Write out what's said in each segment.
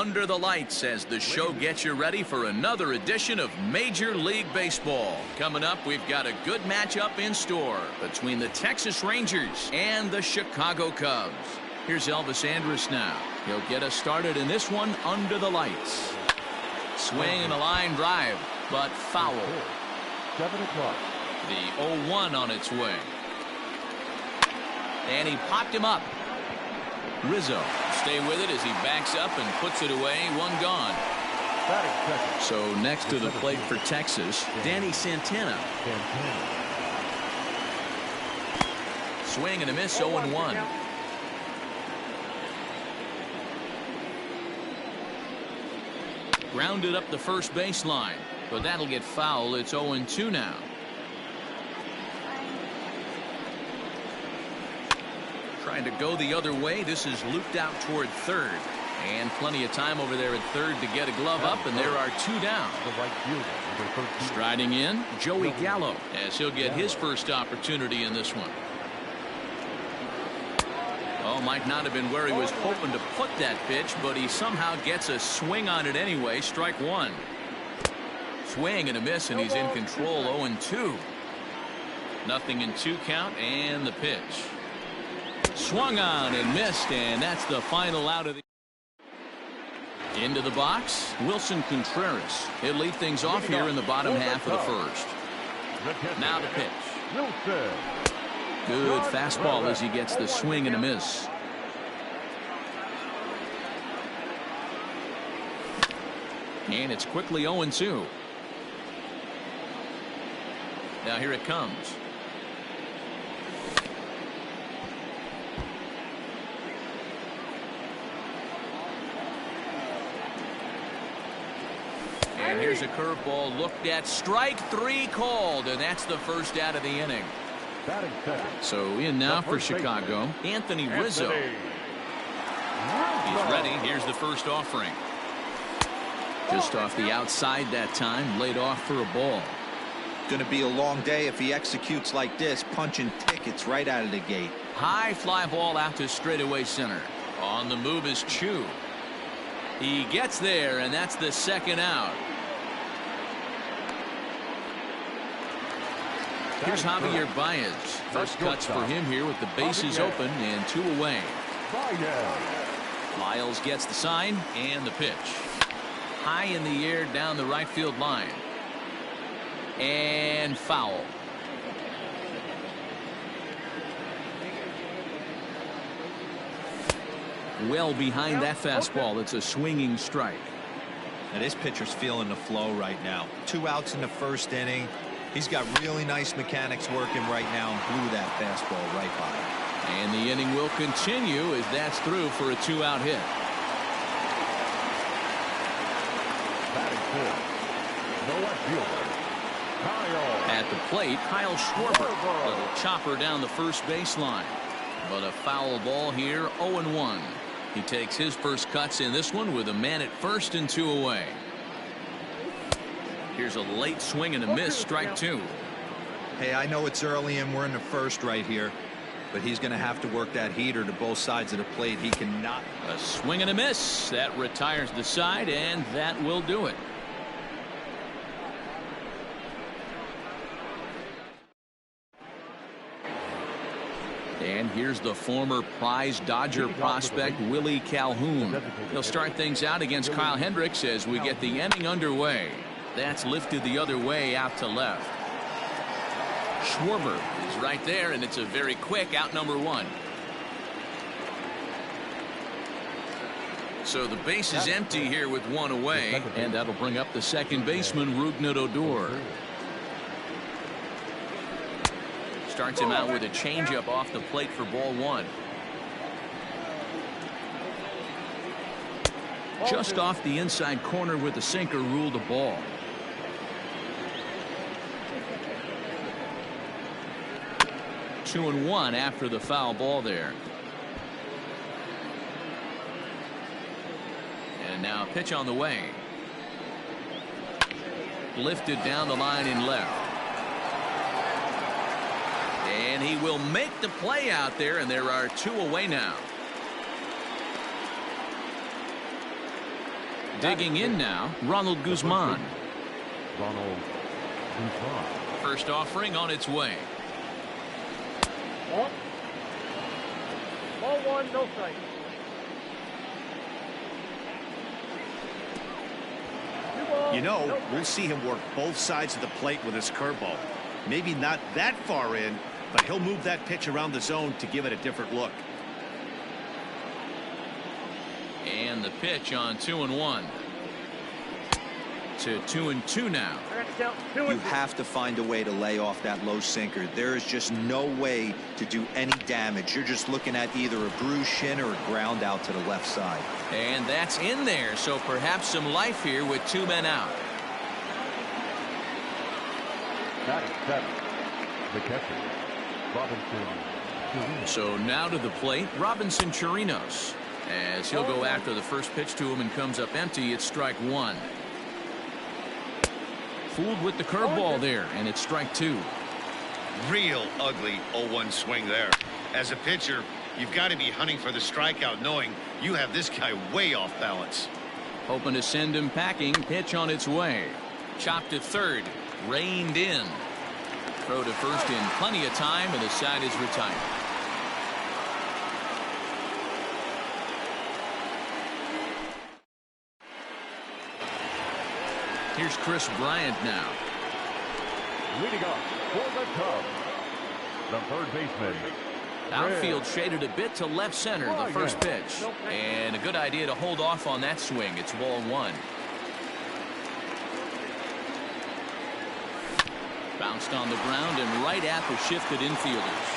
Under the Lights as the show gets you ready for another edition of Major League Baseball. Coming up, we've got a good matchup in store between the Texas Rangers and the Chicago Cubs. Here's Elvis Andrus now. He'll get us started in this one under the lights. Swing and a line drive, but foul. 7 o'clock. The 0-1 on its way. And he popped him up. Rizzo stay with it as he backs up and puts it away. One gone. So next to the plate for Texas, Danny Santana. Swing and a miss, 0-1. Grounded up the first baseline, but that'll get foul. It's 0-2 now. Trying to go the other way. This is looped out toward third. And plenty of time over there at third to get a glove up, and there are two down. Striding in, Joey Gallo, as he'll get his first opportunity in this one. Oh, might not have been where he was hoping to put that pitch, but he somehow gets a swing on it anyway. Strike one. Swing and a miss, and he's in control. 0-2. Nothing in 2 count, and the pitch. Swung on and missed, and that's the final out of the. Into the box, Wilson Contreras. He'll lead things off here in the bottom half of the first. Now the pitch. Good fastball as he gets the swing and a miss. And it's quickly 0-2. Now here it comes. And here's a curveball looked at. Strike 3 called, and that's the first out of the inning. So in now for Chicago, Anthony Rizzo. He's ready. Here's the first offering. Just off the outside that time, laid off for a ball. Going to be a long day if he executes like this, punching tickets right out of the gate. High fly ball out to straightaway center. On the move is Chu. He gets there, and that's the second out. Here's Javier Baez. First cuts for him here with the bases open and 2 away. Lyles gets the sign and the pitch. High in the air down the right field line. And foul. Well behind that fastball. It's a swinging strike. Now this pitcher's feeling the flow right now. 2 outs in the first inning. He's got really nice mechanics working right now and blew that fastball right by. And the inning will continue as that's through for a 2-out hit. At the plate, Kyle Schwarber. Little chopper down the first baseline. But a foul ball here, 0-1. He takes his first cuts in this one with a man at first and 2 away. Here's a late swing and a miss, strike 2. Hey, I know it's early and we're in the first right here, but he's going to have to work that heater to both sides of the plate. He cannot. A swing and a miss. That retires the side, and that will do it. And here's the former prize Dodger prospect Willie Calhoun. He'll start things out against Kyle Hendricks as we get the inning underway. That's lifted the other way out to left. Schwarber is right there, and it's a very quick out number 1. So the base is empty here with 1 away, and that'll bring up the second baseman, Rougned Odor. Starts him out with a changeup off the plate for ball 1. Just off the inside corner with the sinker ruled a ball. Two and 1 after the foul ball there. And now a pitch on the way. Lifted down the line in left. And he will make the play out there, and there are 2 away now. Digging in now, Ronald Guzman. Ronald Guzman. First offering on its way. Ball one, no strike. You know, we'll see him work both sides of the plate with his curveball. Maybe not that far in, but he'll move that pitch around the zone to give it a different look. And the pitch on 2-1. To 2-2 now. You have to find a way to lay off that low sinker. There is just no way to do any damage. You're just looking at either a bruised shin or a ground out to the left side. And that's in there, so perhaps some life here with 2 men out. Batting 7. The catcher, Robinson Chirinos. So now to the plate, Robinson Chirinos. As he'll go after the first pitch to him and comes up empty, it's strike 1. Fooled with the curveball there, and it's strike 2. Real ugly 0-1 swing there. As a pitcher, you've got to be hunting for the strikeout, knowing you have this guy way off balance. Hoping to send him packing. Pitch on its way. Chopped to third. Reined in. Throw to first in plenty of time, and the side is retired. Here's Chris Bryant now. Leading off for the Cubs, the third baseman. Outfield shaded a bit to left center, the first pitch. And a good idea to hold off on that swing. It's ball 1. Bounced on the ground and right at the shifted infielders.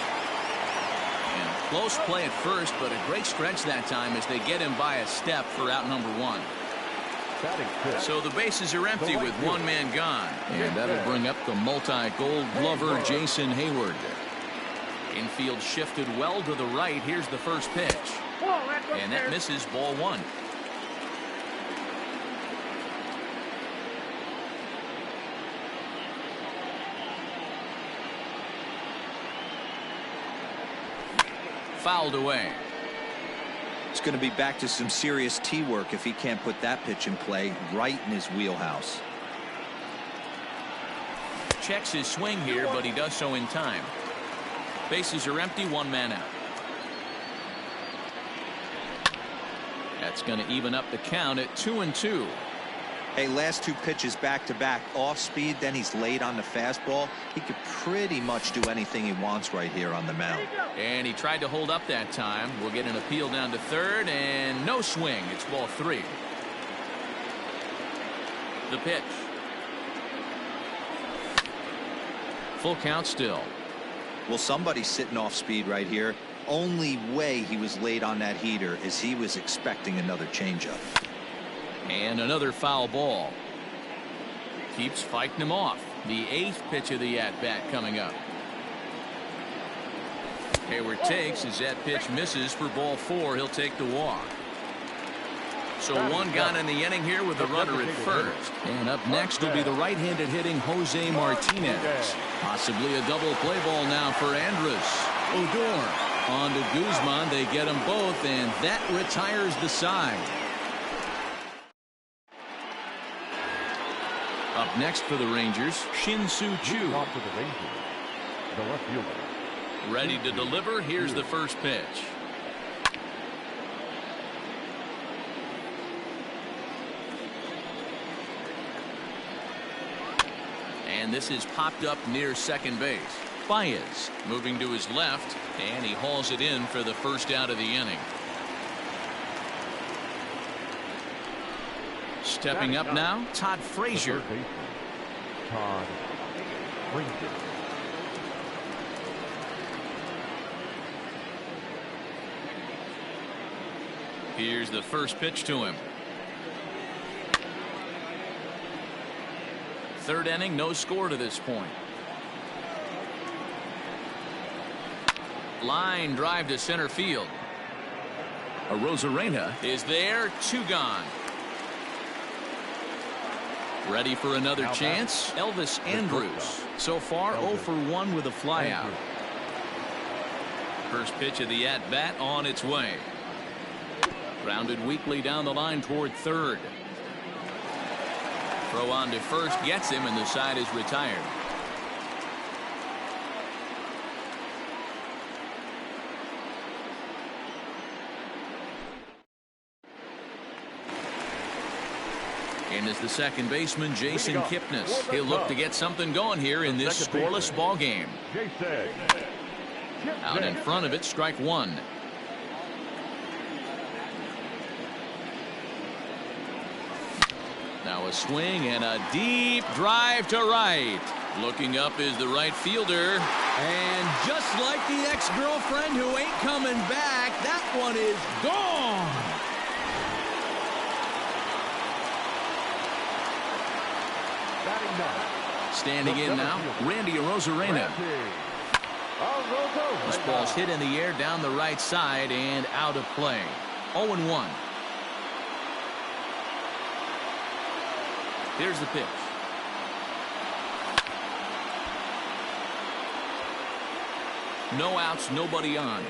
And close play at first, but a great stretch that time as they get him by a step for out number 1. So the bases are empty with 1 man gone. And that'll bring up the multi-gold glover Jason Hayward. Infield shifted well to the right. Here's the first pitch. And that misses, ball 1. Fouled away. It's going to be back to some serious tee work if he can't put that pitch in play right in his wheelhouse. Checks his swing here, but he does so in time. Bases are empty, 1 man out. That's going to even up the count at 2-2. Hey, last 2 pitches back to back off speed, then he's late on the fastball. He could pretty much do anything he wants right here on the mound. And he tried to hold up that time. We'll get an appeal down to third, and no swing. It's ball 3. The pitch. Full count still. Well, somebody's sitting off speed right here. Only way he was late on that heater is he was expecting another changeup. And another foul ball. Keeps fighting him off. The 8th pitch of the at-bat coming up. Hayward takes as that pitch misses for ball 4. He'll take the walk. So 1 gone in the inning here with the runner at first. And up next will be the right-handed hitting Jose Martinez. Possibly a double play ball now for Andrus. Odor on to Guzman. They get them both, and that retires the side. Up next for the Rangers, Shin-Soo Choo. Off for the Rangers, the left fielder. Ready to deliver. Here's the first pitch. And this is popped up near second base. Baez moving to his left, and he hauls it in for the first out of the inning. Stepping up now, Todd Frazier. Todd Frazier. Here's the first pitch to him. Third inning, no score to this point. Line drive to center field. Arozarena is there, 2 gone. Ready for another chance? Elvis Andrus. So far 0 for 1 with a flyout. First pitch of the at-bat on its way. Grounded weakly down the line toward third. Throw on to first gets him, and the side is retired. In is the second baseman, Jason Kipnis. He'll look to get something going here in this scoreless ball game. Out in front of it, strike one. Now a swing and a deep drive to right. Looking up is the right fielder. And just like the ex-girlfriend who ain't coming back, that one is gone. Standing in now, Randy Arozarena. This ball's hit in the air down the right side and out of play. 0-1. Here's the pitch. No outs, nobody on.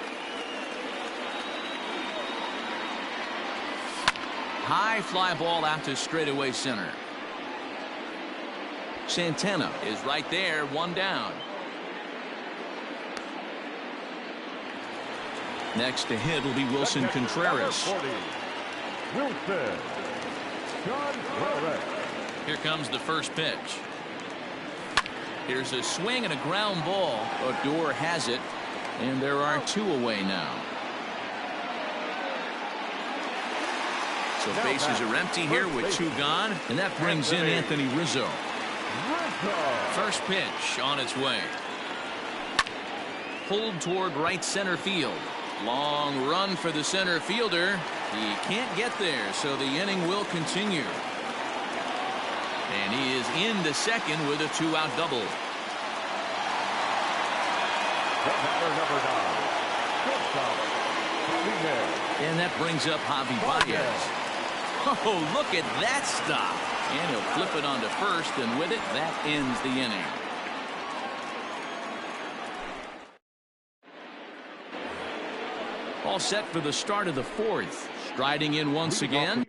High fly ball out to straightaway center. Santana is right there, one down. Next to hit will be Wilson Contreras. Here comes the first pitch. Here's a swing and a ground ball. Odor has it, and there are two away now. So bases are empty here with two gone, and that brings in Anthony Rizzo. First pitch on its way. Pulled toward right center field. Long run for the center fielder. He can't get there, so the inning will continue. And he is into second with a two-out double. And that brings up Javi Baez. Oh, look at that stop. And he'll flip it onto first, and with it, that ends the inning. All set for the start of the fourth. Striding in once again.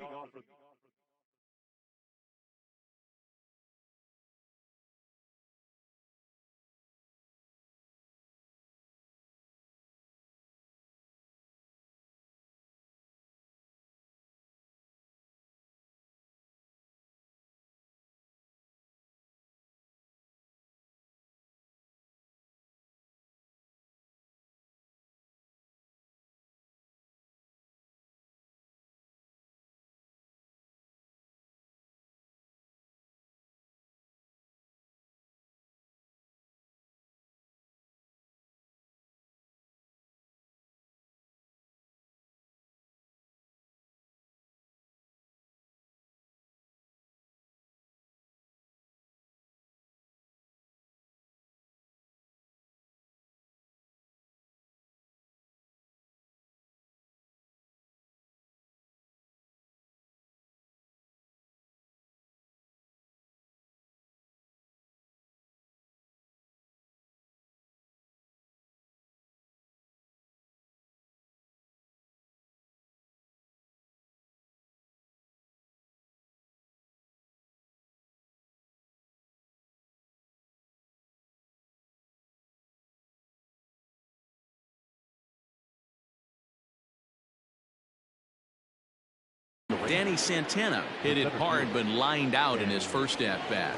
Danny Santana hit it hard but lined out in his first at-bat.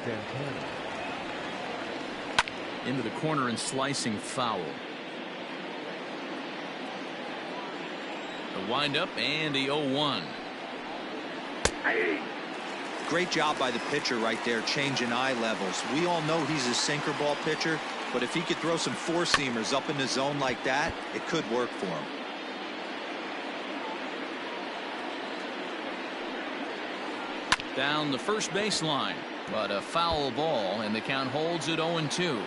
Into the corner and slicing foul. The windup and the 0-1. Great job by the pitcher right there, changing eye levels. We all know he's a sinker ball pitcher, but if he could throw some four-seamers up in the zone like that, it could work for him. Down the first baseline, but a foul ball, and the count holds at 0-2.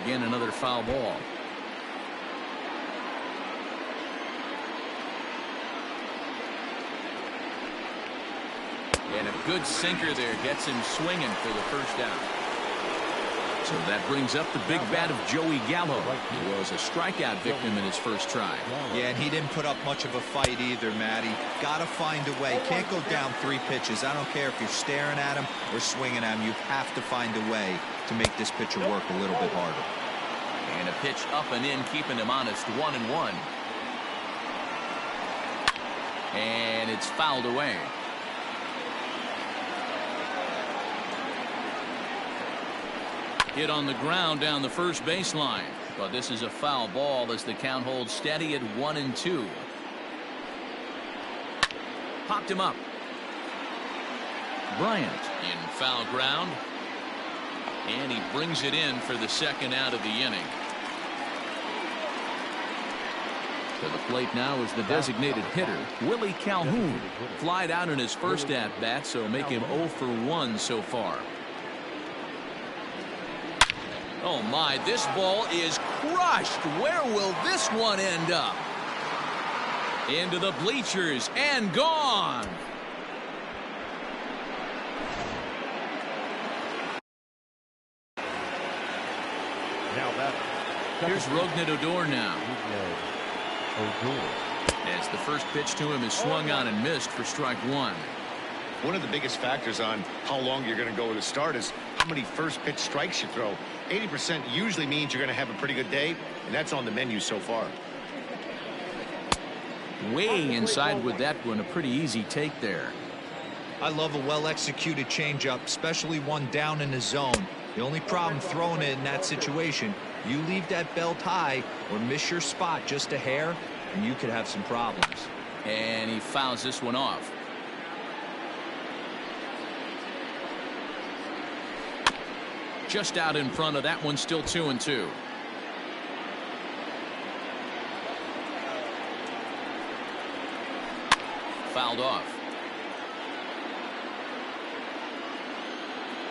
Again, another foul ball. And a good sinker there gets him swinging for the first out. So that brings up the big bat of Joey Gallo. He was a strikeout victim in his first try. Yeah, and he didn't put up much of a fight either, Matty. Got to find a way. Can't go down 3 pitches. I don't care if you're staring at him or swinging at him. You have to find a way to make this pitcher work a little bit harder. And a pitch up and in, keeping him honest, 1-1. And it's fouled away. Hit on the ground down the first baseline. But this is a foul ball as the count holds steady at 1-2. Popped him up. Bryant in foul ground. And he brings it in for the second out of the inning. To the plate now is the designated hitter, Willie Calhoun. Flied out in his first at-bat, so make him 0 for 1 so far. Oh my, this ball is crushed. Where will this one end up? Into the bleachers and gone. Now that. Here's Rougned Odor now. As the first pitch to him is swung on and missed for strike 1. One of the biggest factors on how long you're going to go with a start is how many first pitch strikes you throw. 80% usually means you're going to have a pretty good day, and that's on the menu so far. Way inside with that one, a pretty easy take there. I love a well-executed changeup, especially one down in the zone. The only problem throwing it in that situation, you leave that belt high or miss your spot just a hair, and you could have some problems. And he fouls this one off. Just out in front of that one, still 2-2. Fouled off.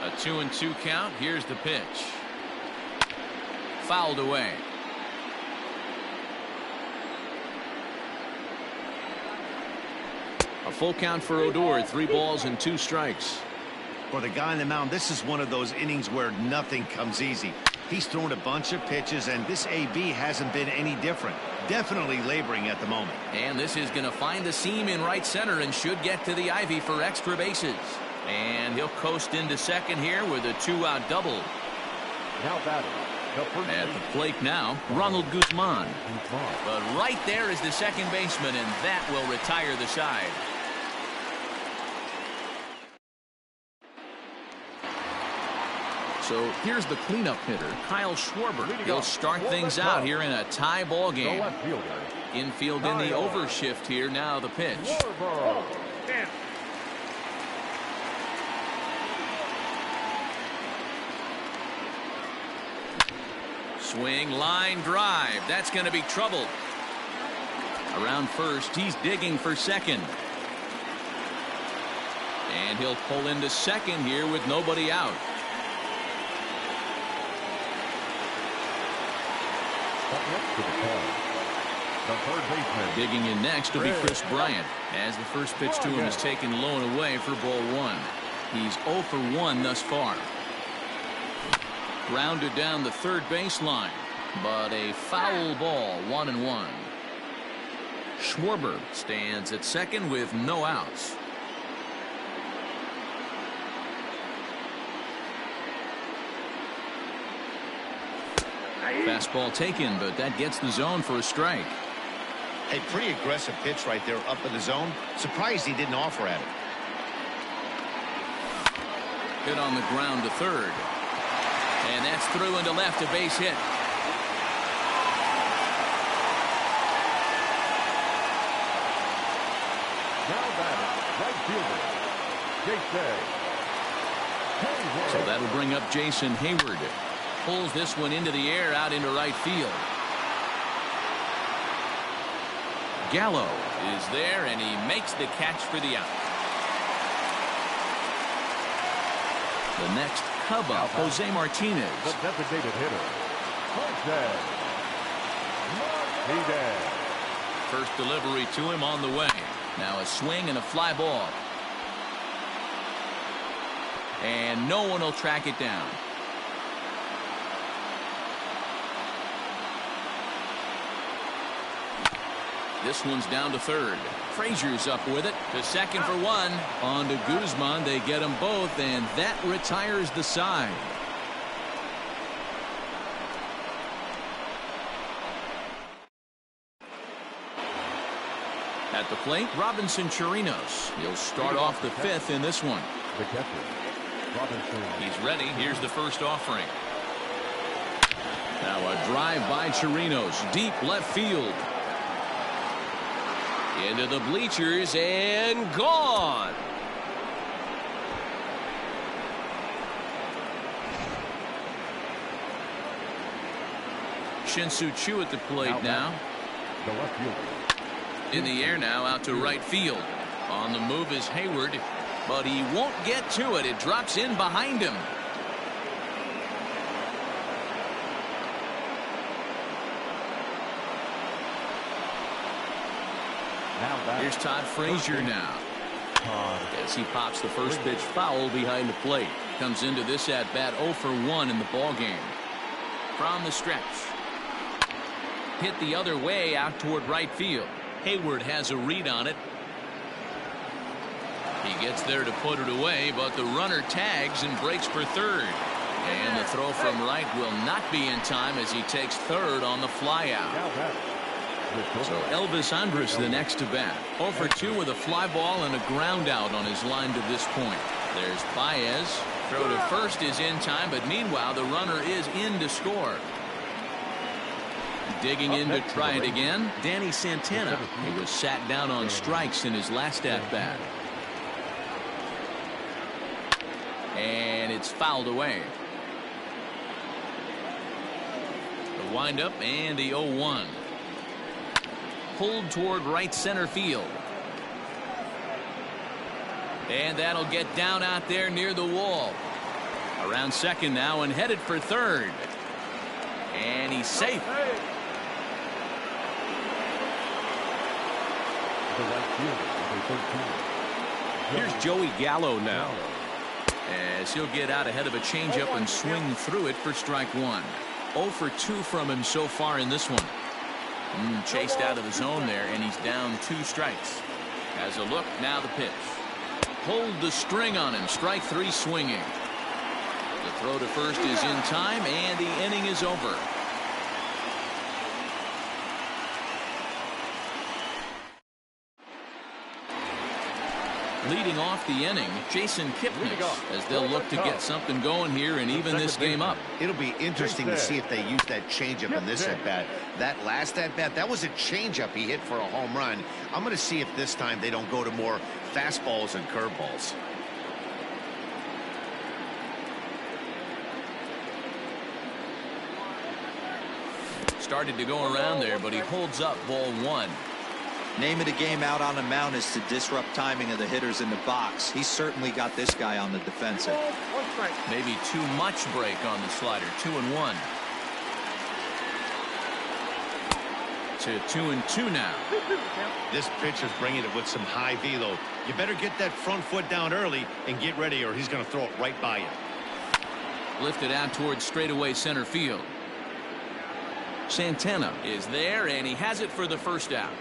A 2-2 count. Here's the pitch. Fouled away. A full count for Odor. 3 balls and 2 strikes. For the guy on the mound, this is one of those innings where nothing comes easy. He's thrown a bunch of pitches, and this AB hasn't been any different. Definitely laboring at the moment. And this is going to find the seam in right center and should get to the ivy for extra bases. And he'll coast into second here with a 2-out double. Now batting. At the plate now, Ronald Guzman. But right there is the second baseman, and that will retire the side. So here's the cleanup hitter, Kyle Schwarber. He'll start things out here in a tie ball game. Infield in the overshift here. Now the pitch. Swing, line drive. That's going to be trouble. Around first, he's digging for second. And he'll pull into second here with nobody out. The third baseman. Digging in next will be Chris Bryant, as the first pitch to him is taken low and away for ball 1. He's 0 for 1 thus far. Grounded down the third baseline, but a foul ball, 1-1. Schwarber stands at second with no outs. Fastball taken, but that gets the zone for a strike. Hey, pretty aggressive pitch right there up in the zone. Surprised he didn't offer at it. Hit on the ground to third. And that's through into left, a base hit. Now batting, right fielder, Jason Hayward. So that'll bring up Jason Hayward. Pulls this one into the air out into right field. Gallo is there, and he makes the catch for the out. The next Cub up, Jose Martinez. The designated hitter, Jose Martinez. First delivery to him on the way. Now a swing and a fly ball. And no one will track it down. This one's down to third. Frazier's up with it to second for one. On to Guzman. They get them both, and that retires the side. At the plate, Robinson Chirinos. He'll start off the fifth in this one. The catcher, Robinson. He's ready. Here's the first offering. Now a drive by Chirinos, deep left field. Into the bleachers and gone. Shin-Soo Choo at the plate now. The left fielder. In the air now, out to right field. On the move is Hayward, but he won't get to it. It drops in behind him. Here's Todd Frazier now. As he pops the first pitch foul behind the plate. Comes into this at bat 0 for 1 in the ball game. From the stretch. Hit the other way out toward right field. Hayward has a read on it. He gets there to put it away, but the runner tags and breaks for third. And the throw from right will not be in time as he takes third on the flyout. So Elvis Andrus the next to bat. 0 for 2 with a fly ball and a ground out on his line to this point. There's Baez. Throw to first is in time, but meanwhile the runner is in to score. Digging in to try it again, Danny Santana. He was sat down on strikes in his last at-bat. And it's fouled away. The windup and the 0-1. Pulled toward right center field. And that'll get down out there near the wall. Around second now and headed for third. And he's safe. Here's Joey Gallo now, as he'll get out ahead of a changeup and swing through it for strike one. 0 for 2 from him so far in this one. Chased out of the zone there, and he's down 2 strikes. Has a look, now the pitch. Pulled the string on him, strike 3 swinging. The throw to first is in time, and the inning is over. Leading off the inning, Jason Kipnis, as they'll look to get something going here and even this game up. It'll be interesting to see if they use that changeup in this at-bat. That last at-bat, that was a changeup he hit for a home run. I'm going to see if this time they don't go to more fastballs and curveballs. Started to go around there, but he holds up ball 1. Name of the game out on the mound is to disrupt timing of the hitters in the box. He's certainly got this guy on the defensive. Maybe too much break on the slider. 2-1. To 2-2 now. This pitcher's bringing it with some high velo. You better get that front foot down early and get ready, or he's going to throw it right by you. Lifted out towards straightaway center field. Santana is there, and he has it for the first out.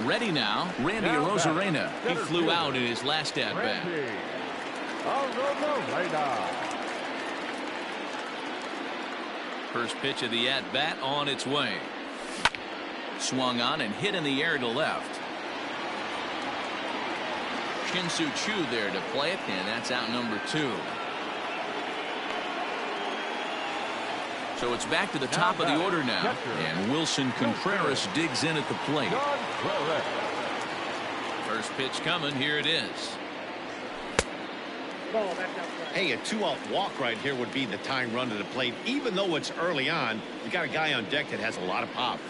Ready now, Randy Arozarena. He flew out in his last at-bat. First pitch of the at-bat on its way. Swung on and hit in the air to left. Shin-Soo Choo there to play it, and that's out number 2. So it's back to the top of the order now, and Wilson Contreras digs in at the plate. First pitch coming, here it is. Hey, a 2-out walk right here would be the tying run to the plate. Even though it's early on, you got a guy on deck that has a lot of pop.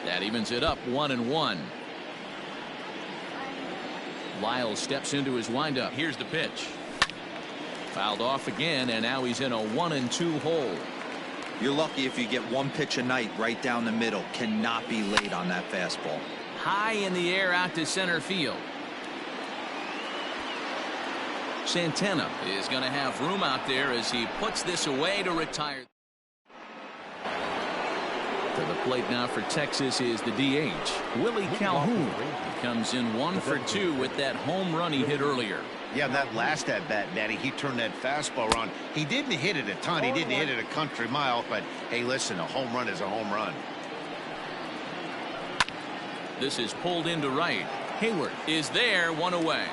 That evens it up 1-1. Lyle steps into his windup. Here's the pitch. Fouled off again, and now he's in a 1-2 hole. You're lucky if you get one pitch a night right down the middle. Cannot be late on that fastball. High in the air out to center field. Santana is going to have room out there as he puts this away to retire. To the plate now for Texas is the DH, Willie Calhoun. He comes in 1 for 2 with that home run he hit earlier. Yeah, that last at-bat, Natty, he turned that fastball around. He didn't hit it a ton. He didn't hit it a country mile. But, hey, listen, a home run is a home run. This is pulled into right. Hayward is there, 1 away.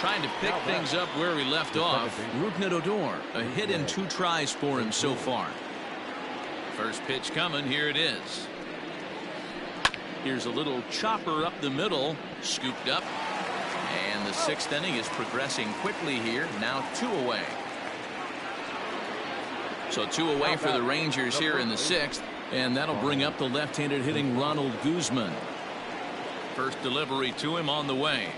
Trying to pick things up where he left off. Rougned Odor, a hit in 2 tries for him so far. First pitch coming. Here it is. Here's a little chopper up the middle. Scooped up. And the 6th inning is progressing quickly here. Now 2 away. So 2 away for the Rangers here in the 6th. And that'll bring up the left-handed hitting Ronald Guzman. First delivery to him on the way.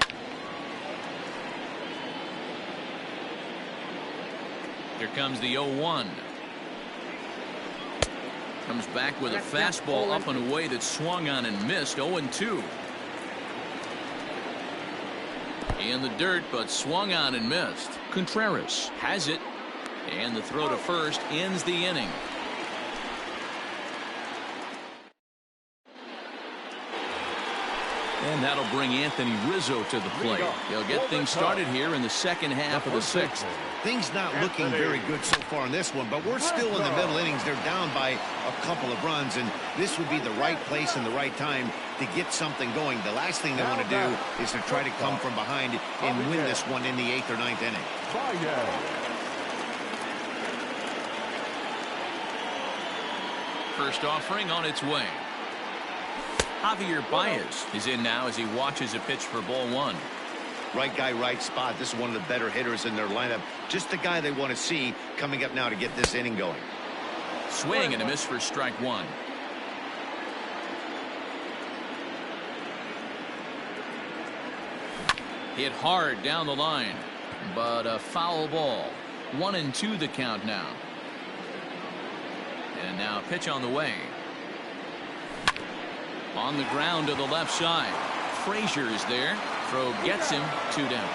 Here comes the 0-1. Comes back with a fastball up and away that swung on and missed. 0-2. In the dirt, but swung on and missed. Contreras has it. And the throw to first ends the inning. And that'll bring Anthony Rizzo to the plate. He'll get things started here in the second half of the 6th. Things not looking very good so far in this one, but we're still in the middle innings. They're down by a couple of runs, and this would be the right place and the right time to get something going. The last thing they want to do is to try to come from behind and win this one in the 8th or 9th inning. First offering on its way. Javier Baez is in now as he watches a pitch for ball 1. Right guy, right spot. This is one of the better hitters in their lineup. Just the guy they want to see coming up now to get this inning going. Swing and a miss for strike 1. Hit hard down the line, but a foul ball. 1-2 the count now. And now pitch on the way. On the ground to the left side. Frazier is there. Throw gets him. 2 down.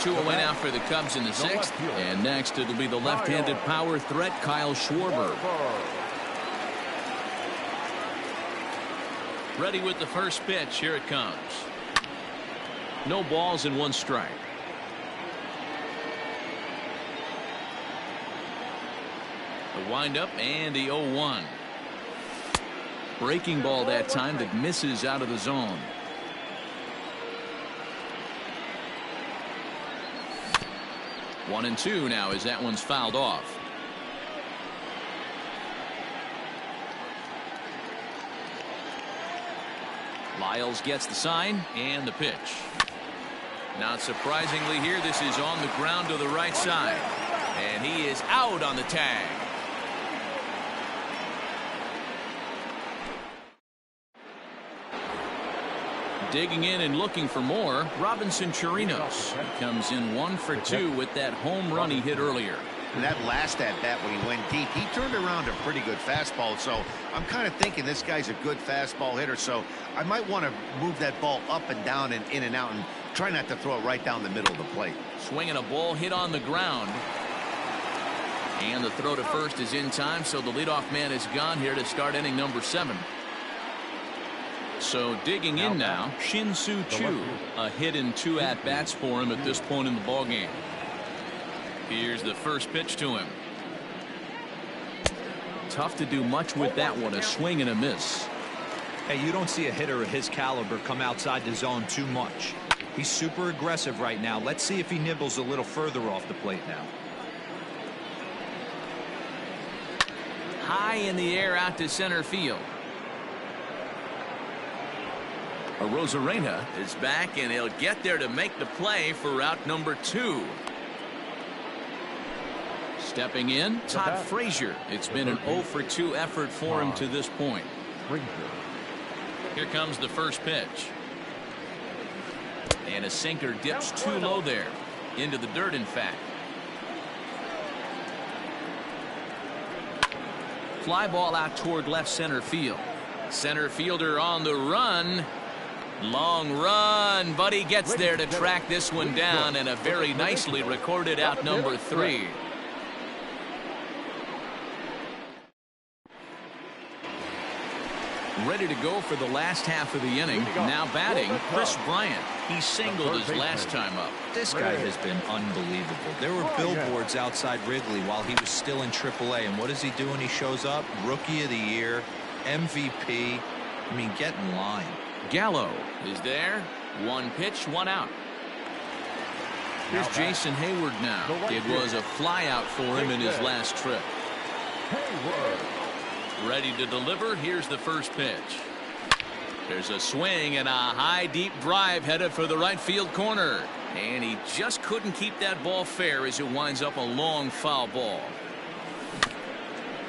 2 away now for the Cubs in the 6th. And next it'll be the left-handed power threat Kyle Schwarber. Ready with the first pitch. Here it comes. No balls and 1 strike. The windup and the 0-1. Breaking ball that time that misses out of the zone. One and 2 now as that one's fouled off. Lyles gets the sign and the pitch. Not surprisingly here, this is on the ground to the right side. And he is out on the tag. Digging in and looking for more, Robinson Chirinos. He comes in 1 for 2 with that home run he hit earlier. And that last at-bat when he went deep, he turned around a pretty good fastball. So I'm kind of thinking this guy's a good fastball hitter. So I might want to move that ball up and down and in and out and try not to throw it right down the middle of the plate. Swinging a ball hit on the ground. And the throw to first is in time, so the leadoff man is gone here to start inning number 7. So digging in now, Shin-Soo Choo. A hit in 2 at-bats for him at this point in the ballgame. Here's the first pitch to him. Tough to do much with that one. A swing and a miss. Hey, you don't see a hitter of his caliber come outside the zone too much. He's super aggressive right now. Let's see if he nibbles a little further off the plate now. High in the air out to center field. Arozarena is back, and he'll get there to make the play for route number 2. Stepping in, Todd Frazier. It's been an 0 for 2 effort for him to this point. Here comes the first pitch. And a sinker dips too low there. Into the dirt, in fact. Fly ball out toward left center field. Center fielder on the run. Long run, but he gets there to track this one down, and a very nicely recorded out number 3. Ready to go for the last half of the inning. Now batting, Chris Bryant. He singled his last time up. This guy has been unbelievable. There were billboards outside Wrigley while he was still in AAA, and what does he do when he shows up? Rookie of the Year, MVP. I mean, get in line. Gallo is there. One pitch, one out. Here's Jason Hayward now. It was a fly out for him in his last trip. Ready to deliver. Here's the first pitch. There's a swing and a high deep drive headed for the right field corner. And he just couldn't keep that ball fair as it winds up a long foul ball.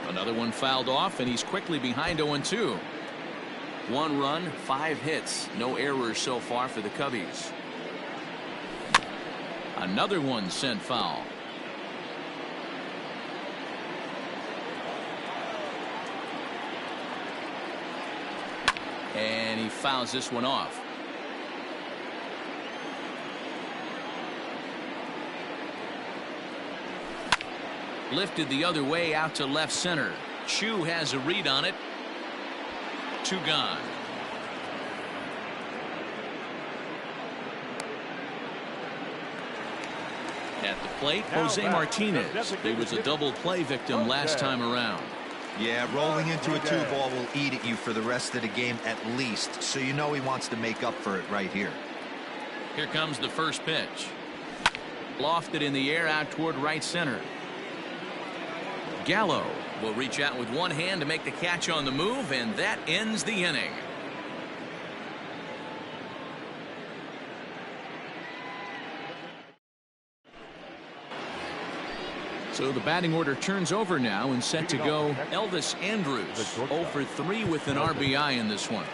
Another one fouled off, and he's quickly behind 0-2. 1 run, 5 hits. No errors so far for the Cubbies. Another one sent foul. And he fouls this one off. Lifted the other way out to left center. Chu has a read on it. 2 gone. At the plate, Jose Martinez. He was a double play victim last time around. Yeah, rolling into a 2-ball will eat at you for the rest of the game at least, so you know he wants to make up for it right here. Here comes the first pitch. Lofted in the air out toward right center. Gallo will reach out with one hand to make the catch on the move, and that ends the inning. So the batting order turns over now, and set to go Elvis Andrus. 0 for 3 with an RBI in this one.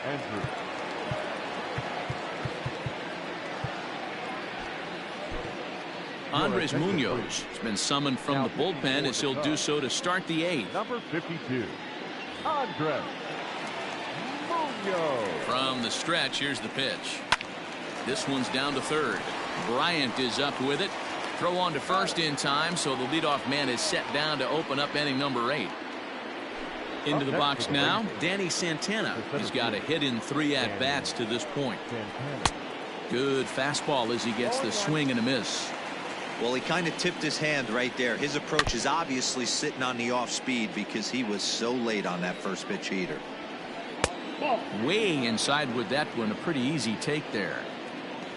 Andres Munoz has been summoned from the bullpen as he'll do so to start the 8th. Number 52, Andres Munoz. From the stretch, here's the pitch. This one's down to third. Bryant is up with it. Throw on to first in time, so the leadoff man is set down to open up inning number 8. Into the box now, Danny Santana. He's got a hit in 3 at-bats to this point. Good fastball as he gets the swing and a miss. Well, he kind of tipped his hand right there. His approach is obviously sitting on the off speed because he was so late on that first pitch heater. Way inside with that one. A pretty easy take there.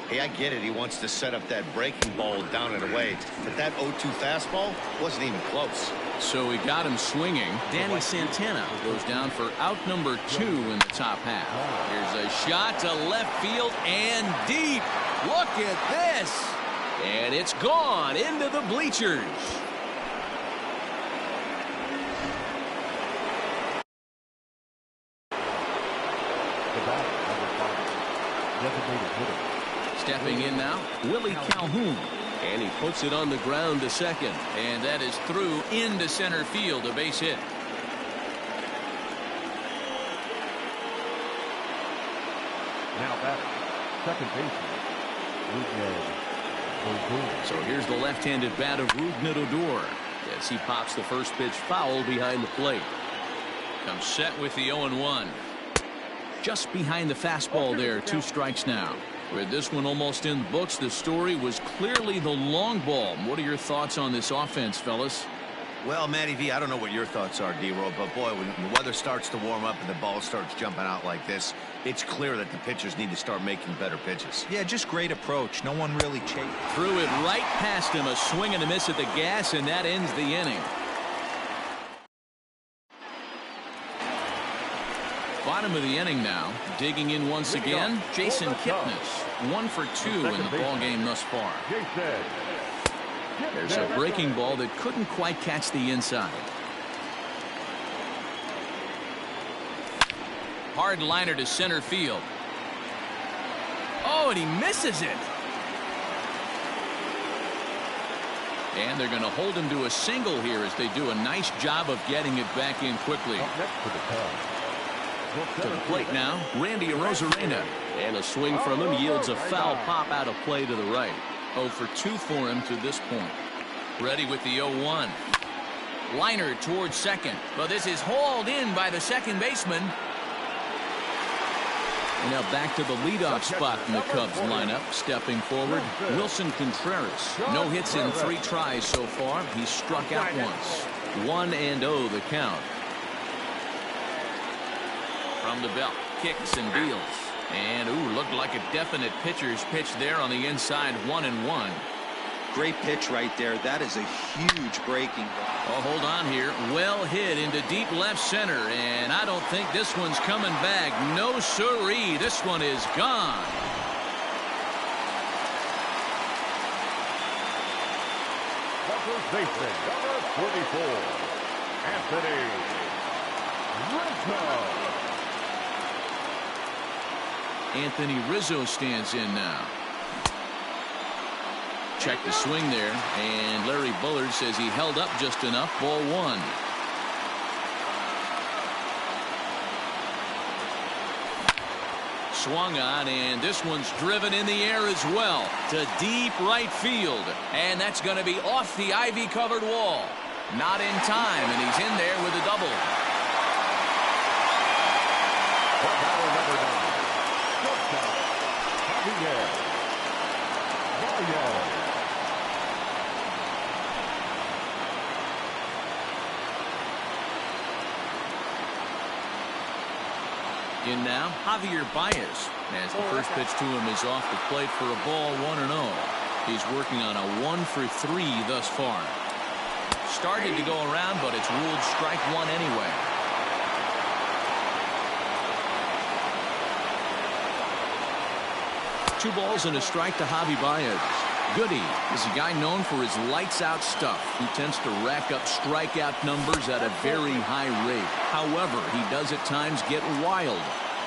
Hey, I get it. He wants to set up that breaking ball down and away. But that 0-2 fastball wasn't even close. So he got him swinging. Danny Santana goes down for out number 2 in the top half. Here's a shot to left field and deep. Look at this. And it's gone into the bleachers. Stepping in now, Willie Calhoun. And he puts it on the ground to second. And that is through into center field, a base hit. Now batting, second baseman, So here's the left-handed bat of Rougned Odor as he pops the first pitch foul behind the plate. Comes set with the 0-1. Just behind the fastball there. 2 strikes now. With this one almost in the books, the story was clearly the long ball. What are your thoughts on this offense, fellas? Well, Matty V, I don't know what your thoughts are, D-Roll, but boy, when the weather starts to warm up and the ball starts jumping out like this, it's clear that the pitchers need to start making better pitches. Yeah, just great approach. No one really chased. Threw it right past him. A swing and a miss at the gas, and that ends the inning. Bottom of the inning now. Digging in once again, Jason Kipnis. 1 for 2 in the ball game thus far. There's a breaking ball that couldn't quite catch the inside. Hard liner to center field. Oh, and he misses it. And they're going to hold him to a single here as they do a nice job of getting it back in quickly. To the plate now, Randy Arozarena. And a swing from him yields a foul pop out of play to the right. 0 for 2 for him to this point. Ready with the 0-1. Liner towards second. But this is hauled in by the second baseman. Now back to the leadoff spot in the Cubs lineup. Stepping forward, Wilson Contreras. No hits in 3 tries so far. He's struck out once. 1-0 the count. From the belt, kicks and deals. And, looked like a definite pitcher's pitch there on the inside, 1-1. Great pitch right there. That is a huge breaking ball. Oh, hold on here. Well hit into deep left center, and I don't think this one's coming back. No siree. This one is gone. The first baseman, number 44, Anthony Rizzo. Anthony Rizzo stands in now. Check the swing there, and Larry Bullard says he held up just enough. Ball 1. Swung on, and this one's driven in the air as well to deep right field, and that's going to be off the ivy-covered wall. Not in time, and he's in there with a double. Batter number 9, shortstop, Javier Baez. In now, Javier Baez, as the first pitch to him is off the plate for a ball, 1-0. He's working on a 1-for-3 thus far. Started to go around, but it's ruled strike 1 anyway. Two balls and a strike to Javi Baez. Goody is a guy known for his lights-out stuff. He tends to rack up strikeout numbers at a very high rate. However, he does at times get wild.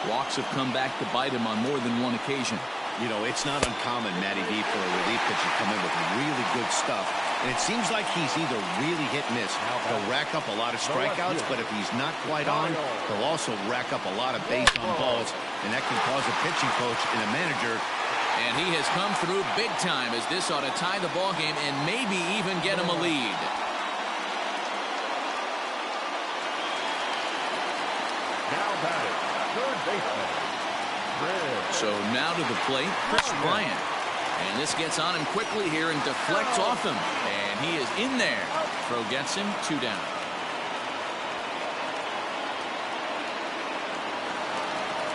Walks have come back to bite him on more than one occasion. You know, it's not uncommon, Matty D, for a relief pitcher to come in with really good stuff. And it seems like he's either really hit and miss. He'll rack up a lot of strikeouts, but if he's not quite on, he'll also rack up a lot of base on balls. And that can cause a pitching coach and a manager. And he has come through big time, as this ought to tie the ball game and maybe even get him a lead. Now batting, third baseman, So now to the plate, Chris Bryant. And this gets on him quickly here and deflects off him. And he is in there. Throw gets him, 2 down.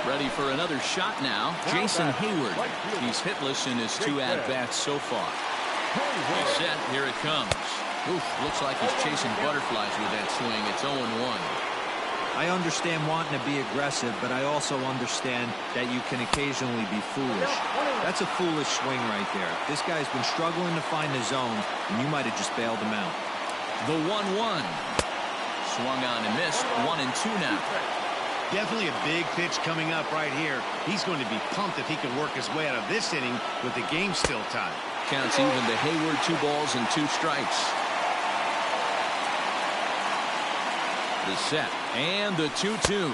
Ready for another shot now. Jason Hayward. He's hitless in his 2 at-bats so far. He's set. Here it comes. Oof, looks like he's chasing butterflies with that swing. It's 0-1. I understand wanting to be aggressive, but I also understand that you can occasionally be foolish. That's a foolish swing right there. This guy's been struggling to find the zone, and you might have just bailed him out. The 1-1. Swung on and missed. 1-2 now. Definitely a big pitch coming up right here. He's going to be pumped if he can work his way out of this inning with the game still tied. Counts even to Hayward, 2 balls and 2 strikes. The set and the 2-2.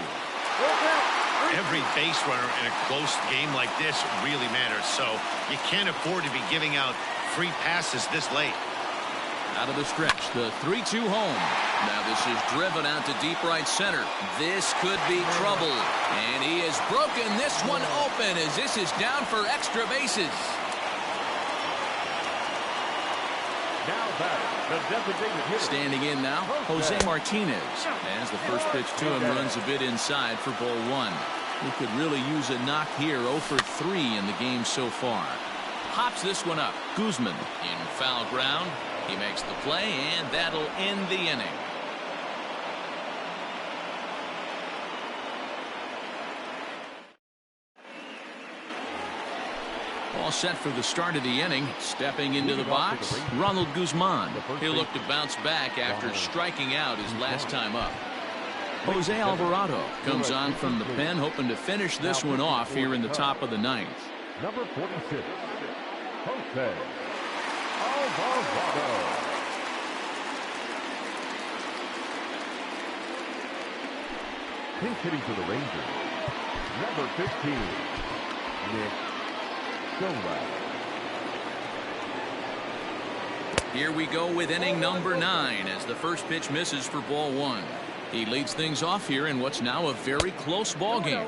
Every base runner in a close game like this really matters, so you can't afford to be giving out free passes this late. Out of the stretch, the 3-2 home. Now this is driven out to deep right center. This could be trouble. And he has broken this one open as this is down for extra bases. now batting, the designated hitter. Standing in now, Jose Martinez. As the first pitch to him runs a bit inside for ball 1. He could really use a knock here. 0 for 3 in the game so far. Hops this one up. Guzman in foul ground. He makes the play, and that'll end the inning. All set for the start of the inning. Stepping into the box, Ronald Guzman. He'll look to bounce back after striking out his last time up. Jose Alvarado comes on from the pen, hoping to finish this one off here in the top of the 9th. Number 46, Jose Alvarado. Pinch hitting for the Rangers, number 15, Nick Silva. Here we go with inning number 9 as the first pitch misses for ball 1. He leads things off here in what's now a very close ball game.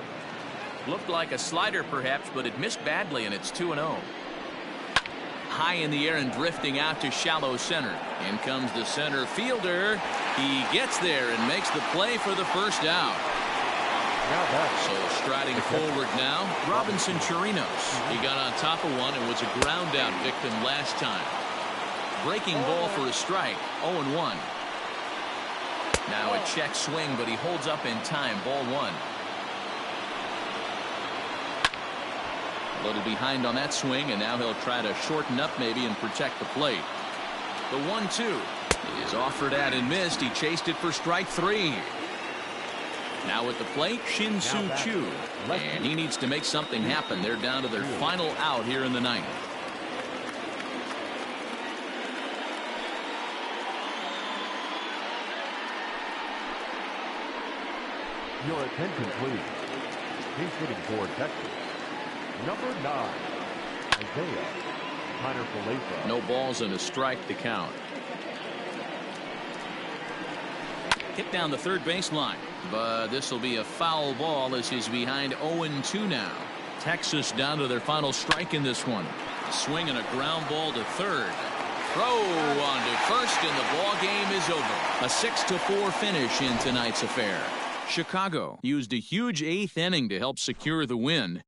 Looked like a slider perhaps, but it missed badly, and it's 2-0. High in the air and drifting out to shallow center. In comes the center fielder. He gets there and makes the play for the first out. So striding forward now, Robinson Chirinos. He got on top of one and was a ground out victim last time. Breaking ball for a strike, 0-1. Now a check swing, but he holds up in time, ball one. A little behind on that swing, and now he'll try to shorten up maybe and protect the plate. The 1-2 is offered at and missed. He chased it for strike three. Now at the plate, Shin-Soo Choo. And he needs to make something happen. They're down to their final out here in the ninth. Your attention, please. He's hitting for Texas. Number 9, Isaiah Kiner-Falefa. No balls and a strike to count. Hit down the third baseline, but this will be a foul ball as he's behind 0-2 now. Texas down to their final strike in this one. A swing and a ground ball to third. Throw on to first, and the ball game is over. A 6-4 finish in tonight's affair. Chicago used a huge eighth inning to help secure the win.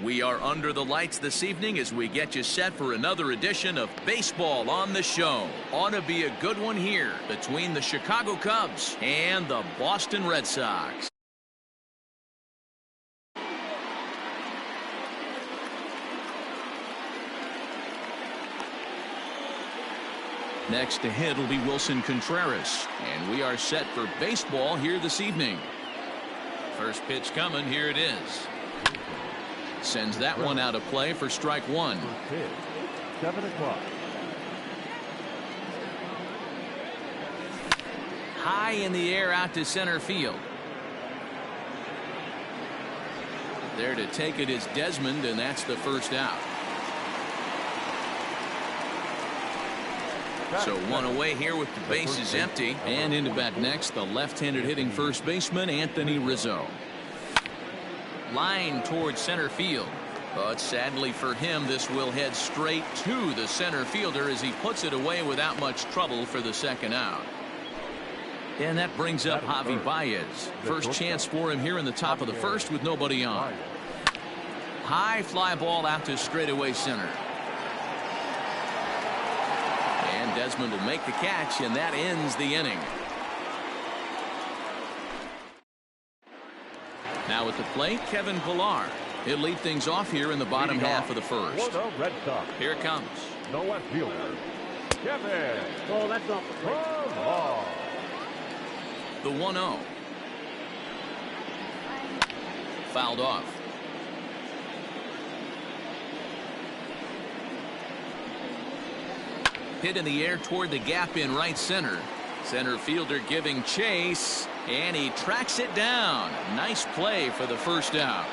We are under the lights this evening as we get you set for another edition of Baseball on the Show. Ought to be a good one here between the Chicago Cubs and the Boston Red Sox. Next to hit will be Wilson Contreras, and we are set for baseball here this evening. First pitch coming, here it is. Sends that one out of play for strike one. 7 o'clock. High in the air out to center field. There to take it is Desmond, and that's the first out. So one away here with the bases empty. And into bat next, the left-handed hitting first baseman, Anthony Rizzo. Line towards center field. But sadly for him, this will head straight to the center fielder as he puts it away without much trouble for the second out. And that brings up Javi Baez. First chance for him here in the top of the first with nobody on. High fly ball out to straightaway center. And Desmond will make the catch, and that ends the inning. Now at the plate, Kevin Pillar. He'll lead things off here in the bottom half of the first. Red Sox. Here it comes. No left fielder. Kevin. Oh, that's off the plate. The 1-0. Fouled off. Hit in the air toward the gap in right center. Center fielder giving chase, and he tracks it down. Nice play for the first out.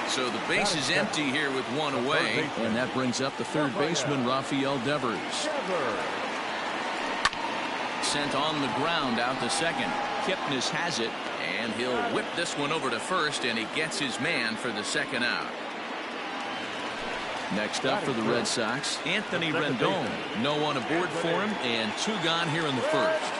So the base is empty here with one away, and that brings up the third baseman, Rafael Devers. Sent on the ground out to second. Kipnis has it, and he'll whip this one over to first, and he gets his man for the second out. Next up for the Red Sox, Anthony Rendon. No one aboard for him, and two gone here in the first.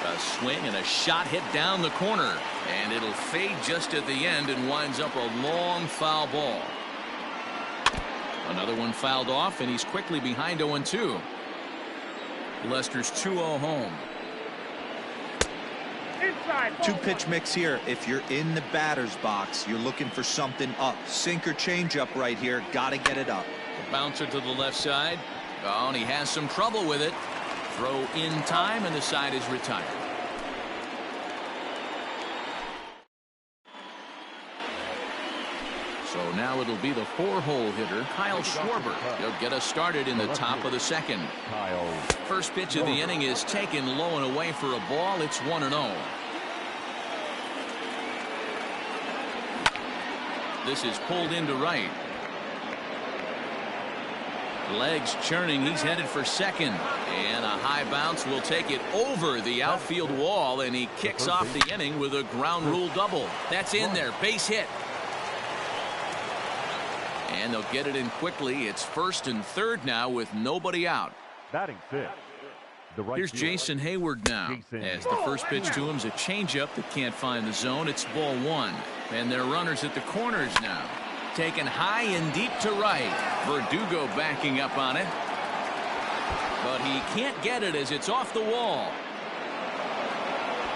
A swing and a shot hit down the corner, and it'll fade just at the end and winds up a long foul ball. Another one fouled off, and he's quickly behind 0-2. Lester's 2-0 home. Two pitch mix here. If you're in the batter's box, you're looking for something up. Sinker changeup right here. Got to get it up. The bouncer to the left side. Oh, and he has some trouble with it. Throw in time, and the side is retired. So now it'll be the 4-hole hitter, Kyle Schwarber. He'll get us started in the top of the second. First pitch of the inning is taken low and away for a ball. It's 1-0. This is pulled into right. Legs churning. He's headed for second. And a high bounce will take it over the outfield wall, and he kicks off the inning with a ground rule double. That's in there. Base hit. And they'll get it in quickly. It's first and third now with nobody out. Batting fifth. Here's Jason Hayward now, as the first pitch to him is a changeup that can't find the zone. It's ball one. And they're runners at the corners now. Taken high and deep to right. Verdugo backing up on it. But he can't get it as it's off the wall.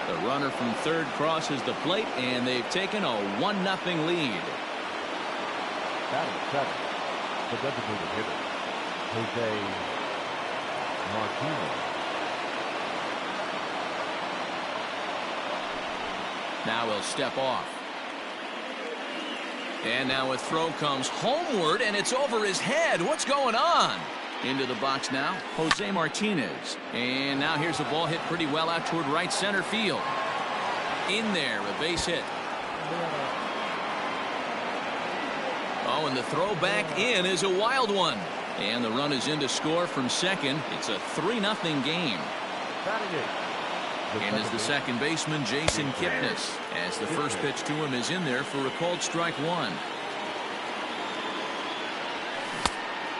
The runner from third crosses the plate, and they've taken a 1-0 lead. Batting seventh, the designated hitter, Jose Martinez. Now he'll step off. And now a throw comes homeward, and it's over his head. What's going on? Into the box now, Jose Martinez. And now here's the ball hit pretty well out toward right center field. In there, a base hit. Oh, and the throw back in is a wild one. And the run is in to score from second. It's a 3-0 game. And is the second baseman, Jason Kipnis, as the first pitch to him is in there for a called strike one.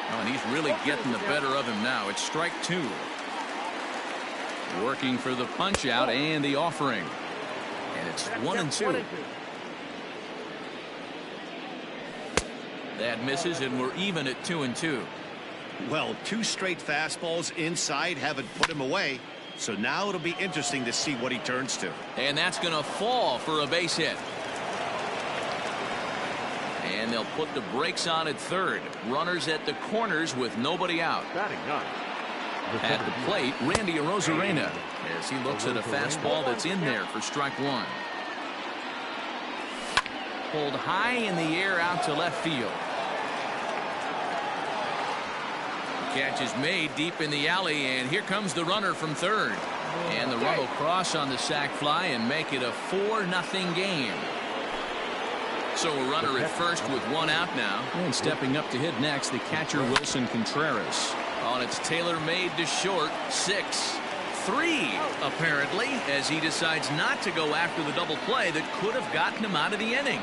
Oh, and he's really getting the better of him now. It's strike two. Working for the punch out and the offering. And it's 1-2. That misses, and we're even at 2-2. Well, 2 straight fastballs inside haven't put him away. So now it'll be interesting to see what he turns to. And that's going to fall for a base hit. And they'll put the brakes on at third. Runners at the corners with nobody out. Batting ninth. At the plate, Randy Arozarena, as he looks at a fastball that's in there for strike one. Pulled high in the air out to left field. Catch is made deep in the alley, and here comes the runner from third. And the run will cross on the sac fly and make it a 4-0 game. So a runner at first with 1 out now. And stepping up to hit next, the catcher Wilson Contreras. On its tailor-made to short, 6-3 apparently, as he decides not to go after the double play that could have gotten him out of the inning.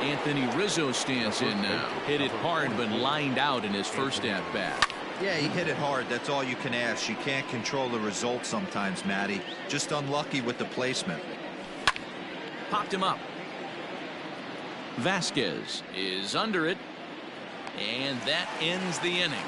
Anthony Rizzo stands in now. Hit it hard but lined out in his first at bat. Yeah, he hit it hard. That's all you can ask. You can't control the result sometimes, Matty. Just unlucky with the placement. Popped him up. Vasquez is under it, and that ends the inning.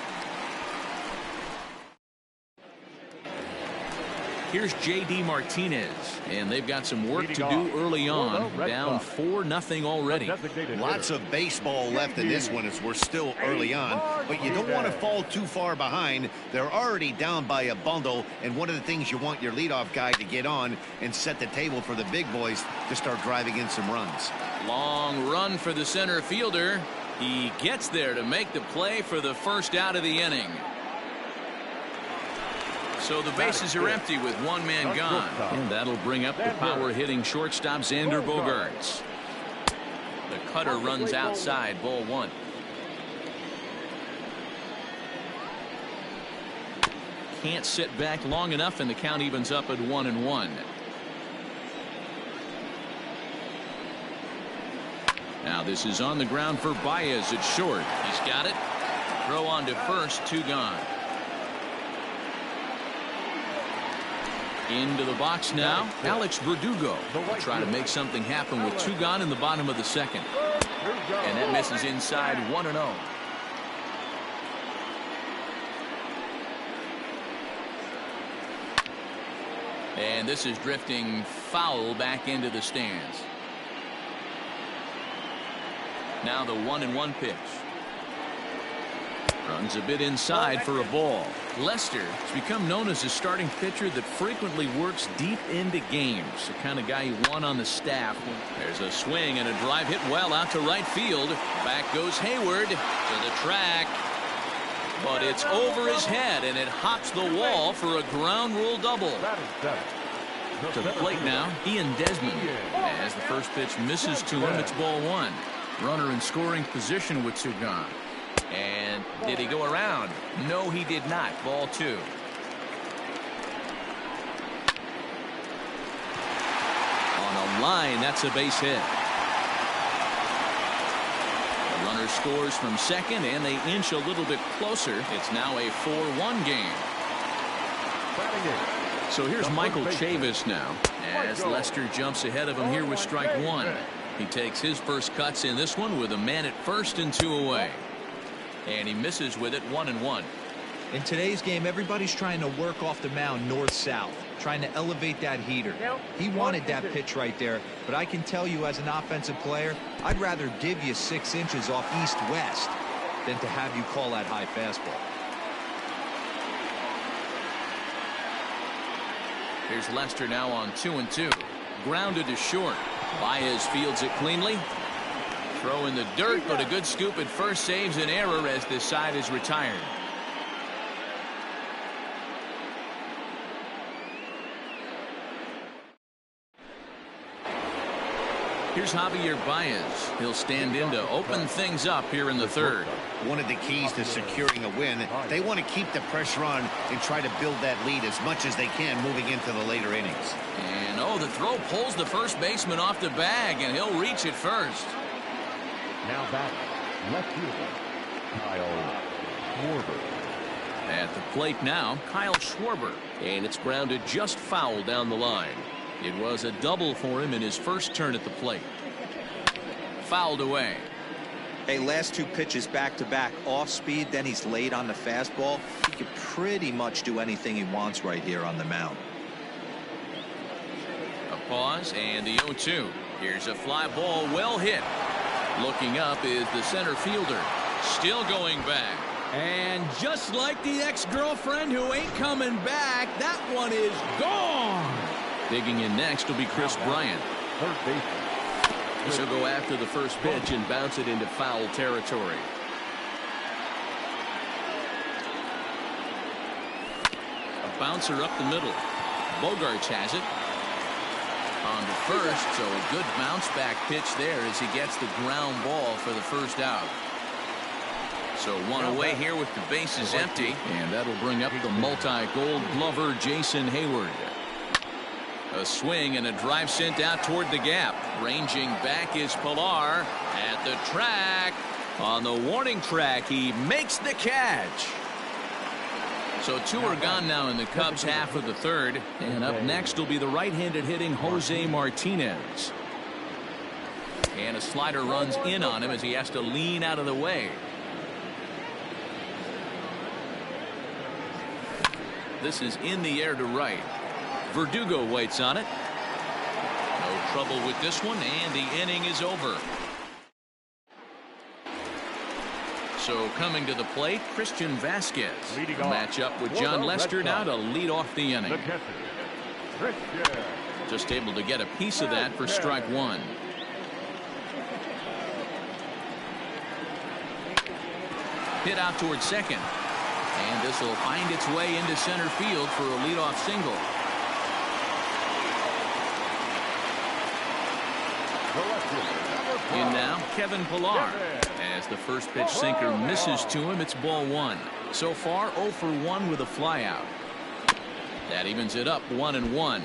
Here's J.D. Martinez, and they've got some work to do early on. Down 4-0 already. Lots of baseball left in this one as we're still early on, but you don't want to fall too far behind. They're already down by a bundle, and one of the things you want your leadoff guy to get on and set the table for the big boys to start driving in some runs. Long run for the center fielder. He gets there to make the play for the first out of the inning. So the bases are empty with 1 man gone. And that'll bring up the power hitting shortstop Xander Bogaerts. The cutter runs outside, ball 1. Can't sit back long enough, and the count evens up at 1-1. Now this is on the ground for Baez at short. He's got it. Throw on to first, 2 gone. Into the box now, Alex Verdugo will try to make something happen with 2 gone in the bottom of the second. And that misses inside, 1-0. And this is drifting foul back into the stands. Now the 1-1 pitch. Runs a bit inside for a ball. Lester has become known as a starting pitcher that frequently works deep into games. The kind of guy you want on the staff. There's a swing and a drive hit well out to right field. Back goes Hayward to the track. But it's over his head, and it hops the wall for a ground rule double. To the plate now, Ian Desmond. As the first pitch misses to him, it's ball 1. Runner in scoring position with 2 gone. And did he go around? No, he did not. Ball 2. On a line, that's a base hit. The runner scores from second, and they inch a little bit closer. It's now a 4-1 game. So here's Michael Chavis now, as Lester jumps ahead of him here with strike 1. He takes his first cuts in this one with a man at first and 2 away. And he misses with it, 1-1. In today's game, everybody's trying to work off the mound north-south, trying to elevate that heater. He wanted that pitch right there, but I can tell you as an offensive player, I'd rather give you 6 inches off east-west than to have you call that high fastball. Here's Lester now on 2-2. Grounded to short. Baez fields it cleanly. Throw in the dirt, but a good scoop at first saves an error as this side is retired. Here's Javier Baez. He'll stand in to open things up here in the third. One of the keys to securing a win, they want to keep the pressure on and try to build that lead as much as they can moving into the later innings. And the throw pulls the first baseman off the bag, and he'll reach it first. Now back, left fielder, Kyle Schwarber. At the plate now, Kyle Schwarber. And it's grounded just foul down the line. It was a double for him in his first turn at the plate. Fouled away. Hey, last 2 pitches back-to-back off speed, then he's late on the fastball. He can pretty much do anything he wants right here on the mound. A pause and the 0-2. Here's a fly ball, well hit. Looking up is the center fielder. Still going back. And just like the ex-girlfriend who ain't coming back, that one is gone. Digging in next will be Chris Bryant. Third baseman. This will go after the first pitch and bounce it into foul territory. A bouncer up the middle. Bogaerts has it. On to first, so a good bounce back pitch there as he gets the ground ball for the first out. So 1 away here with the bases empty, and that'll bring up the multi-gold glover Jason Heyward. A swing and a drive sent out toward the gap. Ranging back is Pilar at the track. On the warning track, he makes the catch. So 2 are gone now in the Cubs half of the third. And up next will be the right-handed hitting Jose Martinez. And a slider runs in on him as he has to lean out of the way. This is in the air to right. Verdugo waits on it. No trouble with this one, and the inning is over. So coming to the plate, Christian Vasquez. Match up with John Lester now to lead off the inning. Just able to get a piece of that for strike 1. Hit out towards second. And this will find its way into center field for a leadoff single. In now, Kevin Pilar. As the first pitch sinker misses to him, it's ball 1. So far, 0 for 1 with a flyout. That evens it up 1-1.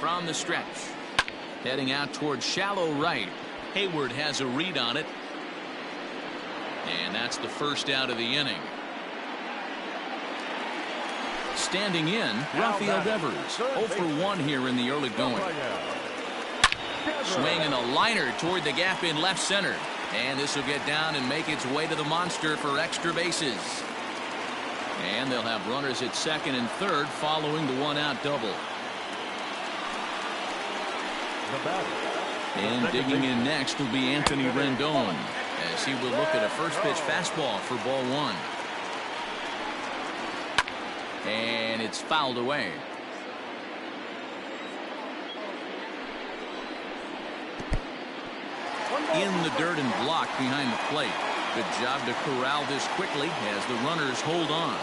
From the stretch. Heading out towards shallow right. Heyward has a read on it. And that's the first out of the inning. Standing in, Rafael Devers. 0 for 1 here in the early going. Swing and a liner toward the gap in left center. And this will get down and make its way to the monster for extra bases. And they'll have runners at second and third following the 1-out double. And digging in next will be Anthony Rendon, as he will look at a first pitch fastball for ball 1. And it's fouled away. In the dirt and blocked behind the plate. Good job to corral this quickly as the runners hold on.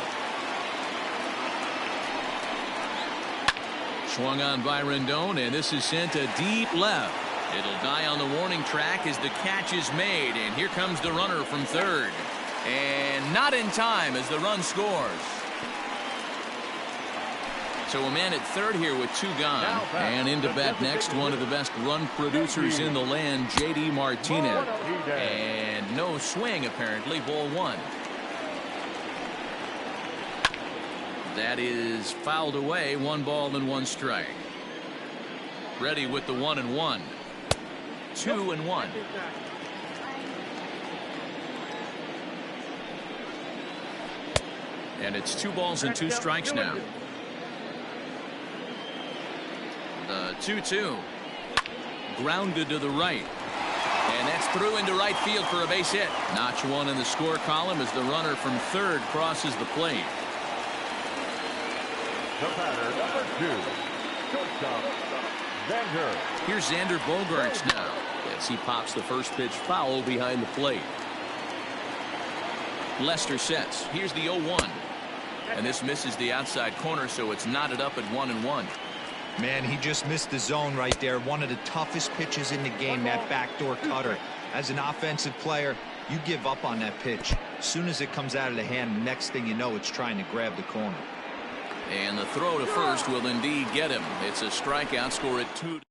Swung on by Rendon, and this is sent to deep left. It'll die on the warning track as the catch is made, and here comes the runner from third. And not in time as the run scores. So a man at third here with 2 gone. And into bat next, one of the best run producers in the land, J.D. Martinez. And no swing, apparently, ball 1. That is fouled away, 1 ball and 1 strike. Ready with the 1-1. 2-1. And it's 2 balls and 2 strikes now. The 2-2. Grounded to the right. And that's through into right field for a base hit. Notch 1 in the score column as the runner from third crosses the plate. The batter, number 2, shortstop, Xander. Here's Xander Bogaerts now as he pops the first pitch foul behind the plate. Lester sets. Here's the 0-1. And this misses the outside corner, so it's knotted up at 1-1. Man, he just missed the zone right there. One of the toughest pitches in the game, that backdoor cutter. As an offensive player, you give up on that pitch. As soon as it comes out of the hand, next thing you know, it's trying to grab the corner. And the throw to first will indeed get him. It's a strikeout, score at 2.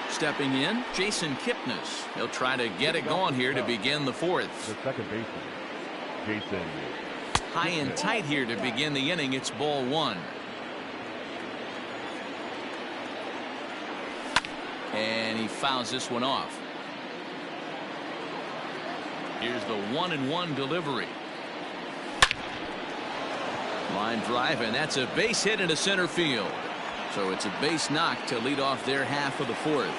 Stepping in, Jason Kipnis. He'll try to get it going here to begin the 4th. The second baseman, Jason. High and tight here to begin the inning. It's ball 1. he fouls this one off. Here's the 1-1 delivery. Line drive, and that's a base hit into center field. So it's a base knock to lead off their half of the fourth.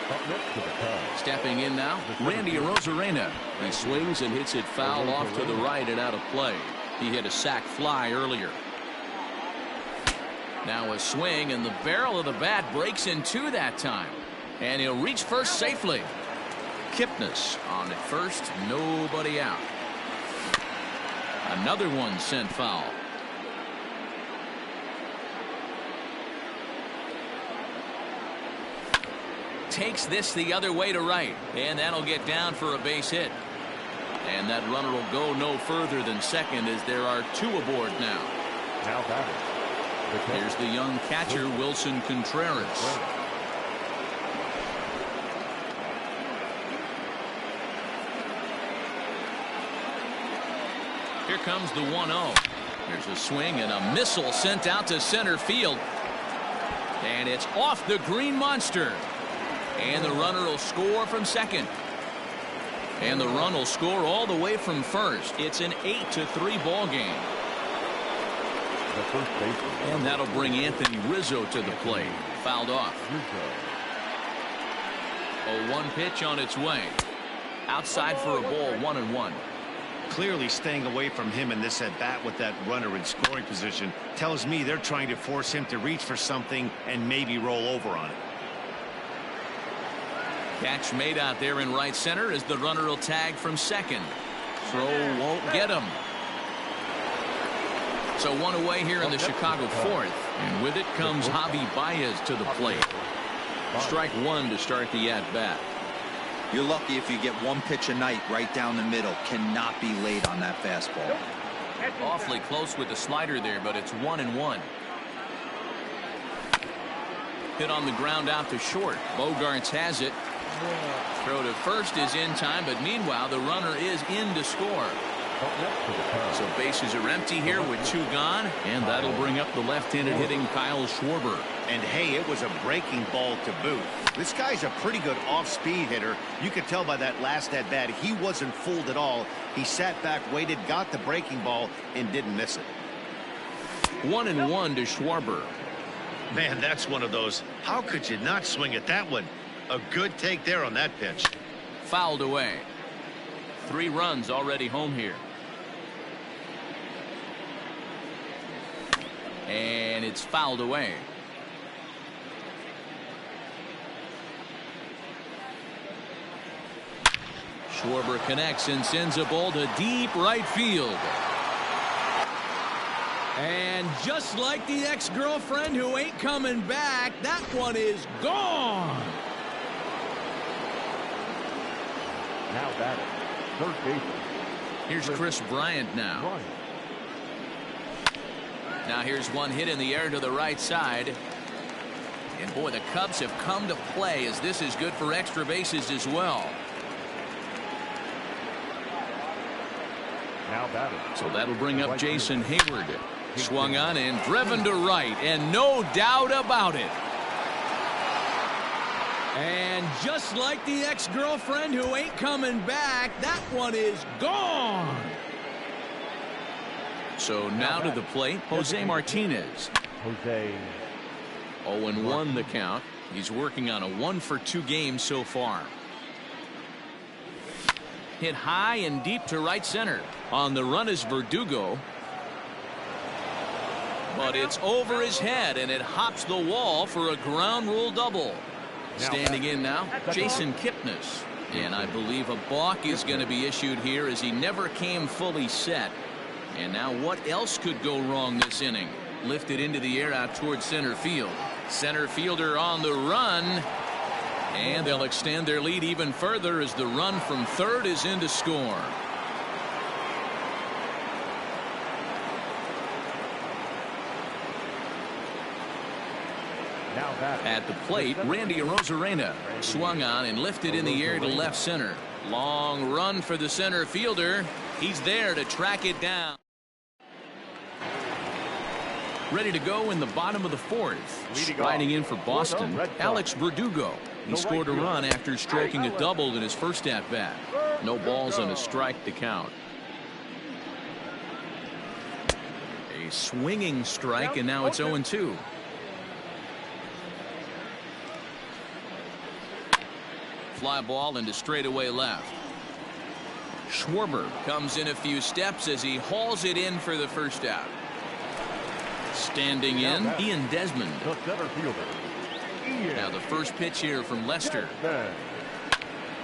Up next to the Cubs. Stepping in now, Randy Arozarena. He swings and hits it foul off to the right and out of play. He hit a sac fly earlier. Now a swing, and the barrel of the bat breaks in two that time. And he'll reach first safely. Kipnis on at first, nobody out. Another one sent foul. Takes this the other way to right, and that'll get down for a base hit. And that runner will go no further than second, as there are two aboard now. Now batting. Here's the young catcher, Wilson Contreras. Here comes the 1-0. There's a swing and a missile sent out to center field. And it's off the green monster. And the runner will score from second. And the run will score all the way from first. It's an 8-3 ball game. The first baseman. And that'll bring Anthony Rizzo to the plate. Fouled off. A 1 pitch on its way. Outside for a ball, 1-1. Clearly staying away from him in this at bat with that runner in scoring position tells me they're trying to force him to reach for something and maybe roll over on it. Catch made out there in right center as the runner will tag from second. Throw won't get him. So one away here in the Chicago fourth. And with it comes Javi Baez to the plate. Strike one to start the at bat. You're lucky if you get one pitch a night right down the middle. Cannot be late on that fastball. Awfully close with the slider there, but it's 1-1. Hit on the ground out to short. Bogarts has it. Throw to first is in time, but meanwhile the runner is in to score. So bases are empty here with two gone, and that'll bring up the left-handed hitting Kyle Schwarber. And hey, it was a breaking ball to boot. This guy's a pretty good off-speed hitter. You could tell by that last at bat he wasn't fooled at all. He sat back, waited, got the breaking ball, and didn't miss it. 1-1 to Schwarber. Man, that's one of those. How could you not swing at that one? A good take there on that pitch. Fouled away. 3 runs already home here. And it's fouled away. Schwarber connects and sends a ball to deep right field. And just like the ex-girlfriend who ain't coming back, that one is gone. Now batting. Third baseman. Here's Chris Bryant now. Now here's one hit in the air to the right side. And boy, the Cubs have come to play, as this is good for extra bases as well. Now batting. So that'll bring up Jason Hayward. Swung on and driven to right, and no doubt about it. And just like the ex-girlfriend who ain't coming back, that one is gone. So now to the plate, Jose Martinez. Jose. 0-1 the count. He's working on a 1-for-2 game so far. Hit high and deep to right center. On the run is Verdugo. But it's over his head, and it hops the wall for a ground rule double. Standing in now, Jason Kipnis. And I believe a balk is going to be issued here, as he never came fully set. And now what else could go wrong this inning? Lifted into the air out towards center field. Center fielder on the run. And they'll extend their lead even further as the run from third is in to score. At the plate, Randy Arozarena. Swung on and lifted in the air to left center. Long run for the center fielder. He's there to track it down. Ready to go in the bottom of the fourth. Riding in for Boston, Alex Verdugo. He scored a run after striking a double in his first at-bat. No balls and a strike to count. A swinging strike, and now it's 0-2. Fly ball into straightaway left. Schwarber comes in a few steps as he hauls it in for the first out. Standing in, Ian Desmond. The center fielder. Now the first pitch here from Lester.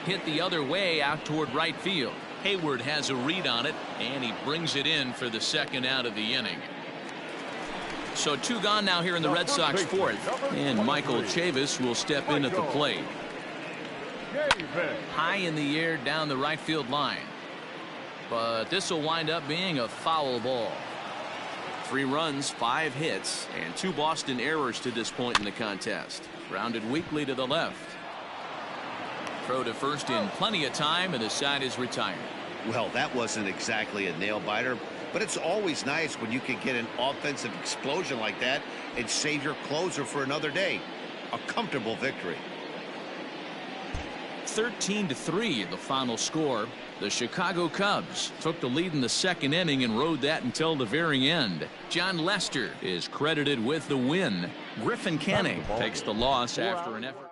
Hit the other way out toward right field. Hayward has a read on it, and he brings it in for the second out of the inning. So 2 gone now here in the Red Sox fourth, and Michael Chavis will step in at the plate. High in the air down the right field line, but this will wind up being a foul ball. 3 runs, 5 hits, and 2 Boston errors to this point in the contest. Grounded weakly to the left. Throw to first in plenty of time, and the side is retired. Well, that wasn't exactly a nail-biter, but it's always nice when you can get an offensive explosion like that and save your closer for another day. A comfortable victory. 13-3 the final score. The Chicago Cubs took the lead in the second inning and rode that until the very end. John Lester is credited with the win. Griffin Canning takes the loss after an effort.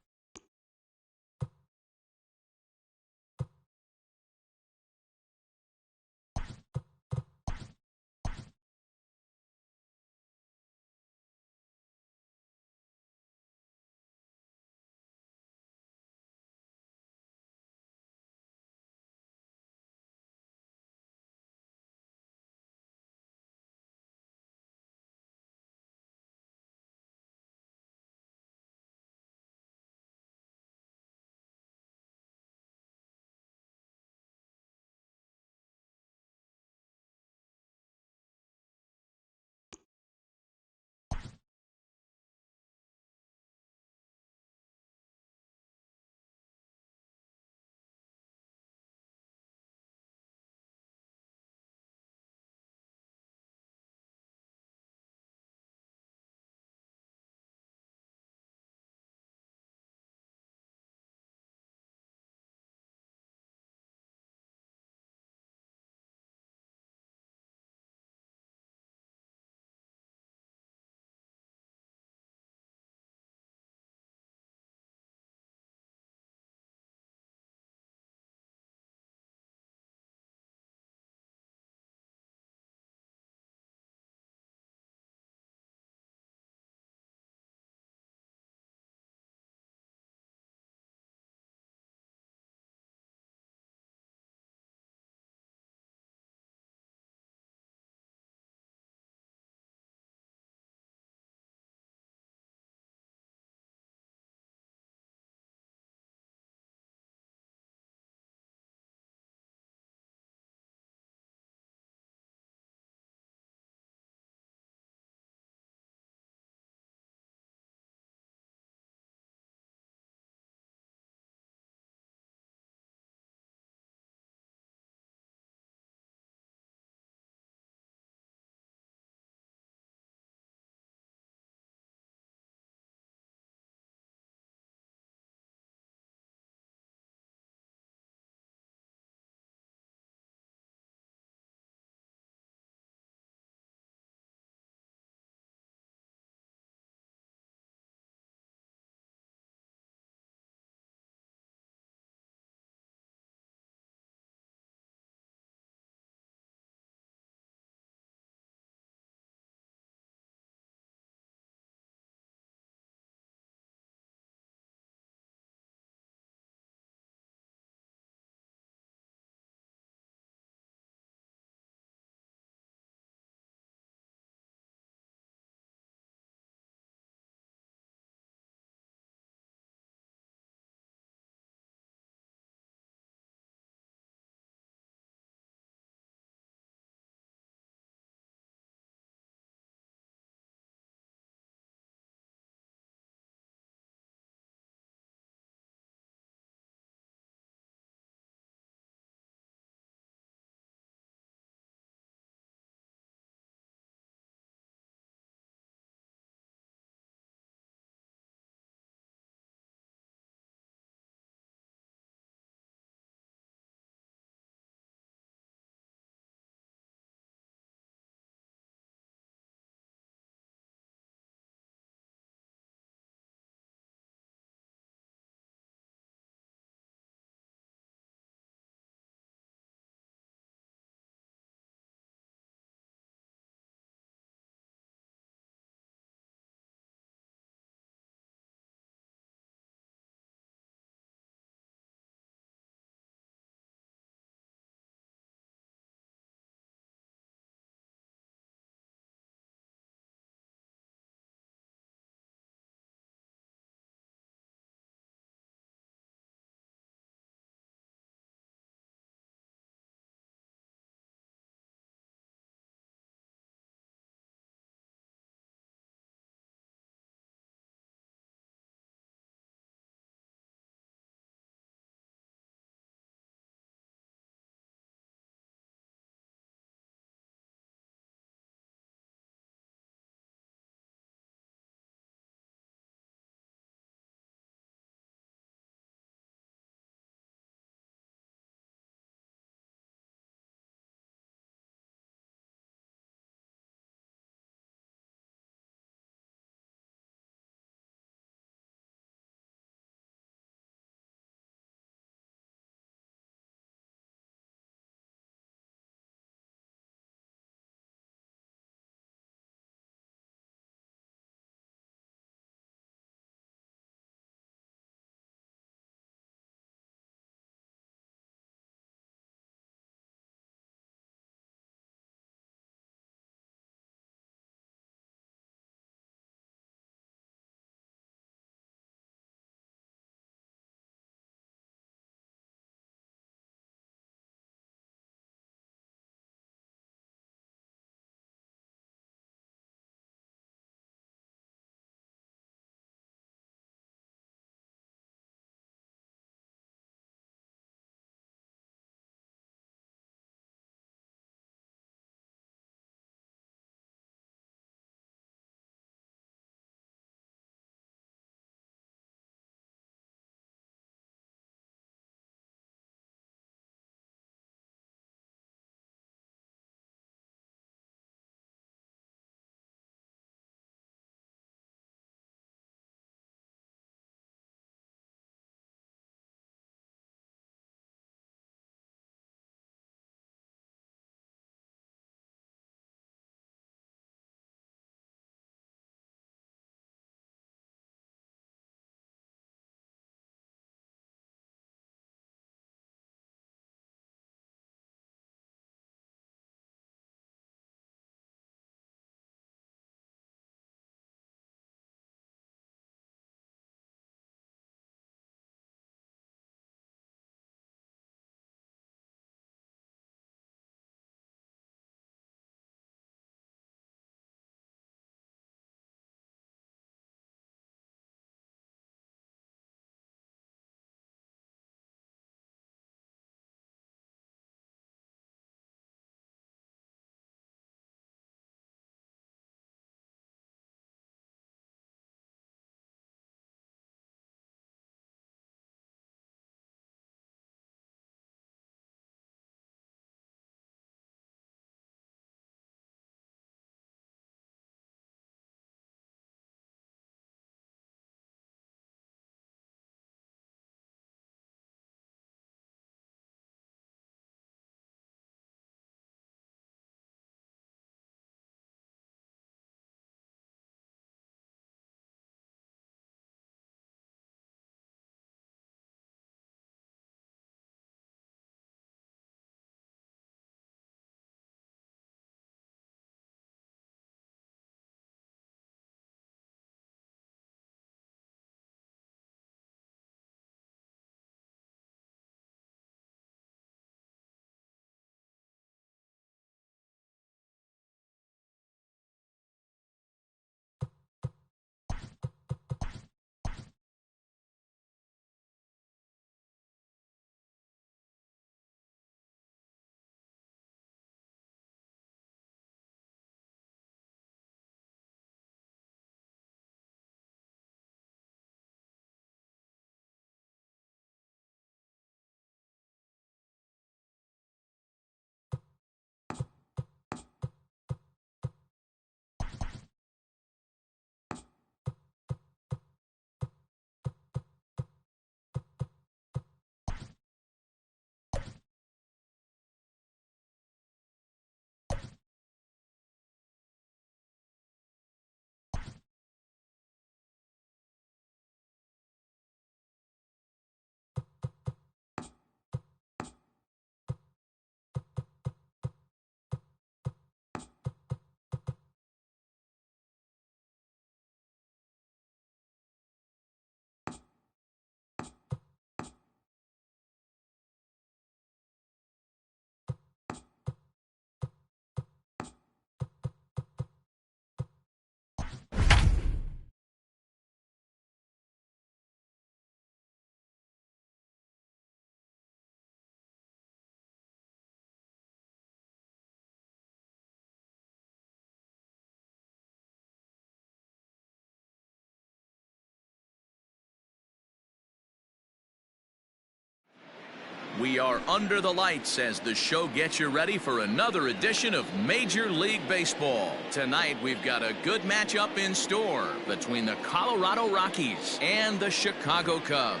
We are under the lights as the show gets you ready for another edition of Major League Baseball. Tonight we've got a good matchup in store between the Colorado Rockies and the Chicago Cubs.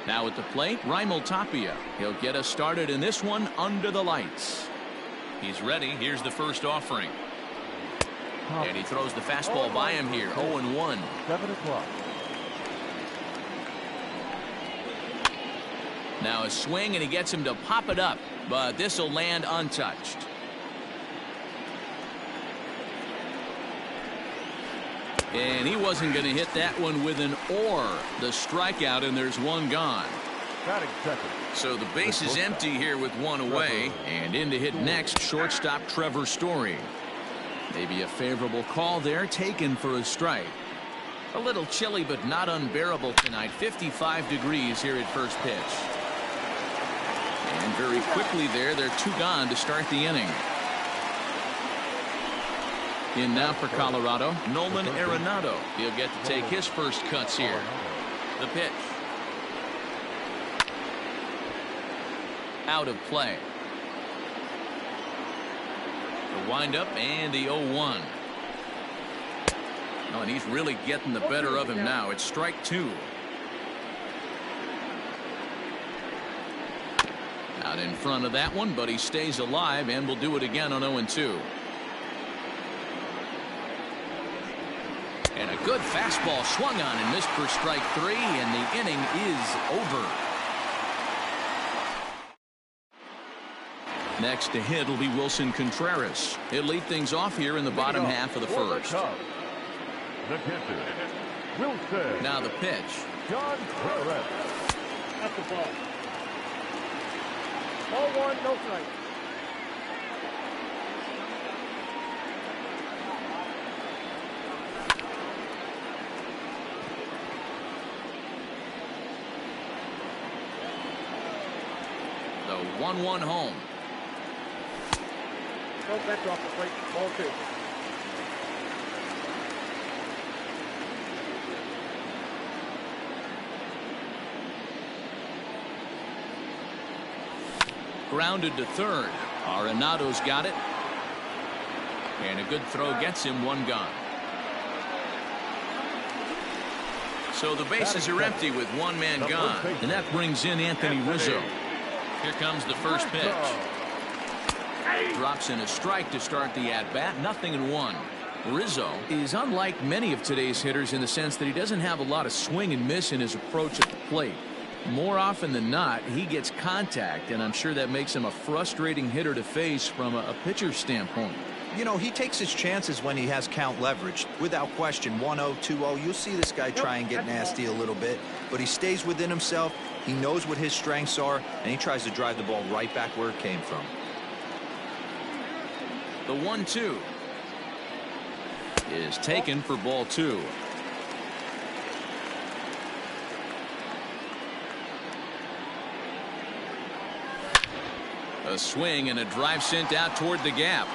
Now at the plate, Raimel Tapia. He'll get us started in this one under the lights. He's ready. Here's the first offering. And he throws the fastball by him here. 0-1. 7 o'clock. Now a swing, and he gets him to pop it up, but this will land untouched. And he wasn't going to hit that one with an or. The strikeout, and there's one gone. Batting second. So the base is empty here with one away, and in to hit next, shortstop Trevor Story. Maybe a favorable call there, taken for a strike. A little chilly, but not unbearable tonight. 55 degrees here at first pitch. And very quickly there, they're two gone to start the inning. In now for Colorado, Nolan Arenado. He'll get to take his first cuts here. The pitch. Out of play. The windup and the 0-1. Oh, and he's really getting the better of him now. It's strike two. Out in front of that one, but he stays alive and will do it again on 0-2. And a good fastball swung on and missed for strike three, and the inning is over. Next to hit will be Wilson Contreras. He'll lead things off here in the bottom half of the first. The pitcher, Wilson. Now the pitch. Contreras. That's the ball. 0-1, no strike. The 1-1 home. No, that's off the plate. Ball two. Grounded to third. Arenado's got it. And a good throw gets him one gone. So the bases are empty with one man gone. And that brings in Anthony Rizzo. Here comes the first pitch. Drops in a strike to start the at-bat. 0-1. Rizzo is unlike many of today's hitters in the sense that he doesn't have a lot of swing and miss in his approach at the plate. More often than not, he gets contact, and I'm sure that makes him a frustrating hitter to face from a pitcher's standpoint. You know, he takes his chances when he has count leverage. Without question, 1-0, 2-0, you'll see this guy try and get nasty a little bit, but he stays within himself. He knows what his strengths are, and he tries to drive the ball right back where it came from. The 1-2 is taken for ball two. A swing and a drive sent out toward the gap.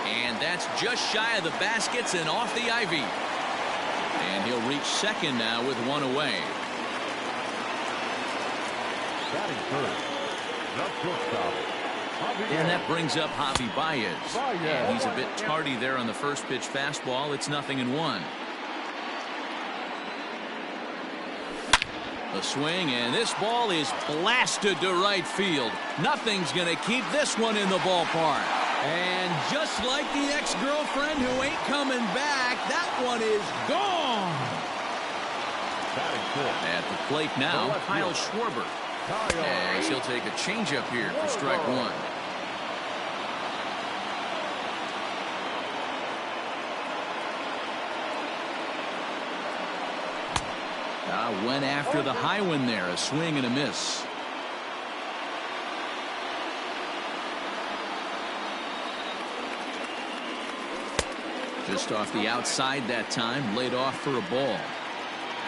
And that's just shy of the baskets and off the ivy. And he'll reach second now with one away. Batting first. The shortstop. And that brings up Javi Baez. And he's a bit tardy there on the first pitch fastball. It's 0-1. A swing, and this ball is blasted to right field. Nothing's going to keep this one in the ballpark. And just like the ex-girlfriend who ain't coming back, that one is gone. At the plate now, Kyle Schwarber. As he'll take a changeup here for strike one. Went after the high one there. A swing and a miss. Just off the outside that time. Laid off for a ball.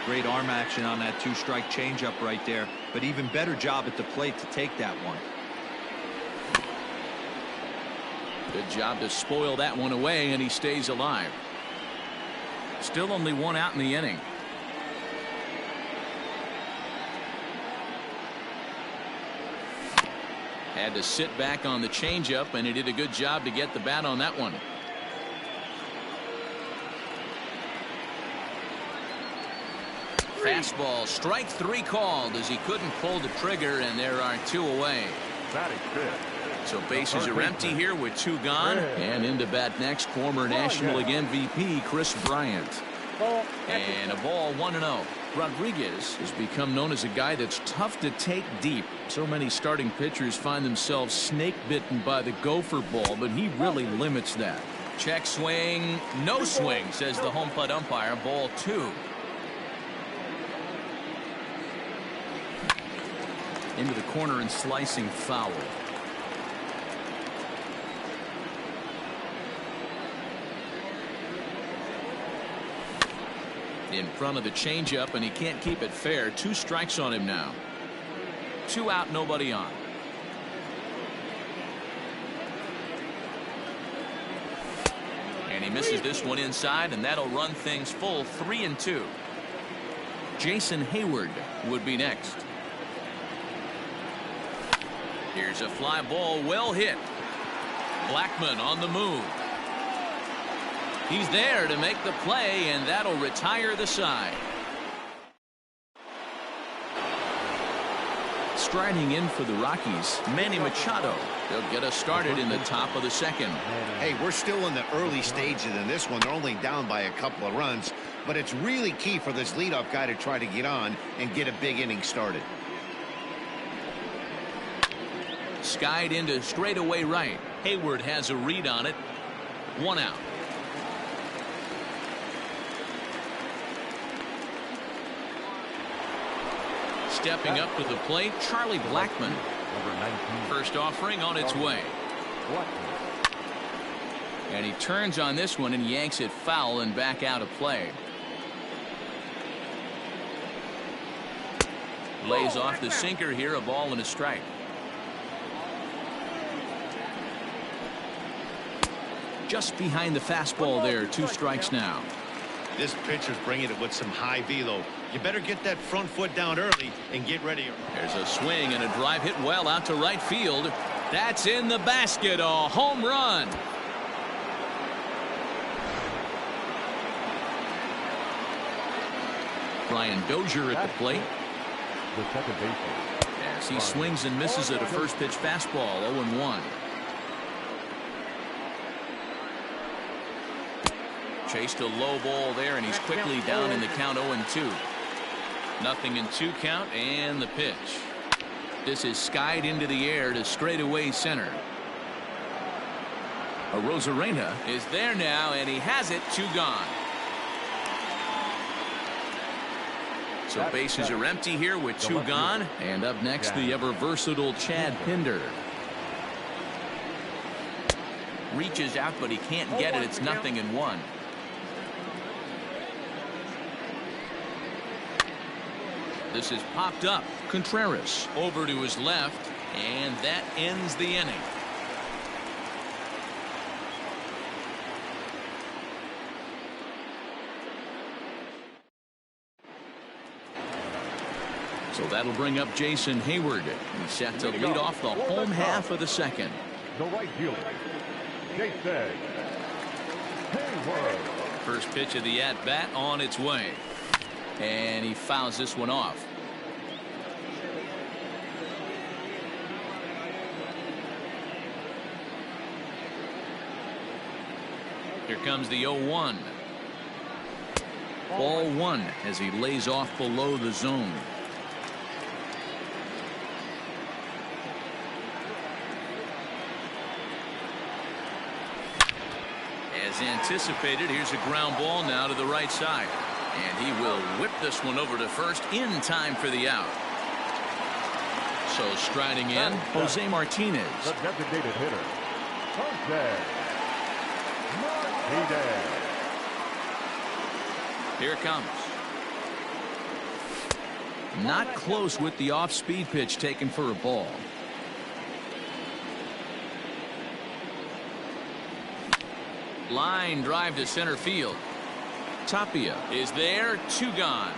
Great arm action on that two-strike changeup right there, but even better job at the plate to take that one. Good job to spoil that one away, and he stays alive. Still only one out in the inning. Had to sit back on the changeup, and he did a good job to get the bat on that one. Fastball, strike 3 called as he couldn't pull the trigger, and there are 2 away. Batting fifth. So bases are empty here with 2 gone. And into bat next, former National League MVP Chris Bryant. And a ball 1-0. Rodriguez has become known as a guy that's tough to take deep. So many starting pitchers find themselves snake bitten by the gopher ball, but he really limits that. Check swing, no swing, says the home plate umpire. Ball 2. Into the corner and slicing foul. In front of the changeup, and he can't keep it fair. 2 strikes on him now. 2 out, nobody on. And he misses this one inside, and that'll run things full 3-2. Jason Hayward would be next. Here's a fly ball, well hit. Blackmon on the move. He's there to make the play, and that'll retire the side. Striding in for the Rockies, Manny Machado. They'll get us started in the top of the 2nd. Hey, we're still in the early stages in this one. They're only down by a couple of runs, but it's really key for this leadoff guy to try to get on and get a big inning started. Skied into straightaway right. Hayward has a read on it. 1 out. Stepping up to the plate, Charlie Blackmon. Number 19. First offering on its way. And he turns on this one and yanks it foul and back out of play. Lays off the sinker here, a ball and a strike. Just behind the fastball there, 2 strikes now. This pitcher's bringing it with some high velo. You better get that front foot down early and get ready. There's a swing and a drive hit well out to right field. That's in the basket, a home run. Brian Dozier at the plate. The second baseman. As he swings and misses at a first pitch fastball, 0-1. Chased a low ball there, and he's quickly down in the count. 0-2. Nothing in 2 count, and the pitch. This is skied into the air to straightaway center. Arozarena is there now, and he has it. 2 gone. So bases are empty here with 2 gone. And up next, the ever versatile Chad Pinder. Reaches out, but he can't get it. It's 0-1. This is popped up. Contreras over to his left, and that ends the inning. So that'll bring up Jason Hayward. He's set to lead off the home half of the 2nd. The right fielder, Jason Hayward. First pitch of the at-bat on its way. And he fouls this one off. Here comes the 0-1. Ball 1 as he lays off below the zone. As anticipated, here's a ground ball now to the right side. And he will whip this one over to first in time for the out. So striding in, Jose Martinez. The designated hitter, Jose Martinez. Here it comes. Not close with the off-speed pitch taken for a ball. Line drive to center field. Tapia is there. 2 gone.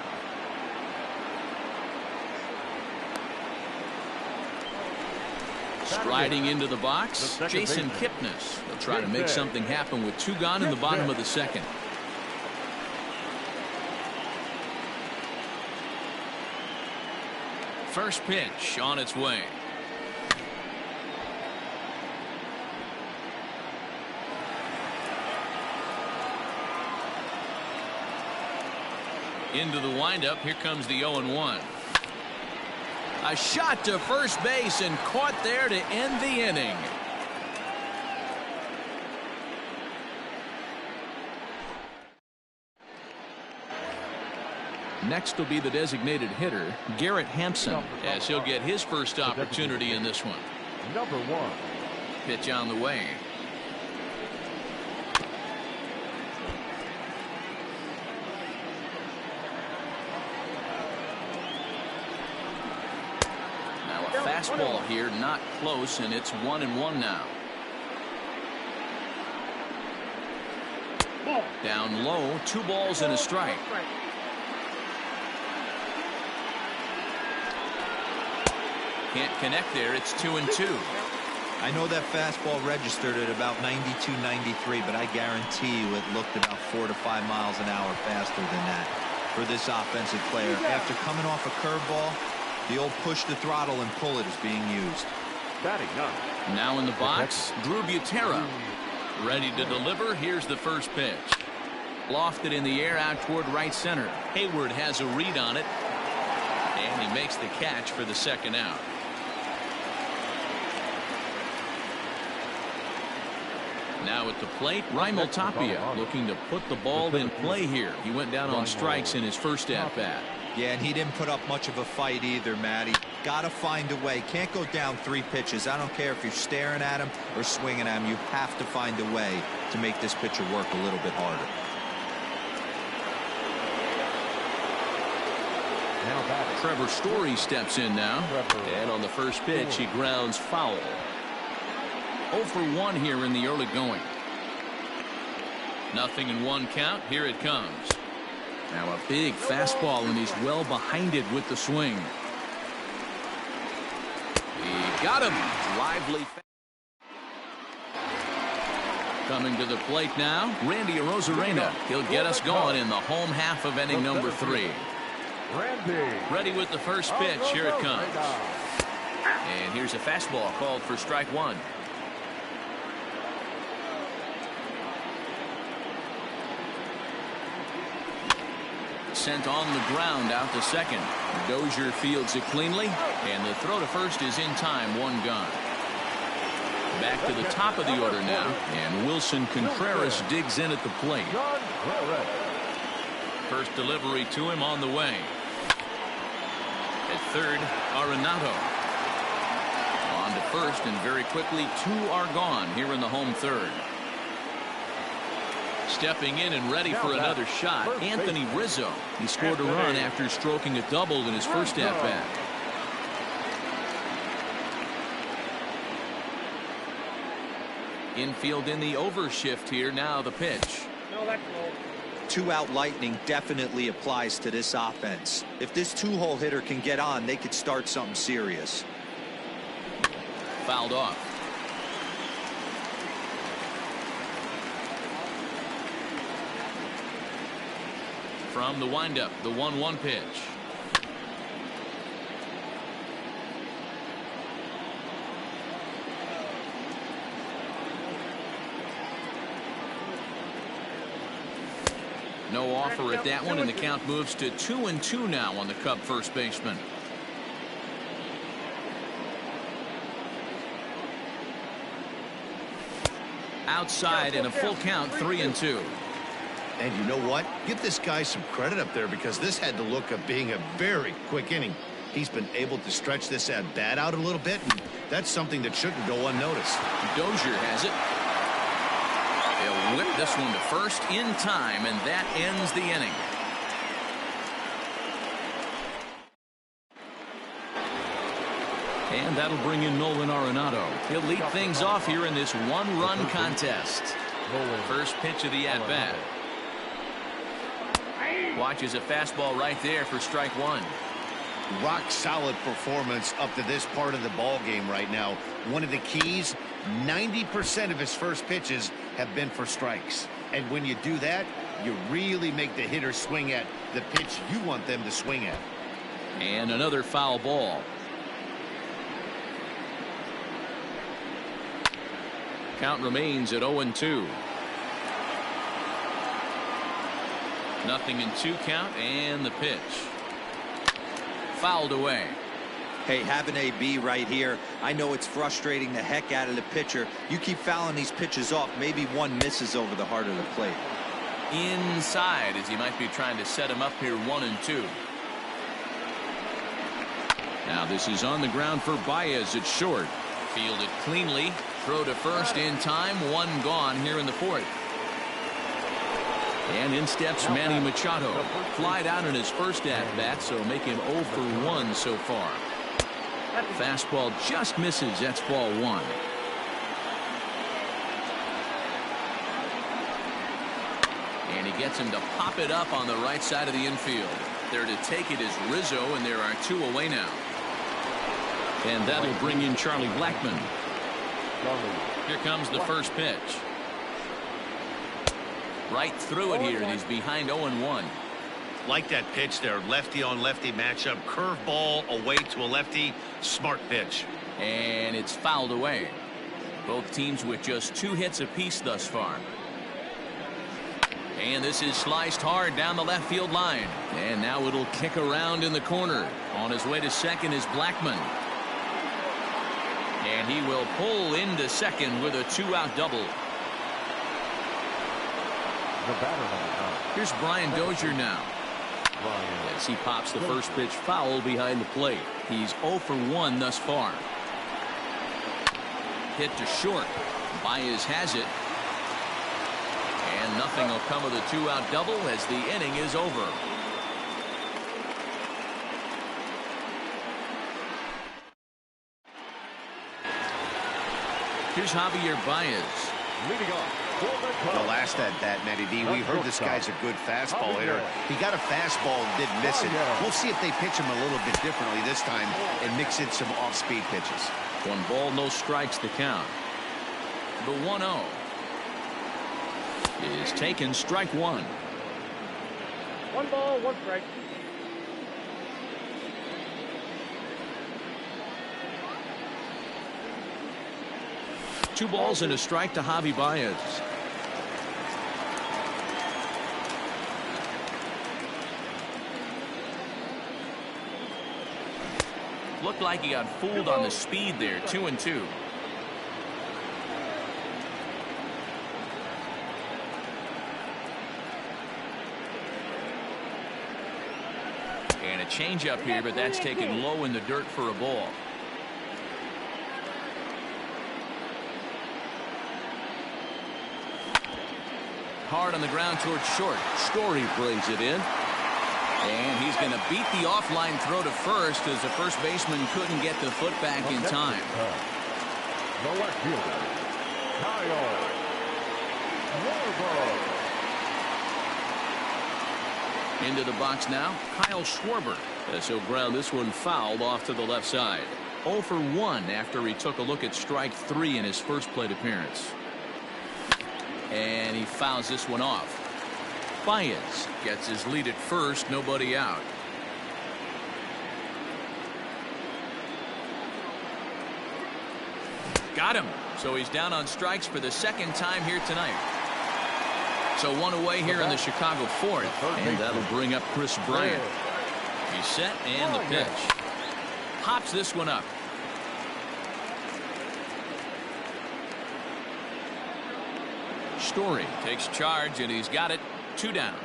Striding into the box, Jason Kipnis. They'll try to make something happen with 2 gone in the bottom of the second. First pitch on its way. Into the windup. Here comes the 0-1. A shot to first base and caught there to end the inning. Next will be the designated hitter, Garrett Hampson, as he'll get his first opportunity in this one. Number 1. Pitch on the way. Now a fastball here, not close, and it's 1-1 now. Down low, 2 balls and a strike. Can't connect there. It's 2-2. I know that fastball registered at about 92, 93, but I guarantee you it looked about 4 to 5 miles an hour faster than that for this offensive player. After coming off a curveball, the old push the throttle and pull it is being used. Batting 9. Now in the box, Drew Butera. Ready to deliver. Here's the first pitch. Lofted in the air out toward right center. Hayward has a read on it, and he makes the catch for the second out. Now at the plate, Raimel Tapia looking to put the ball in play here. He went down on strikes in his first at-bat. Yeah, and he didn't put up much of a fight either, Matty. Got to find a way. Can't go down 3 pitches. I don't care if you're staring at him or swinging at him. You have to find a way to make this pitcher work a little bit harder. Trevor Story steps in now, and on the first pitch he grounds foul. 0 for 1 here in the early going. 0-1 count. Here it comes. Now a big fastball, and he's well behind it with the swing. He got him. Lively. Coming to the plate now, Randy Arozarena. He'll get us going in the home half of inning number 3. Ready with the first pitch. Here it comes. And here's a fastball called for strike 1. Sent on the ground out to second. Dozier fields it cleanly, and the throw to first is in time. 1 gone. Back to the top of the order now, and Wilson Contreras digs in at the plate. First delivery to him on the way. At third, Arenado. On to first, and very quickly 2 are gone here in the home third. Stepping in and ready for another shot, Anthony Rizzo. He scored a run after stroking a double in his first at-bat. Infield in the overshift here. Now the pitch. 2-out lightning definitely applies to this offense. If this 2-hole hitter can get on, they could start something serious. Fouled off. From the windup, the 1-1 pitch. No offer at that one, and the count moves to 2-2 now on the Cub first baseman. Outside and a full count, 3-2. And you know what? Give this guy some credit up there, because this had the look of being a very quick inning. He's been able to stretch this at-bat out a little bit, and that's something that shouldn't go unnoticed. Dozier has it. He'll whip this one to first in time, and that ends the inning. And that'll bring in Nolan Arenado. He'll lead things off here in this 1-run contest. First pitch of the at-bat. Watches a fastball right there for strike 1. rock solid performance up to this part of the ball game right now. One of the keys, 90% of his first pitches have been for strikes. And when you do that, you really make the hitter swing at the pitch you want them to swing at. And another foul ball. Count remains at 0-2. 0-2 count, and the pitch. Fouled away. Hey, have an AB right here. I know it's frustrating the heck out of the pitcher. You keep fouling these pitches off, maybe one misses over the heart of the plate. Inside, as he might be trying to set him up here, 1-2. Now this is on the ground for Baez at short. Fielded cleanly. Throw to first in time. One gone here in the fourth. And in steps Manny Machado. Flied out in his first at-bat, so make him 0 for 1 so far. Fastball just misses. That's ball 1. And he gets him to pop it up on the right side of the infield. There to take it is Rizzo, and there are 2 away now. And that'll bring in Charlie Blackmon. Here comes the first pitch. Right through it here, and he's behind 0-1. Like that pitch there, lefty on lefty matchup, curveball away to a lefty, smart pitch. And it's fouled away. Both teams with just 2 hits apiece thus far. And this is sliced hard down the left field line. And now it'll kick around in the corner. On his way to second is Blackmon. And he will pull into second with a 2-out double. The batter number 9. Here's Brian Dozier now. As he pops the first pitch foul behind the plate. He's 0 for 1 thus far. Hit to short. Baez has it. And nothing will come of the 2-out double as the inning is over. Here's Javier Baez. Leading off for the The Cubs. last at bat, Matty D, we heard this guy's a good fastball hitter. He got a fastball and didn't miss it. We'll see if they pitch him a little bit differently this time and mix in some off-speed pitches. 1 ball, no strikes to count. The 1-0 is taken, strike 1. 1 ball, 1 strike. Two balls and a strike to Javi Baez. Looked like he got fooled on the speed there. 2-2. And a changeup here, but that's taken low in the dirt for a ball. Hard on the ground towards short. Story brings it in. And he's going to beat the offline throw to first as the first baseman couldn't get the foot back in time. The left fielder, Kyle Schwarber. Into the box now, Kyle Schwarber. As he'll ground this one fouled off to the left side. 0 for 1 after he took a look at strike 3 in his first plate appearance. And he fouls this one off. Baez gets his lead at first, nobody out. Got him. So he's down on strikes for the second time here tonight. So 1 away here in the Chicago fourth. And that'll bring up Chris Bryant. He's set and the pitch. Pops this one up. Story takes charge and he's got it. 2 down.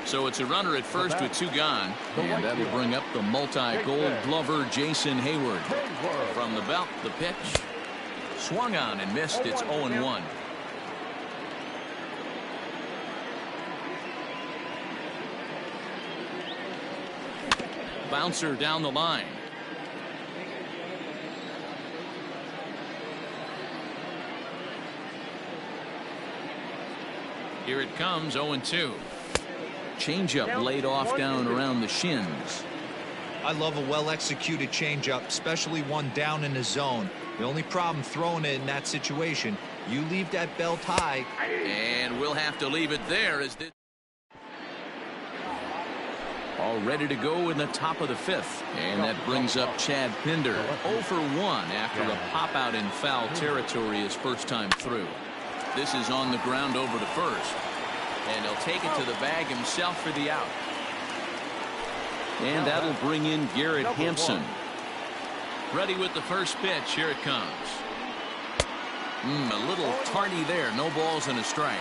So it's a runner at first with 2 gone. And that will bring up the multi-gold glover Jason Hayward. From the belt, the pitch. Swung on and missed. It's 0-1. Bouncer down the line. Here it comes, 0-2. Changeup laid off down around the shins. I love a well-executed changeup, especially one down in the zone. The only problem throwing it in that situation, you leave that belt high. And we'll have to leave it there as this. All ready to go in the top of the fifth. And that brings up Chad Pinder. 0 for 1 after a pop out in foul territory his first time through. This is on the ground over to first. And he'll take it to the bag himself for the out. And that'll bring in Garrett Hampson. Ready with the first pitch. Here it comes. A little tardy there. No balls and a strike.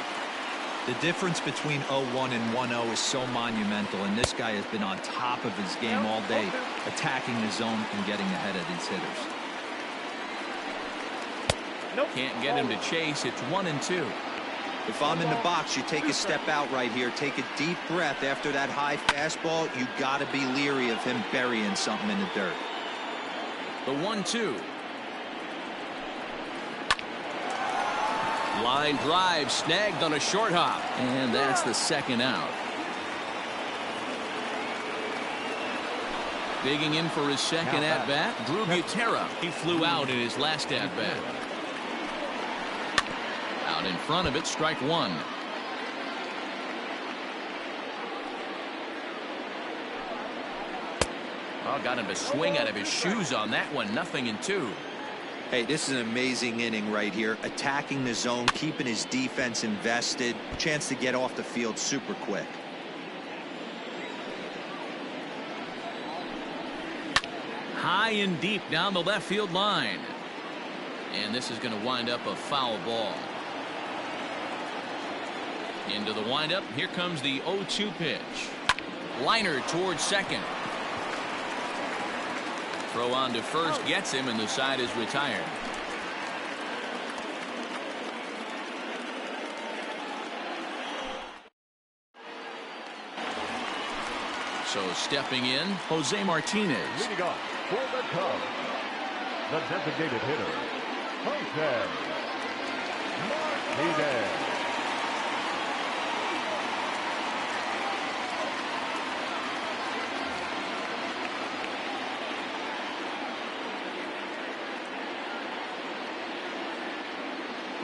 The difference between 0-1 and 1-0 is so monumental, and this guy has been on top of his game all day, attacking the zone and getting ahead of these hitters. Can't get him to chase. It's 1-2. If I'm in the box, you take a step out right here, take a deep breath after that high fastball. You got to be leery of him burying something in the dirt. The 1-2. Line drive snagged on a short hop, and that's the second out. Digging in for his second at bat, Drew Butera. He flew out in his last at bat. Out in front of it, strike one. Oh, got him to swing out of his shoes on that one. 0-2. Hey, this is an amazing inning right here. Attacking the zone, keeping his defense invested. Chance to get off the field super quick. High and deep down the left field line. And this is going to wind up a foul ball. Into the windup. Here comes the 0-2 pitch. Liner towards second. Throw on to first gets him, and the side is retired. So stepping in, Jose Martinez. Leading off for the Cubs, the designated hitter, Jose Martinez.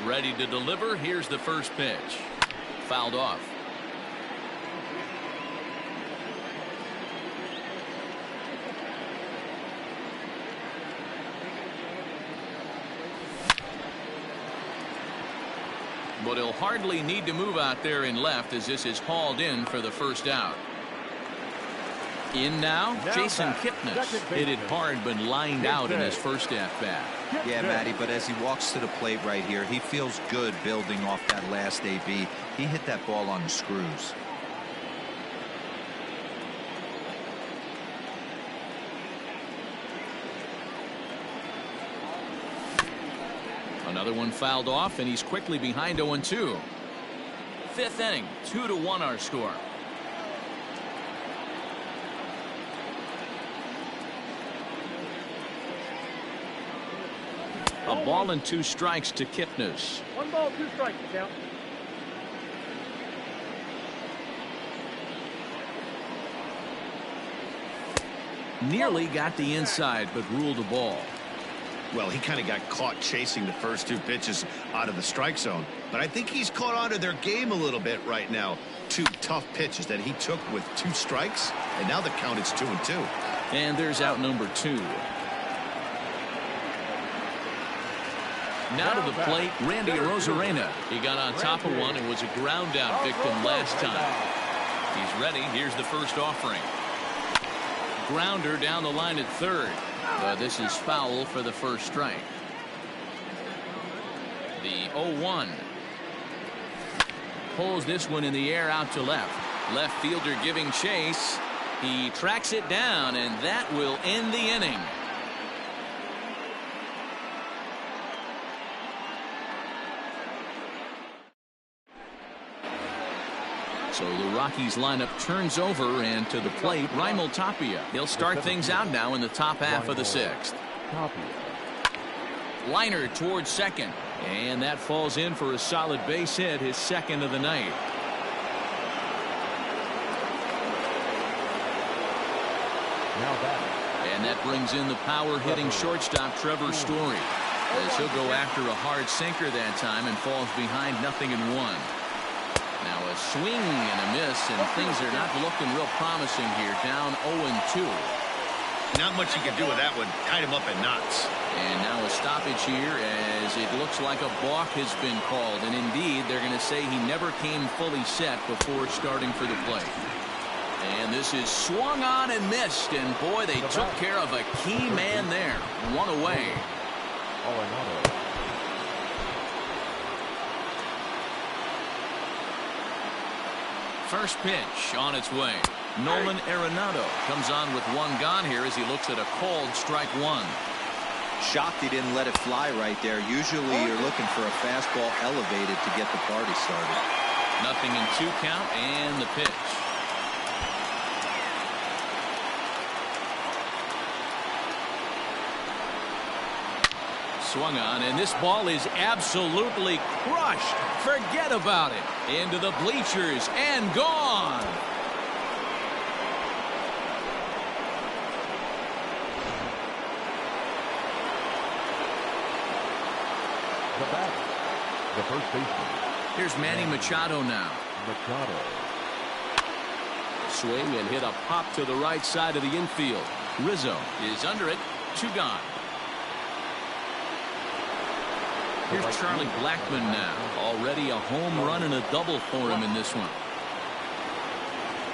Ready to deliver. Here's the first pitch. Fouled off. But he'll hardly need to move out there in left as this is hauled in for the first out. In now, Jason Kipnis. Hit it hard but lined out in his first at-bat. Yeah, Matty, but as he walks to the plate right here, he feels good building off that last AB. He hit that ball on the screws. Another one fouled off, and he's quickly behind 0-2. Fifth inning, 2-1 our score. A ball and 2 strikes to Kipnis. 1 ball, 2 strikes, count. Nearly got the inside, but ruled a ball. Well, he kind of got caught chasing the first 2 pitches out of the strike zone. But I think he's caught on to their game a little bit right now. 2 tough pitches that he took with 2 strikes, and now the count is 2-2. And there's out number 2. Now to the plate, Randy Arozarena. He got on top of one and was a ground out victim last time. He's ready. Here's the first offering. Grounder down the line at third. This is foul for the first strike. The 0-1. Pulls this one in the air out to left. Left fielder giving chase. He tracks it down, and that will end the inning. So the Rockies lineup turns over, and to the plate, Raimel Tapia. He'll start things out now in the top half of the 6th. Liner towards second, and that falls in for a solid base hit, his second of the night. Now that. And that brings in the power-hitting shortstop Trevor Story, as he'll go after a hard sinker that time and falls behind 0-1. Now a swing and a miss, and things are not looking real promising here. Down 0-2. Not much you can do with that one. Tied him up in knots. And now a stoppage here, as it looks like a balk has been called. And indeed, they're going to say he never came fully set before starting for the plate. And this is swung on and missed. And boy, they took care of a key man there. One away. Arenado. First pitch on its way. Nolan Arenado comes on with one gone here as he looks at a called strike one. Shocked he didn't let it fly right there. Usually you're looking for a fastball elevated to get the party started. 0-2 count and the pitch. Swung on, and this ball is absolutely crushed. Forget about it. Into the bleachers and gone. The bat. The first baseman. Here's Manny Machado now. Machado. Swing and hit a pop to the right side of the infield. Rizzo is under it. 2 gone. Here's Charlie Blackmon now. Already a home run and a double for him in this one.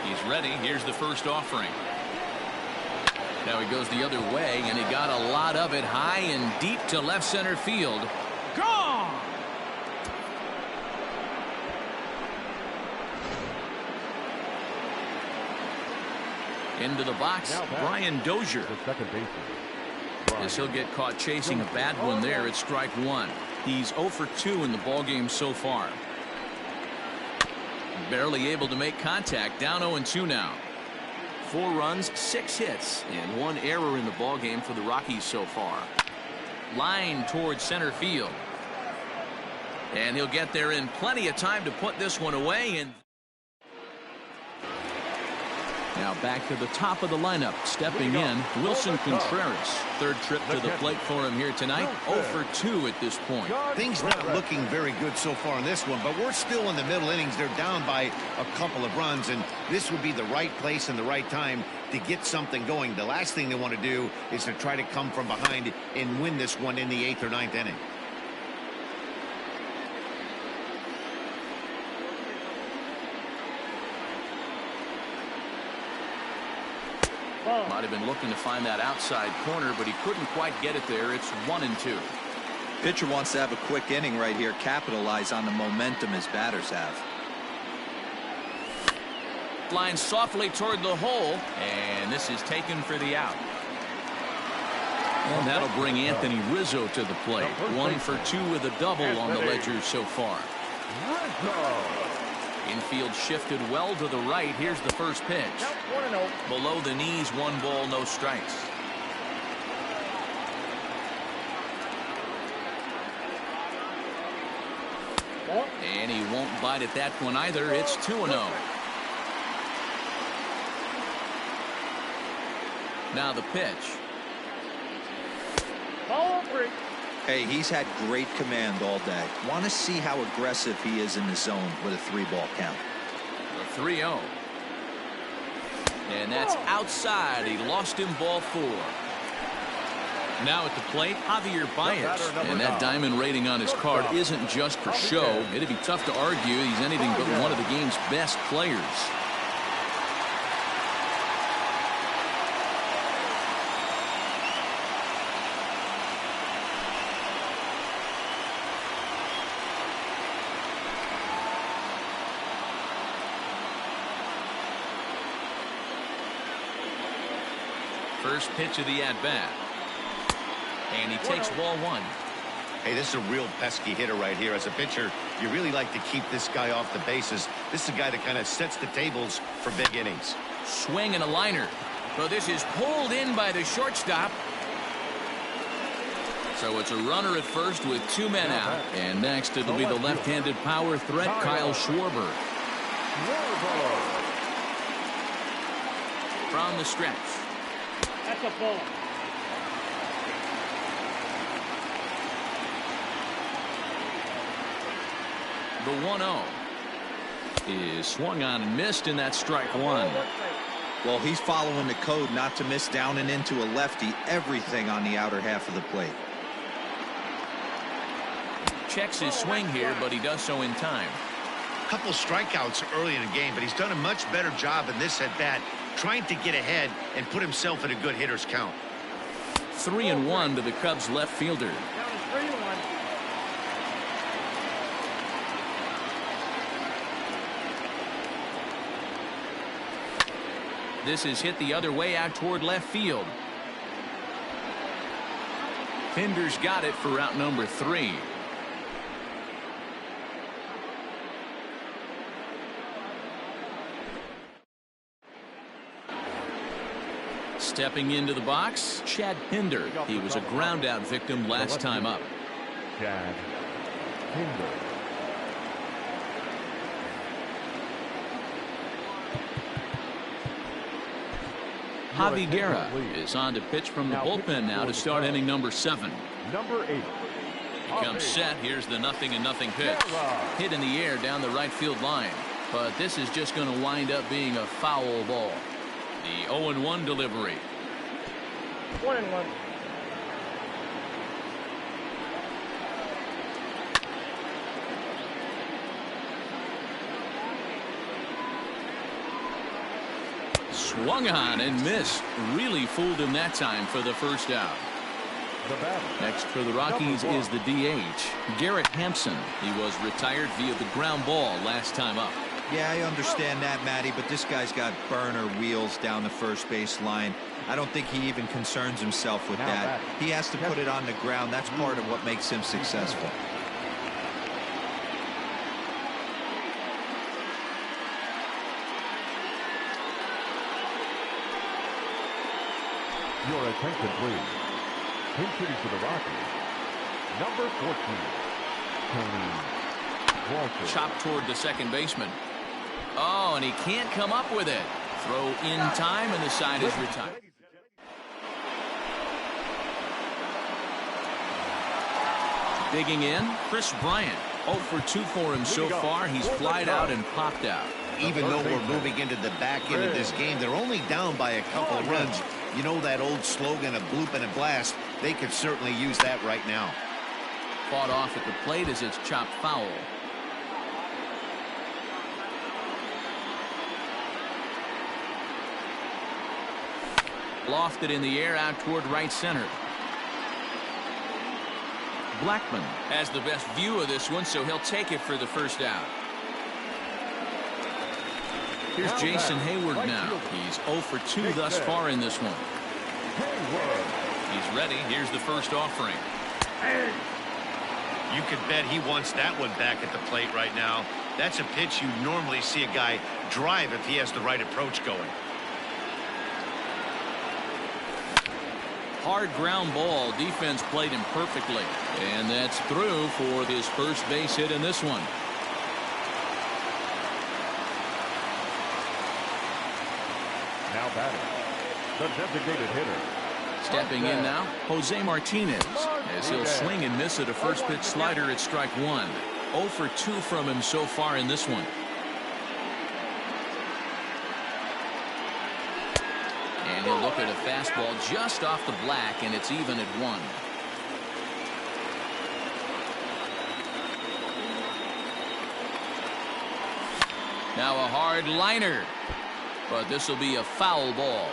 He's ready. Here's the first offering. Now he goes the other way, and he got a lot of it high and deep to left center field. Gone! Into the box, Brian Dozier. The second baseman. As he'll get caught chasing a bad one there at strike one. He's 0 for 2 in the ballgame so far. Barely able to make contact. Down 0-2 now. 4 runs, 6 hits, and 1 error in the ballgame for the Rockies so far. Line towards center field. And he'll get there in plenty of time to put this one away. And now back to the top of the lineup. Stepping in, Wilson Contreras. Third trip to the plate for him here tonight. 0 for 2 at this point. Things not looking very good so far in this one, but we're still in the middle innings. They're down by a couple of runs, and this would be the right place and the right time to get something going. The last thing they want to do is to try to come from behind and win this one in the 8th or 9th inning. Might have been looking to find that outside corner, but he couldn't quite get it there. It's 1-2. Pitcher wants to have a quick inning right here, capitalize on the momentum his batters have. Line softly toward the hole, and this is taken for the out. And that'll bring Anthony Rizzo to the plate. 1 for 2 with a double on the ledger so far. Infield shifted well to the right. Here's the first pitch. Below the knees, 1 ball, no strikes. And he won't bite at that one either. It's 2-0. Now the pitch. Ball 3. Hey, he's had great command all day. Want to see how aggressive he is in the zone with a 3-ball count. The 3-0. And that's outside. He lost him ball 4. Now at the plate, Javier Baez. And that diamond rating on his card isn't just for show. It'd be tough to argue he's anything but one of the game's best players. First pitch of the at-bat. And he takes ball 1. Hey, this is a real pesky hitter right here. As a pitcher, you really like to keep this guy off the bases. This is a guy that kind of sets the tables for big innings. Swing and a liner. But this is pulled in by the shortstop. So it's a runner at first with 2 men out. And next it'll be the left-handed power threat, Kyle Schwarber. From the stretch. That's a ball. The 1-0 is swung on and missed, and that's strike one. Well, he's following the code not to miss down and into a lefty. Everything on the outer half of the plate. Checks his swing here, but he does so in time. Couple strikeouts early in the game, but he's done a much better job in this at bat, trying to get ahead and put himself in a good hitter's count. 3-1 to the Cubs left fielder. Down to 3-1. This is hit the other way out toward left field. Pinder's got it for out number 3. Stepping into the box, Chad Pinder. He was a ground out victim last time up. Chad Pinder. Javi Guerra is on to pitch from the bullpen now to start inning number 7. Number 8. He comes set. Here's the 0-0 pitch. Hit in the air down the right field line. But this is just going to wind up being a foul ball. The 0-1 delivery. 1-1. Swung on and missed. Really fooled him that time for the first out. Next for the Rockies is the DH, Garrett Hampson. He was retired via the ground ball last time up. Yeah, I understand that, Matty, but this guy's got burner wheels down the first base line. I don't think he even concerns himself with that. He has to put it on the ground. That's part of what makes him successful. Your attention, please. Pinch hitting for the Rockies. Number 14. Tony Walker. Chopped toward the second baseman. Oh, and he can't come up with it. Throw in time, and the side is retired. Digging in, Chris Bryant. 0 for 2 for him so far. He's flied out and popped out. Even though we're moving into the back end of this game, they're only down by a couple of runs. You know that old slogan, a bloop and a blast? They could certainly use that right now. Fought off at the plate as it's chopped foul. Lofted in the air out toward right center. Blackman has the best view of this one, so he'll take it for the first out. Here's Jason Hayward now. He's 0 for 2 thus far in this one. He's ready. Here's the first offering. You could bet he wants that one back at the plate right now. That's a pitch you normally see a guy drive if he has the right approach going. Hard ground ball. Defense played him perfectly. And that's through for his first base hit in this one. Now batting, the designated hitter. Stepping in now, Jose Martinez, as he'll swing and miss at a first pitch slider at strike 1. 0 for 2 from him so far in this one. And he'll look at a fastball just off the black, and it's even at 1. Now a hard liner, but this will be a foul ball.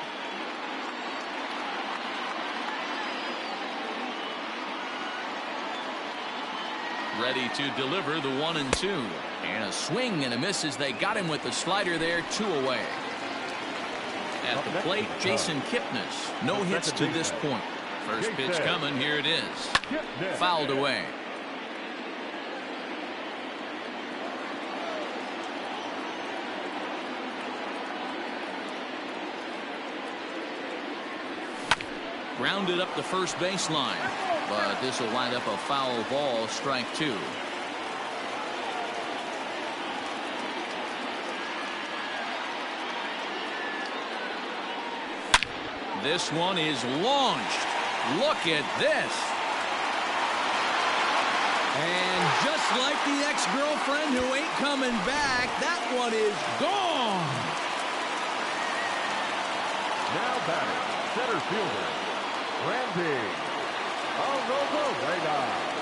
Ready to deliver the 1-2. And a swing and a miss as they got him with the slider there, 2 away. At the plate, Jason Kipnis. No hits to this point. First pitch coming. Here it is. Fouled away. Grounded up the first baseline, but this will wind up a foul ball, strike 2. This one is launched. Look at this. And just like the ex-girlfriend who ain't coming back, that one is gone. Now batting, center fielder, Randy Arozarena.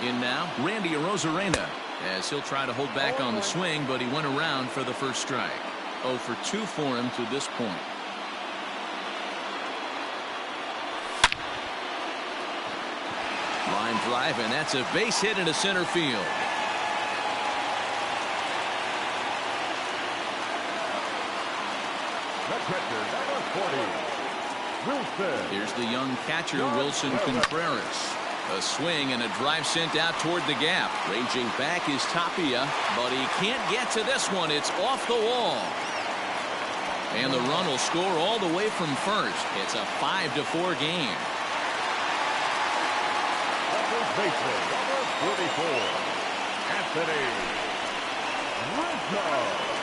In now, Randy Arozarena, as he'll try to hold back on the swing, but he went around for the first strike. 0 for 2 for him to this point. Line drive, and that's a base hit into center field. The catcher, number 40, Wilson. Here's the young catcher, Wilson Contreras. A swing and a drive sent out toward the gap. Ranging back is Tapia, but he can't get to this one. It's off the wall. And the run will score all the way from first. It's a 5-4 game. First baseman, number 44, Anthony Rizzo.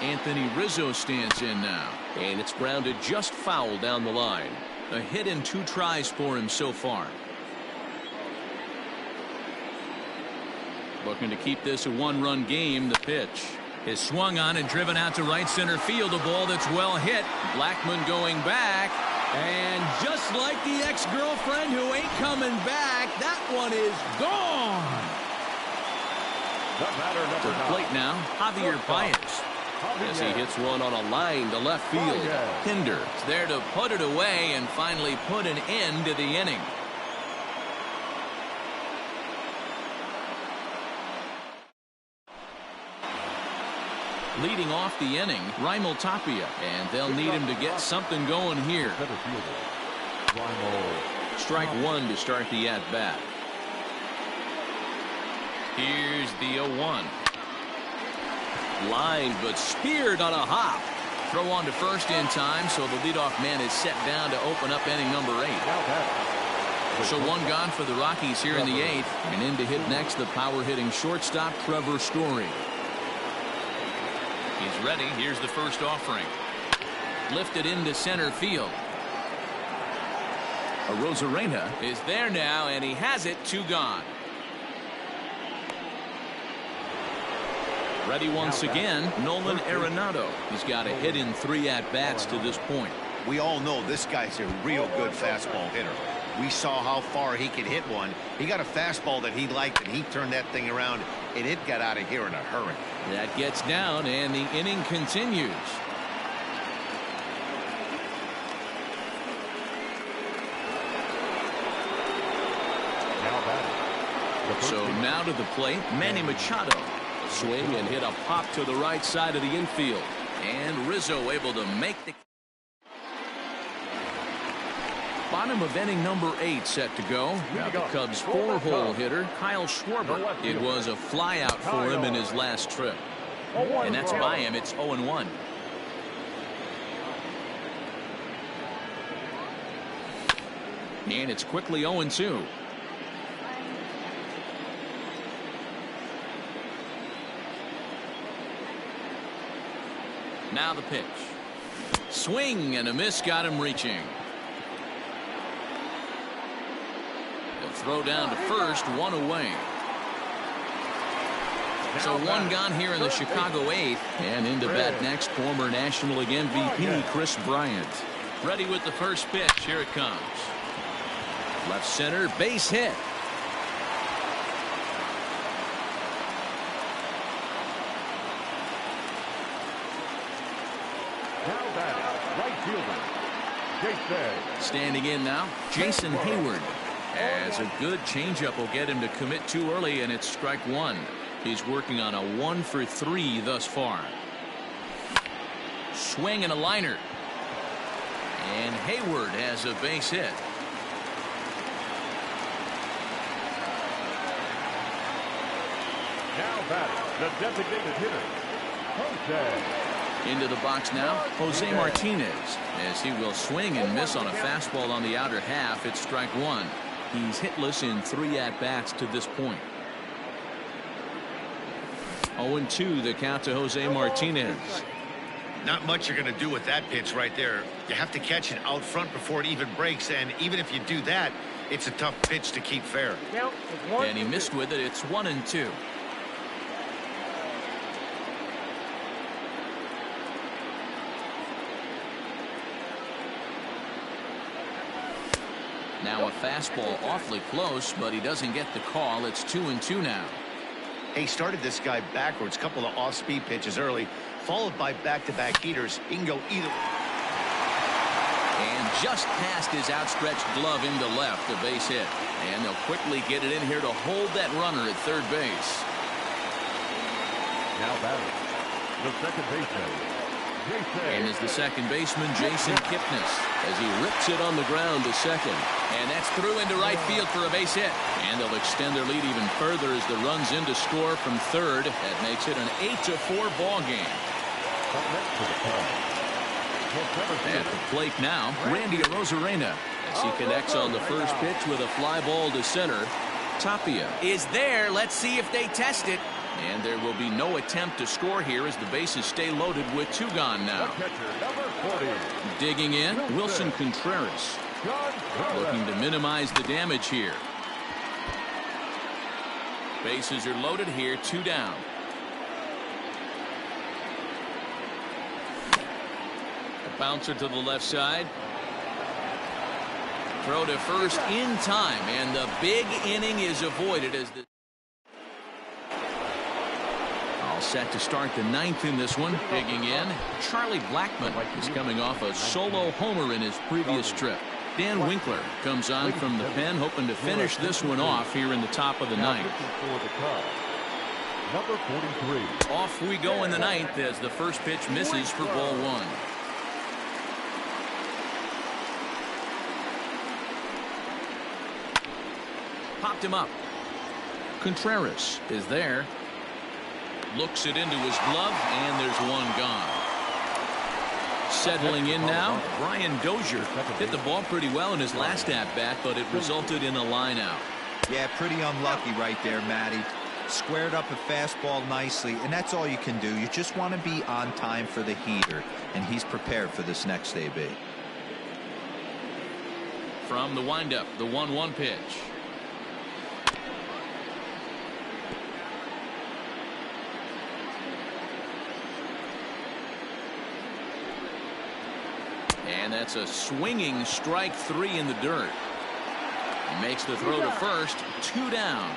Anthony Rizzo stands in now, and it's grounded just foul down the line. A hit in 2 tries for him so far. Looking to keep this a 1-run game. The pitch is swung on and driven out to right center field. A ball that's well hit. Blackmon going back. And just like the ex-girlfriend who ain't coming back, that one is gone. The batter, To number the plate now, Javier Baez. As he hits one on a line to left field. Pinder is there to put it away and finally put an end to the inning. Leading off the inning, Raimel Tapia, and they'll need him to get something going here. Strike 1 to start the at-bat. Here's the 0-1. Line, but speared on a hop. Throw on to first in time, so the leadoff man is set down to open up inning number 8. So 1 gone for the Rockies here in the 8th, and in to hit next the power-hitting shortstop Trevor Story. He's ready. Here's the first offering. Lifted into center field. Arozarena is there now, and he has it. 2 gone. Ready once again, Nolan Arenado. He's got a hit in 3 at-bats to this point. We all know this guy's a real good fastball hitter. We saw how far he could hit one. He got a fastball that he liked, and he turned that thing around, and it got out of here in a hurry. That gets down, and the inning continues. So now to the plate, Manny Machado. Swing and hit a pop to the right side of the infield. And Rizzo able to make the bottom of inning number 8 set to go. Now the Cubs 4-hole hitter, Kyle Schwarber. It was a flyout for him in his last trip. And that's by him. It's 0-1. And it's quickly 0-2. Now the pitch. Swing and a miss got him reaching. The throw down to first, 1 away. So 1 gone here in the Chicago 8th. And into bat next, former National League MVP Chris Bryant. Ready with the first pitch. Here it comes. Left center, base hit. Standing in now, Jason Hayward. As a good changeup will get him to commit too early, and it's strike 1. He's working on a 1 for 3 thus far. Swing and a liner. And Hayward has a base hit. Now batting, the designated hitter, Jose Into the box now, Jose Martinez, as he will swing and miss on a fastball on the outer half. It's strike one. He's hitless in 3 at-bats to this point. 0-2 the count to Jose Martinez. Not much you're going to do with that pitch right there. You have to catch it out front before it even breaks, and even if you do that, it's a tough pitch to keep fair. And he missed with it. It's 1-2. Now a fastball awfully close, but he doesn't get the call. It's 2-2 now. He started this guy backwards, couple of off-speed pitches early, followed by back-to-back heaters. He can go either. And just past his outstretched glove into left, a base hit. And they'll quickly get it in here to hold that runner at third base. Now batting, the second baseman, And is the second baseman, Jason Kipnis, as he rips it on the ground to second. And that's through into right field for a base hit. And they'll extend their lead even further as the run's in to score from third. That makes it an 8-4 ball game. At the plate now, Randy Arozarena, as he connects on the first pitch with a fly ball to center. Tapia is there. Let's see if they test it. And there will be no attempt to score here as the bases stay loaded with 2 gone now. Digging in, Wilson Contreras, looking to minimize the damage here. Bases are loaded here, 2 down. A bouncer to the left side. Throw to first in time, and the big inning is avoided as the all set to start the 9th in this one. Digging in, Charlie Blackmon is coming off a solo homer in his previous trip. Dan Winkler comes on from the pen, hoping to finish this one off here in the top of the 9th. Number 43. Off we go in the 9th as the first pitch misses for ball 1. Popped him up. Contreras is there. Looks it into his glove, and there's 1 gone. Settling in now, Brian Dozier hit the ball pretty well in his last at-bat, but it resulted in a line out. Yeah, pretty unlucky right there, Matty. Squared up a fastball nicely, and that's all you can do. You just want to be on time for the heater, and he's prepared for this next AB. From the windup, the 1-1 pitch. And that's a swinging strike 3 in the dirt. He makes the throw to first, 2 down.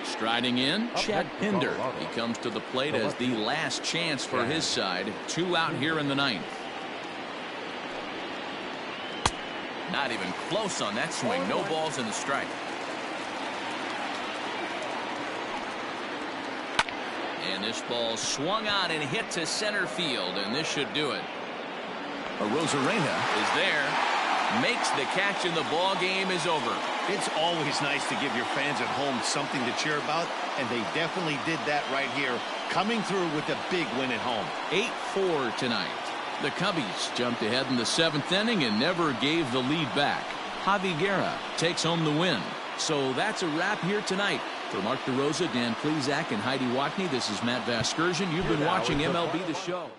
Striding in, Chad Pinder. He comes to the plate as the last chance for his side. 2 out here in the 9th. Not even close on that swing. No balls in the strike. And this ball swung on and hit to center field, and this should do it. Arozarena is there, makes the catch, and the ball game is over. It's always nice to give your fans at home something to cheer about, and they definitely did that right here, coming through with a big win at home. 8-4 tonight. The Cubbies jumped ahead in the 7th inning and never gave the lead back. Javi Guerra takes home the win. So that's a wrap here tonight. For Mark DeRosa, Dan Plesac, and Heidi Watney, this is Matt Vasgersian. You've been watching MLB The Show.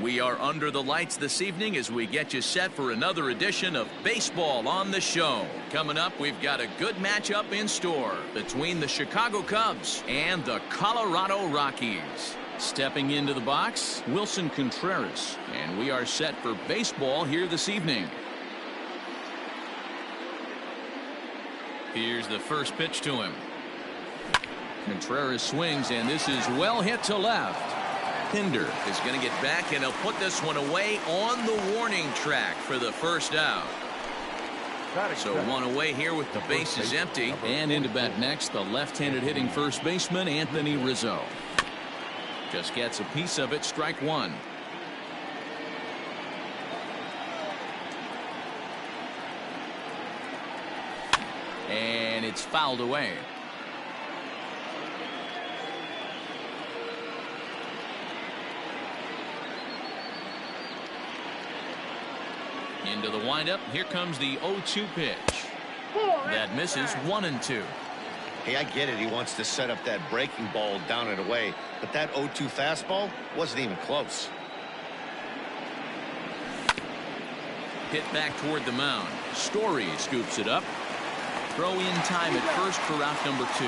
We are under the lights this evening as we get you set for another edition of Baseball on the Show. Coming up, we've got a good matchup in store between the Chicago Cubs and the Colorado Rockies. Stepping into the box, Wilson Contreras, and we are set for baseball here this evening. Here's the first pitch to him. Contreras swings, and this is well hit to left. Pinder is going to get back, and he'll put this one away on the warning track for the first out. So one away here with the bases empty. And into bat next, the left-handed hitting first baseman, Anthony Rizzo. Just gets a piece of it, strike one. And it's fouled away. Into the windup. Here comes the 0-2 pitch. That misses 1-2. Hey, I get it. He wants to set up that breaking ball down and away, but that 0-2 fastball wasn't even close. Hit back toward the mound. Story scoops it up. Throw in time at first for out number 2.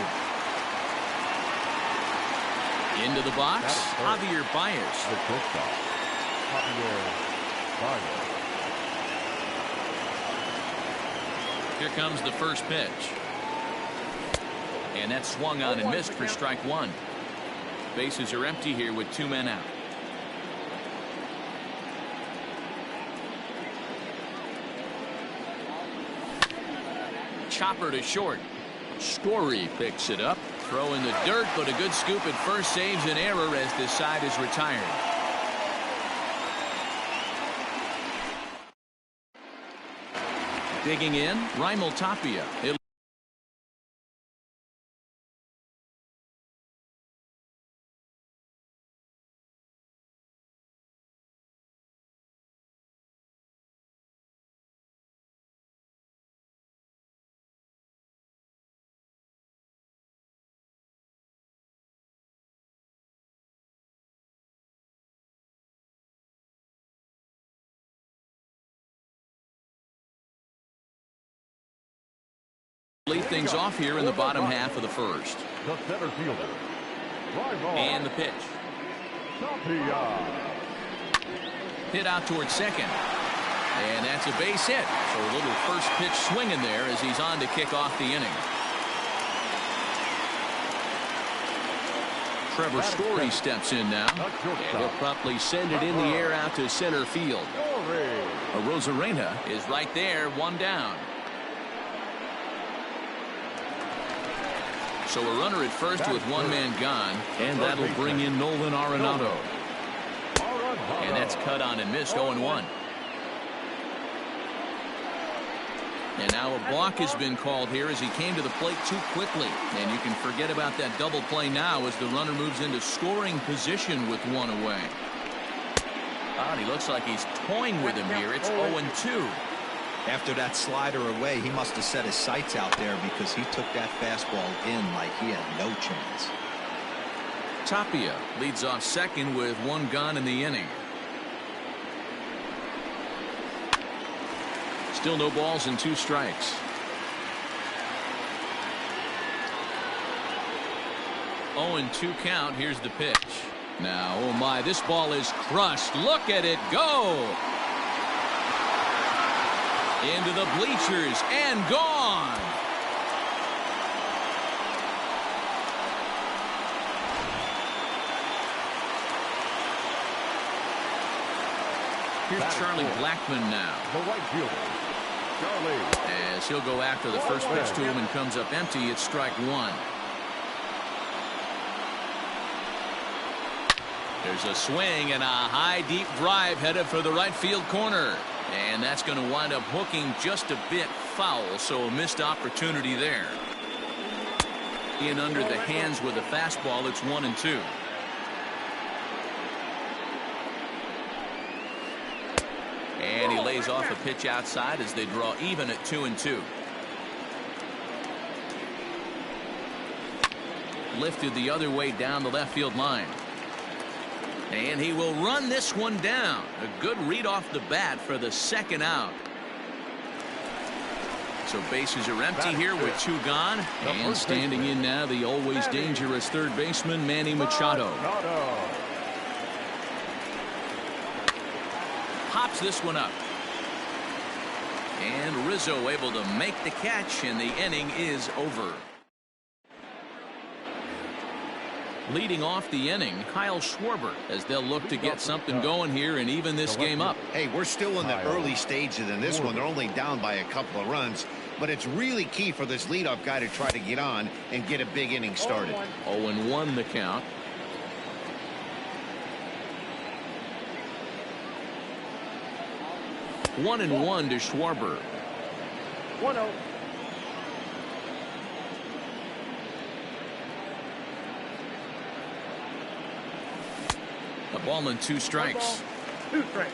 Into the box, Javier Baez. Here comes the first pitch. And that's swung on and missed for strike one. Bases are empty here with 2 men out. Chopper to short. Story picks it up. Throw in the dirt, but a good scoop at first saves an error as this side is retired. Digging in, Raimel Tapia. Lead things off here in the bottom half of the first. The center fielder. And the pitch. Hit out towards second. And that's a base hit. So a little first pitch swing in there as he's on to kick off the inning. Trevor Story steps in now. And he'll promptly send it in the air out to center field. Arozarena is right there, one down. So a runner at first with 1 man gone, and that'll bring in Nolan Arenado. And that's cut on and missed, 0-1. And now a balk has been called here as he came to the plate too quickly. And you can forget about that double play now as the runner moves into scoring position with 1 away. And he looks like he's toying with him here. It's 0-2. After that slider away, he must have set his sights out there because he took that fastball in like he had no chance. Tapia leads off second with 1 gone in the inning. Still no balls and 2 strikes. Oh, and 2 count. Here's the pitch. Now, oh my, this ball is crushed. Look at it go. Into the bleachers and gone. Here's Charlie Blackmon now. The right fielder, Charlie. As he'll go after the first pitch to him and comes up empty, it's strike 1. There's a swing and a high deep drive headed for the right field corner. And that's going to wind up hooking just a bit foul, so a missed opportunity there. In under the hands with a fastball, it's 1-2. And he lays off a pitch outside as they draw even at 2-2. Lifted the other way down the left field line. And he will run this one down. A good read off the bat for the second out. So bases are empty here with 2 gone. And standing in now, the always dangerous third baseman, Manny Machado. Hops this one up. And Rizzo able to make the catch, and the inning is over. Leading off the inning, Kyle Schwarber, as they'll look to get something going here and even this game up. Hey, we're still in the early stages in this one. They're only down by a couple of runs, but it's really key for this leadoff guy to try to get on and get a big inning started. 0-1 the count. One and one to Schwarber. 1-0. A ball and 2 strikes. 2 strikes.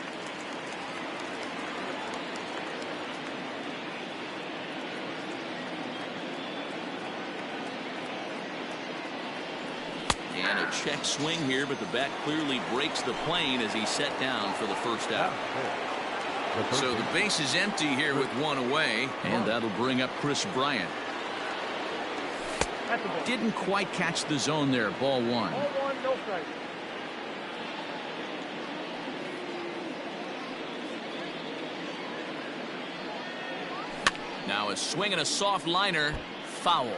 And a check swing here, but the bat clearly breaks the plane as he's set down for the first out. So the base is empty here with 1 away, and that'll bring up Chris Bryant. Didn't quite catch the zone there. Ball 1. Ball 1, no strike. Now a swing and a soft liner. Foul.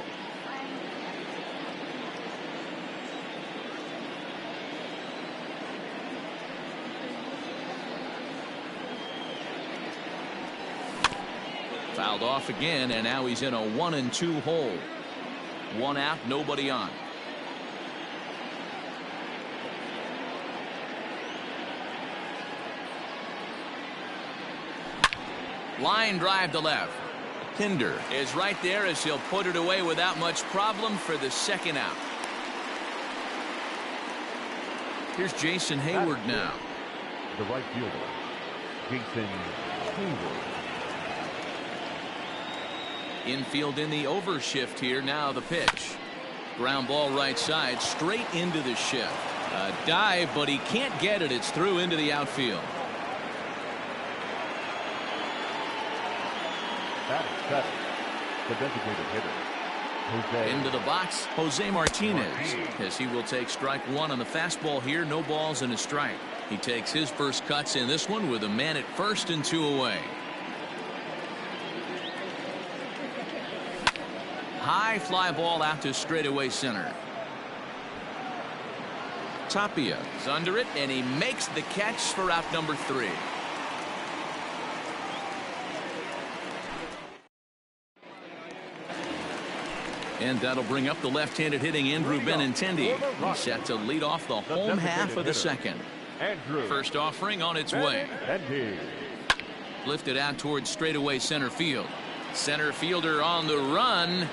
Fouled off again, and now he's in a 1-2 hole. 1 out, nobody on. Line drive to left. Pinder is right there as he'll put it away without much problem for the second out. Here's Jason Hayward now. The right fielder, Jason Hayward. Infield in the overshift here. Now the pitch. Ground ball right side, straight into the shift. A dive, but he can't get it. It's through into the outfield. That is set. The designated hitter, Jose. Into the box, Jose Martinez, as he will take strike 1 on the fastball here. No balls and a strike. He takes his first cuts in this one with a man at first and 2 away. High fly ball out to straightaway center. Tapia is under it, and he makes the catch for out number 3. And that'll bring up the left-handed hitting Andrew Benintendi. He's set to lead off the home half of the second. First offering on its way. Lifted out towards straightaway center field. Center fielder on the run.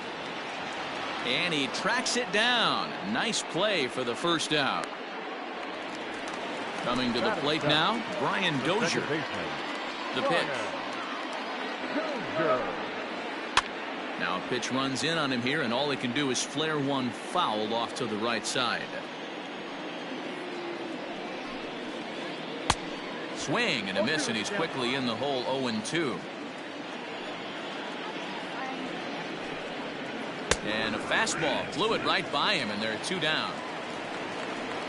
And he tracks it down. Nice play for the first out. Coming to the plate now, Brian Dozier. The pitch. Now a pitch runs in on him here, and all he can do is flare one foul off to the right side. Swing and a miss, and he's quickly in the hole. 0-2. And a fastball flew it right by him, and there are 2 down.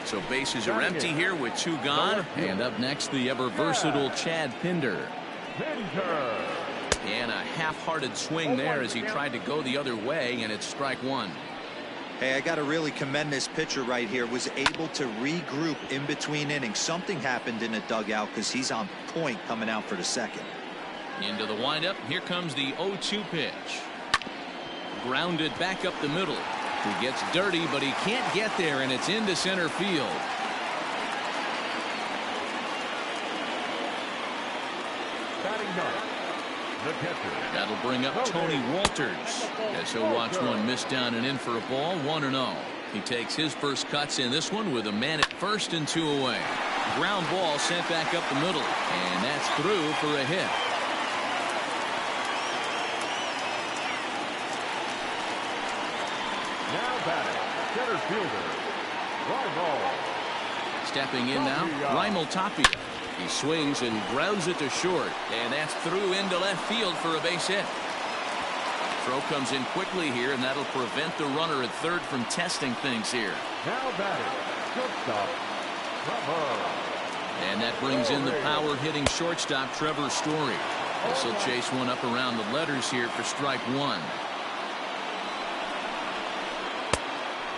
So bases are empty here with 2 gone. And up next, the ever versatile Chad Pinder. And a half-hearted swing there as he tried to go the other way, and it's strike 1. Hey, I got to really commend this pitcher right here. Was able to regroup in between innings. Something happened in the dugout because he's on point coming out for the second. Into the windup. Here comes the 0-2 pitch. Grounded back up the middle. He gets dirty, but he can't get there, and it's into center field. That'll bring up Tony Walters as he'll watch one miss down and in for a ball. 1-0. He takes his first cuts in this one with a man at first and 2 away. Ground ball sent back up the middle, and that's through for a hit. Now batting, center fielder, Rizzo. Stepping in now, Raimel Tapia. He swings and grounds it to short, and that's through into left field for a base hit. Throw comes in quickly here, and that'll prevent the runner at third from testing things here. Now batting, shortstop, Trevor. And that brings in the power-hitting shortstop, Trevor Story. This will chase one up around the letters here for strike one.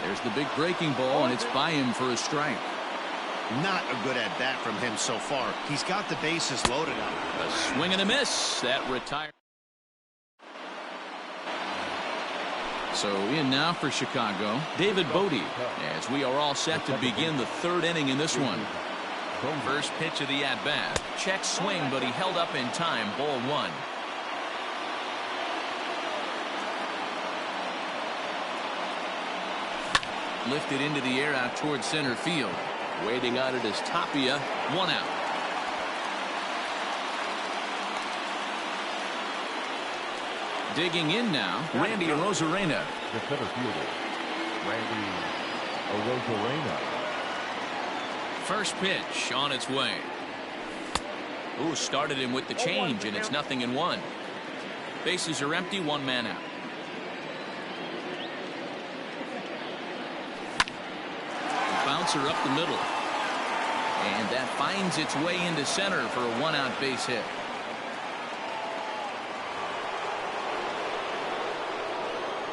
There's the big breaking ball, and it's by him for a strike. Not a good at bat from him so far. He's got the bases loaded up. A swing and a miss. That retired. So in now for Chicago, David Bodie, as we are all set to begin the third inning in this one. First pitch of the at-bat. Check swing, but he held up in time. Ball one. Lifted into the air out towards center field. Waiting on it is Tapia. One out. Digging in now, Randy Arozarena. The center fielder, Randy Arozarena. First pitch on its way. Ooh, started him with the change, and it's 0-1. Bases are empty, one man out. Bouncer up the middle. And that finds its way into center for a one-out base hit.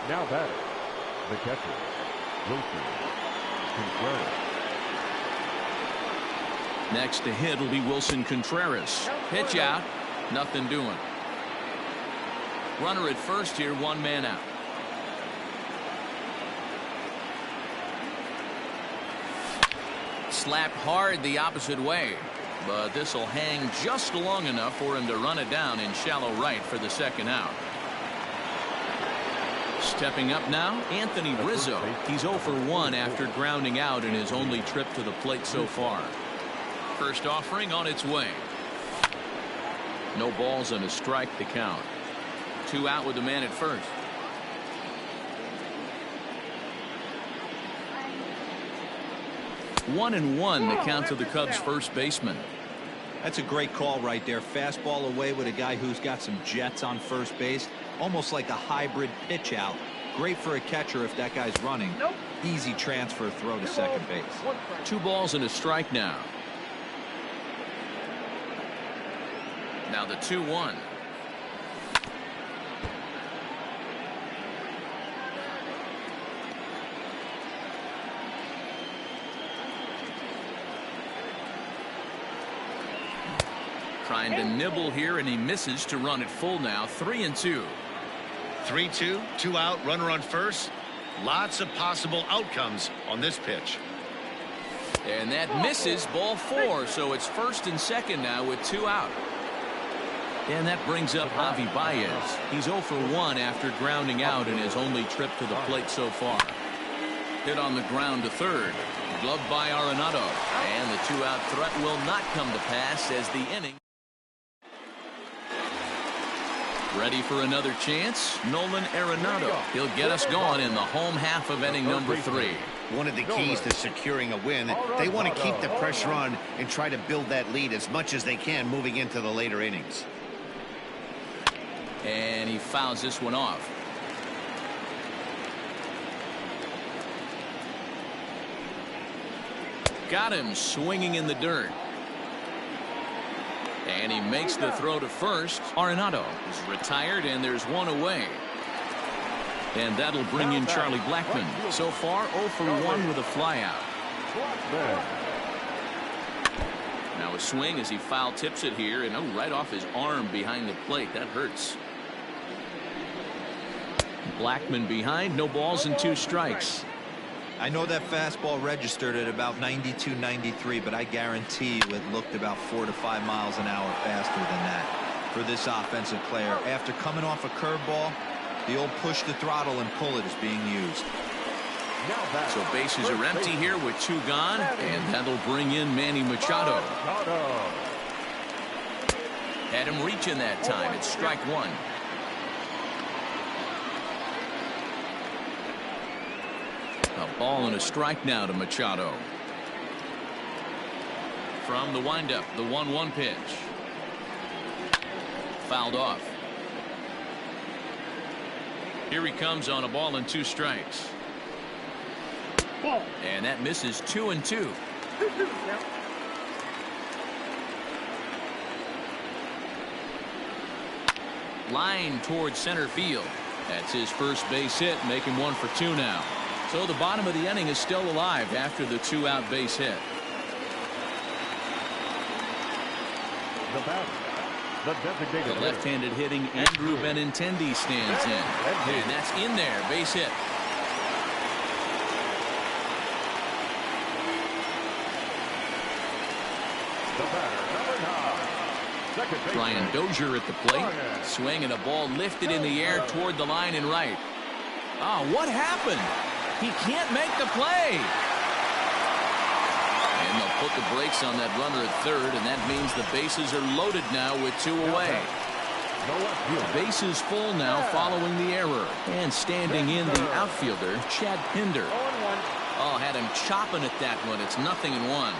Now batting, the catcher, Wilson Contreras. Next to hit will be Wilson Contreras. Pitch out, nothing doing. Runner at first here, one man out. Slapped hard the opposite way, but this will hang just long enough for him to run it down in shallow right for the second out. Stepping up now, Anthony Rizzo. He's 0 for 1 after grounding out in his only trip to the plate so far. First offering on its way. No balls and a strike to count. 2 out with the man at first. One and one the count to the Cubs first baseman. That's a great call right there. Fastball away with a guy who's got some jets on first base. Almost like a hybrid pitch out. Great for a catcher if that guy's running. Easy transfer throw to second base. 2 balls and a strike now. Now the 2-1. Trying to nibble here, and he misses to run it full now. 3-2. 3-2, 2 out, runner on first. Lots of possible outcomes on this pitch. And that misses, ball 4, so it's first and second now with 2 out. And that brings up Javi Baez. He's 0 for 1 after grounding out in his only trip to the plate so far. Hit on the ground to third. Gloved by Arenado. And the 2-out threat will not come to pass as the inning. Ready for another chance? Nolan Arenado. He'll get us going in the home half of inning number 3. One of the keys to securing a win, they want to keep the pressure on and try to build that lead as much as they can moving into the later innings. And he fouls this one off. Got him swinging in the dirt. And he makes the throw to first. Arenado is retired, and there's one away. And that'll bring in Charlie Blackmon. So far, 0 for 1 with a flyout. Now a swing as he foul tips it here, and right off his arm behind the plate. That hurts. Blackmon behind, no balls and 2 strikes. I know that fastball registered at about 92, 93, but I guarantee you it looked about 4 to 5 miles an hour faster than that for this offensive player. After coming off a curveball, the old push the throttle and pull it is being used. So bases are empty here with 2 gone, and that'll bring in Manny Machado. Had him reaching that time. It's strike 1. A ball and a strike now to Machado. From the windup, the 1-1 pitch. Fouled off. Here he comes on a ball and 2 strikes. Ball. And that misses 2-2. 2-2 count. Line towards center field. That's his first base hit, making 1 for 2 now. So the bottom of the inning is still alive after the 2-out base hit. The batter, the designated The hitter. left-handed hitting Andrew Benintendi stands in. And that's in there. Base hit. The batter, number 9. Second baseman. Brian Dozier at the plate. Swing and a ball lifted in the air toward the line and right. Oh, what happened? He can't make the play. And they'll put the brakes on that runner at third, and that means the bases are loaded now with 2 away. The left The fielder. base is full now following the error. And standing in the outfielder, Chad Pinder. 0-1. Oh, had him chopping at that one. It's 0-1.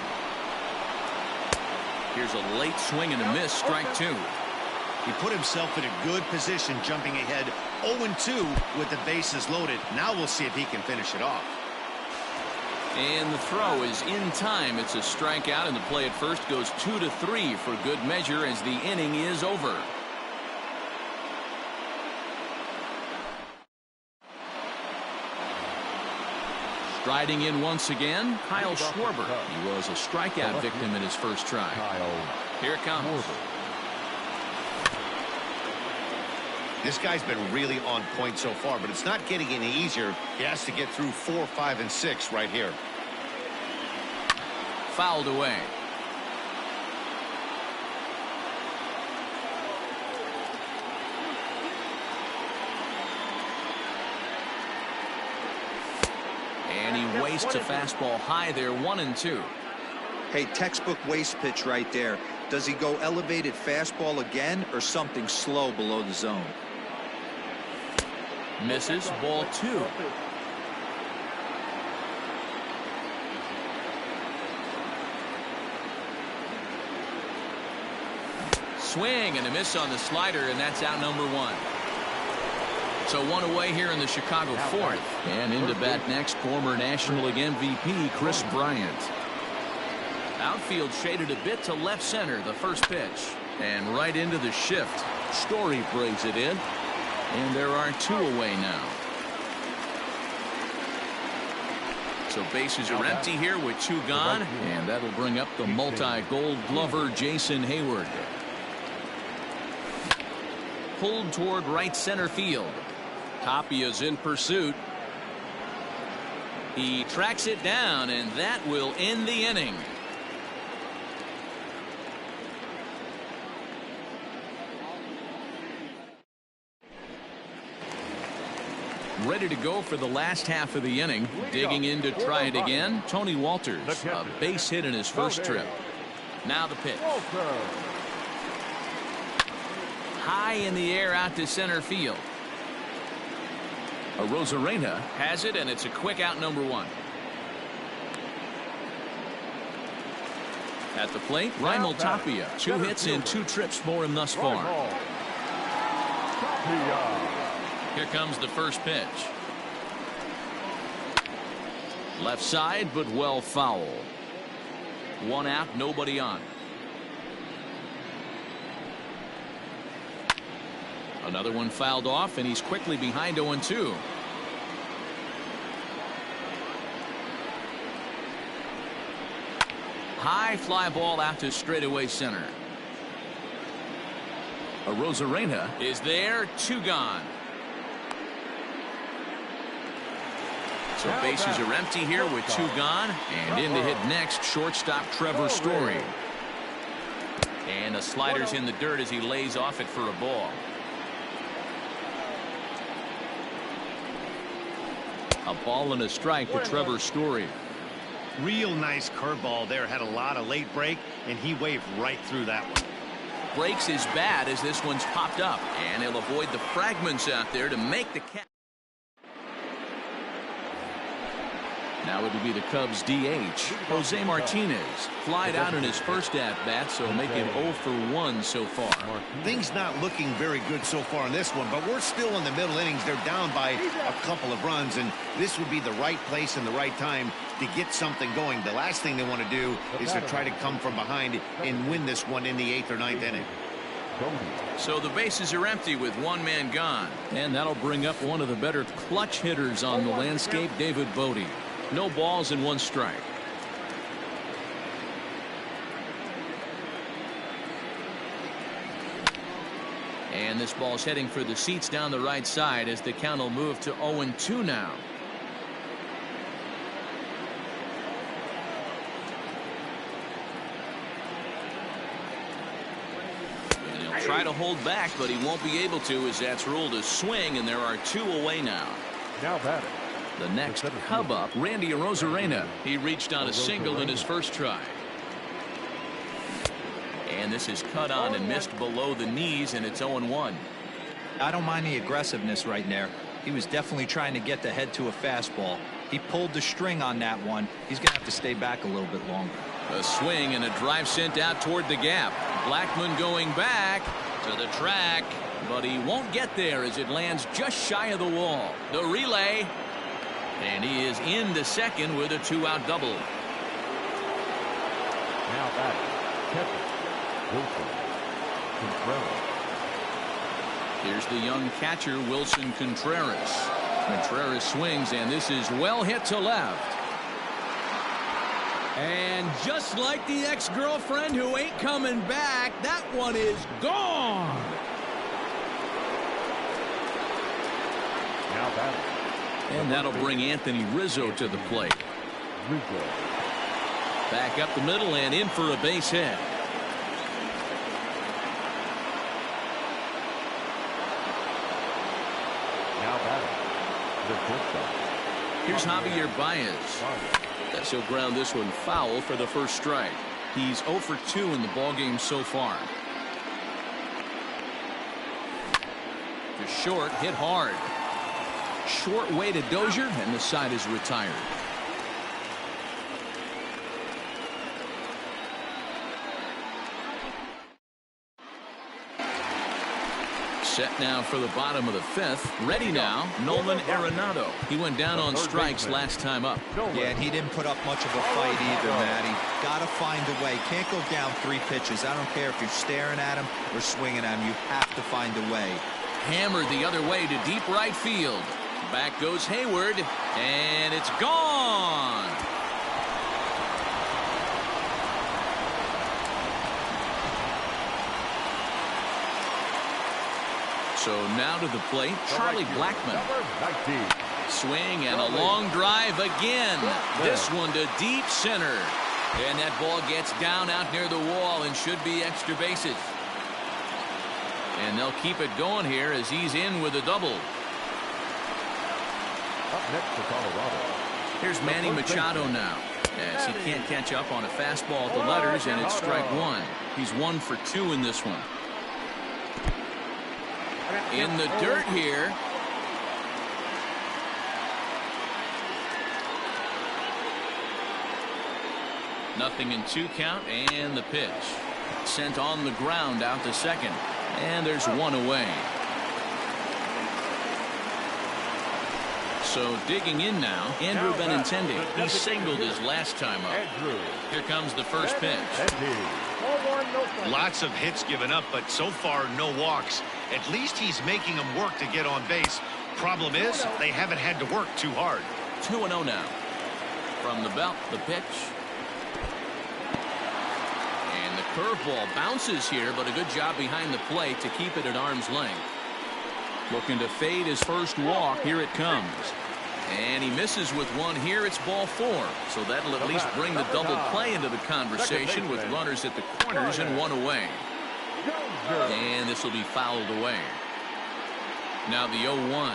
Here's a late swing and a miss, strike 2. He put himself in a good position, jumping ahead 0-2 with the bases loaded. Now we'll see if he can finish it off. And the throw is in time. It's a strikeout, and the play at first goes 2-3 for good measure as the inning is over. Striding in once again, Kyle Schwarber. He was a strikeout victim in his first try. Kyle Here it comes. Schwarber. This guy's been really on point so far, but it's not getting any easier. He has to get through 4, 5, and 6 right here. Fouled away. And he wastes a fastball high there, 1-2. Hey, textbook waste pitch right there. Does he go elevated fastball again or something slow below the zone? Misses, ball 2. Swing and a miss on the slider, and that's out number 1. So 1 away here in the Chicago 4th. And into bat next, former National League MVP Chris Bryant. Outfield shaded a bit to left center, the first pitch. And right into the shift. Story brings it in. And there are 2 away now. So bases are empty here with 2 gone. And that'll bring up the multi-gold glover Jason Hayward. Pulled toward right center field. Tapia's in pursuit. He tracks it down, and that will end the inning. Ready to go for the last half of the inning. Digging in to try it again, Tony Walters. A base hit in his first trip. Now the pitch. High in the air out to center field. Arozarena has it, and it's a quick out, number 1. At the plate, Raimel Tapia. 2 hits and 2 trips for him thus far. Here comes the first pitch. Left side, but well foul. 1 out, nobody on. Another one fouled off, and he's quickly behind 0-2. High fly ball out to straightaway center. Arozarena is there, 2 gone. So bases are empty here with 2 gone, and in to hit next, shortstop Trevor Story. And the slider's in the dirt as he lays off it for a ball. A ball and a strike to Trevor Story. Real nice curveball there. Had a lot of late break, and he waved right through that one. Breaks as bad as this one's popped up, and he'll avoid the fragments out there to make the catch. Now it'll be the Cubs DH, Jose Martinez. Flied out in his first at-bat, so make him 0 for 1 so far. Things not looking very good so far in this one, but we're still in the middle innings. They're down by a couple of runs, and this would be the right place and the right time to get something going. The last thing they want to do is to try to come from behind and win this one in the 8th or 9th inning. So the bases are empty with one man gone. And that'll bring up one of the better clutch hitters on the landscape, David Bote. No balls and 1 strike. And this ball's heading for the seats down the right side as the count will move to 0-2 now. And he'll try to hold back, but he won't be able to, as that's ruled a swing, and there are 2 away now. Now batting. The next Cub up, Randy Arozarena. He reached on a single in his first try. And this is cut on and missed below the knees, and it's 0-1. I don't mind the aggressiveness right there. He was definitely trying to get the head to a fastball. He pulled the string on that one. He's going to have to stay back a little bit longer. A swing and a drive sent out toward the gap. Blackmon going back to the track, but he won't get there as it lands just shy of the wall. The relay. And he is into second with a 2-out double. Now batting. Catcher. Wilson Contreras. Here's the young catcher, Wilson Contreras. Contreras swings, and this is well hit to left. And just like the ex-girlfriend who ain't coming back, that one is gone. Now batting. And that'll bring Anthony Rizzo to the plate. Rizzo. Back up the middle and in for a base hit. Now batting. The shortstop. Here's Javier Baez. That's he'll ground this one foul for the first strike. He's 0 for 2 in the ballgame so far. To short, hit hard. Short way to Dozier, and the side is retired. Set now for the bottom of the 5th. Ready now, Nolan Arenado. He went down on strikes last time up. Yeah, and he didn't put up much of a fight either, Matty. Got to find a way. Can't go down 3 pitches. I don't care if you're staring at him or swinging at him. You have to find a way. Hammered the other way to deep right field. Back goes Hayward, and it's gone. So now to the plate, Charlie Blackmon. Swing and a long drive again. This one to deep center. And that ball gets down out near the wall and should be extra bases. And they'll keep it going here as he's in with a double. Up next for Colorado. Here's Manny Machado now, as he can't catch up on a fastball at the letters, and it's strike 1. He's 1 for 2 in this one. In the dirt here. Nothing in 2 count, and the pitch. Sent on the ground out to second. And there's 1 away. So digging in now, Andrew Benintendi. He singled his last time up. Here comes the first pitch. Lots of hits given up, but so far no walks. At least he's making them work to get on base. Problem is, they haven't had to work too hard. 2-0 now. From the belt, the pitch. And the curveball bounces here, but a good job behind the plate to keep it at arm's length. Looking to fade his first walk. Here it comes. And he misses with one here. It's ball 4. So that'll at least bring the double play into the conversation with runners at the corners and 1 away. And this will be fouled away. Now the 0-1.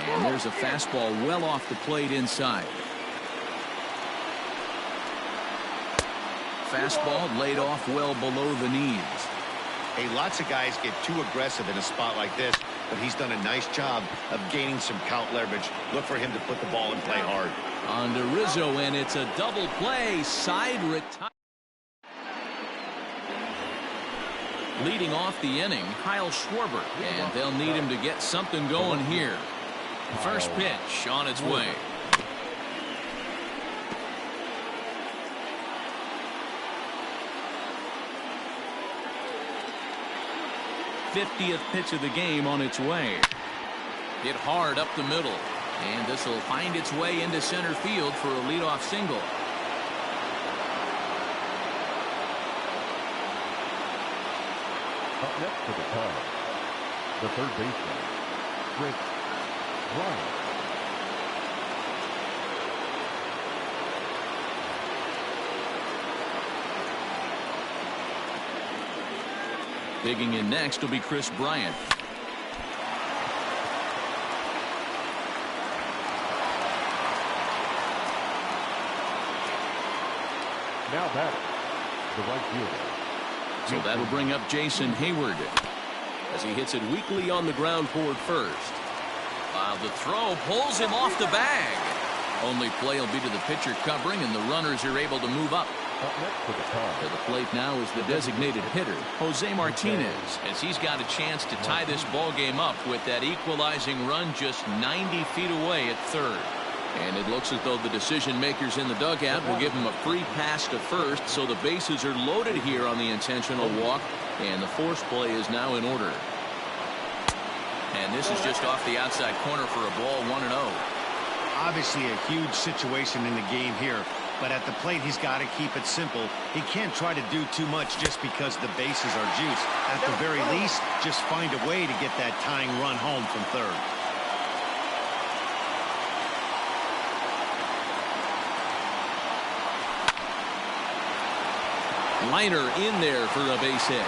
And there's a fastball well off the plate inside. Fastball laid off well below the knees. Hey, lots of guys get too aggressive in a spot like this. but he's done a nice job of gaining some count leverage. Look for him to put the ball in play hard. On to Rizzo, and it's a double play. Side retire. Leading off the inning, Kyle Schwarber, and they'll need him to get something going here. First pitch on its way. '50th pitch of the game on its way. Hit hard up the middle, and this will find its way into center field for a leadoff single. Up next for the Cubs, the third baseman, Kris Bryant. Digging in next will be Kris Bryant. Now batting, the right fielder. So that'll bring up Jason Hayward as he hits it weakly on the ground toward first. The throw pulls him off the bag. Only play will be to the pitcher covering, and the runners are able to move up. Up next for the Cubs, To the plate now is the designated hitter, Jose Martinez, as he's got a chance to tie this ball game up with that equalizing run just 90 feet away at third. And it looks as though the decision makers in the dugout will give him a free pass to first, so the bases are loaded here on the intentional walk, and the force play is now in order. And this is just off the outside corner for a ball, 1-0. Obviously a huge situation in the game here, but at the plate he's got to keep it simple. He can't try to do too much just because the bases are juiced. At the very least, just find a way to get that tying run home from third. Liner in there for a base hit.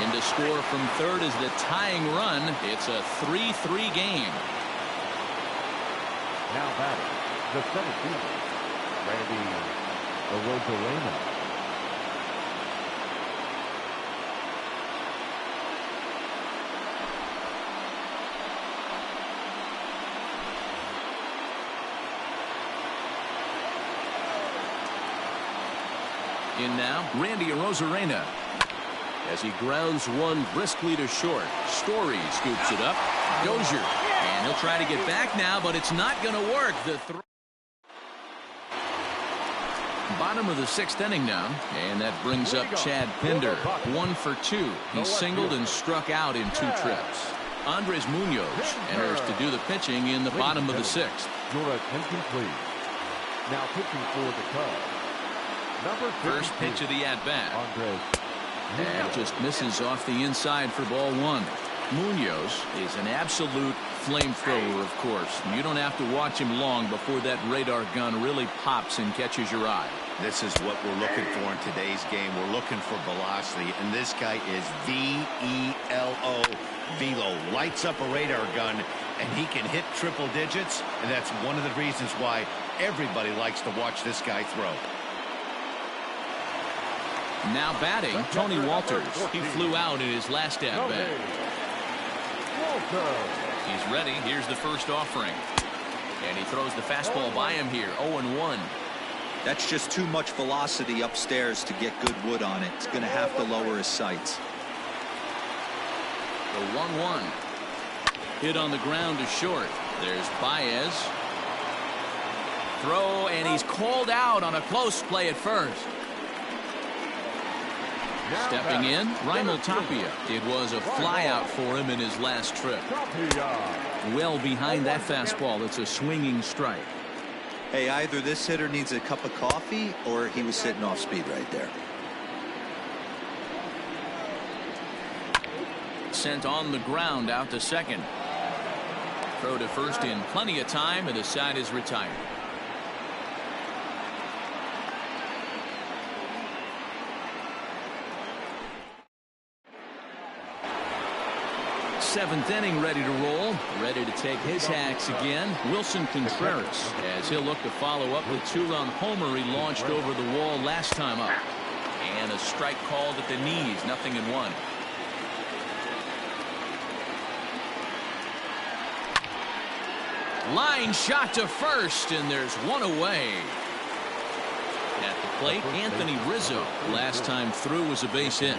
And to score from third is the tying run. It's a 3-3 game. now batting, the center fielder, Randy Arozarena. In now, Randy Arozarena. As he grounds one briskly to short. Story scoops it up. Dozier. And he'll try to get back now, but it's not going to work. The bottom of the sixth inning now, and that brings up Chad Pinder. 1 for 2. He singled and struck out in 2 trips. Andres Munoz enters to do the pitching in the bottom of the sixth. Your attention, please. Now pitching for the Cubs. Number 52, First pitch of the at-bat. Andres. And just misses off the inside for ball 1. Munoz is an absolute flamethrower, of course. You don't have to watch him long before that radar gun really pops and catches your eye. This is what we're looking for in today's game. We're looking for velocity, and this guy is V-E-L-O. Velo lights up a radar gun, and he can hit triple digits, and that's one of the reasons why everybody likes to watch this guy throw. Now batting, Tony Walters. He flew out in his last at-bat. He's ready. Here's the first offering. And he throws the fastball by him here. 0-1. That's just too much velocity upstairs to get good wood on it. It's going to have to lower his sights. The 1-1. Hit on the ground to short. There's Baez. Throw, and he's called out on a close play at first. Stepping in, Raimel Tapia. It was a flyout for him in his last trip. Well behind that fastball. It's a swinging strike. Hey, either this hitter needs a cup of coffee or he was sitting off speed right there. Sent on the ground out to second. Throw to first in plenty of time, and the side is retired. Seventh inning ready to roll. Ready to take his hacks again. Wilson Contreras, as he'll look to follow up the 2-run homer he launched over the wall last time up. And a strike called at the knees. 0-1. Line shot to first, and there's one away. At the plate, Anthony Rizzo. Last time through was a base hit.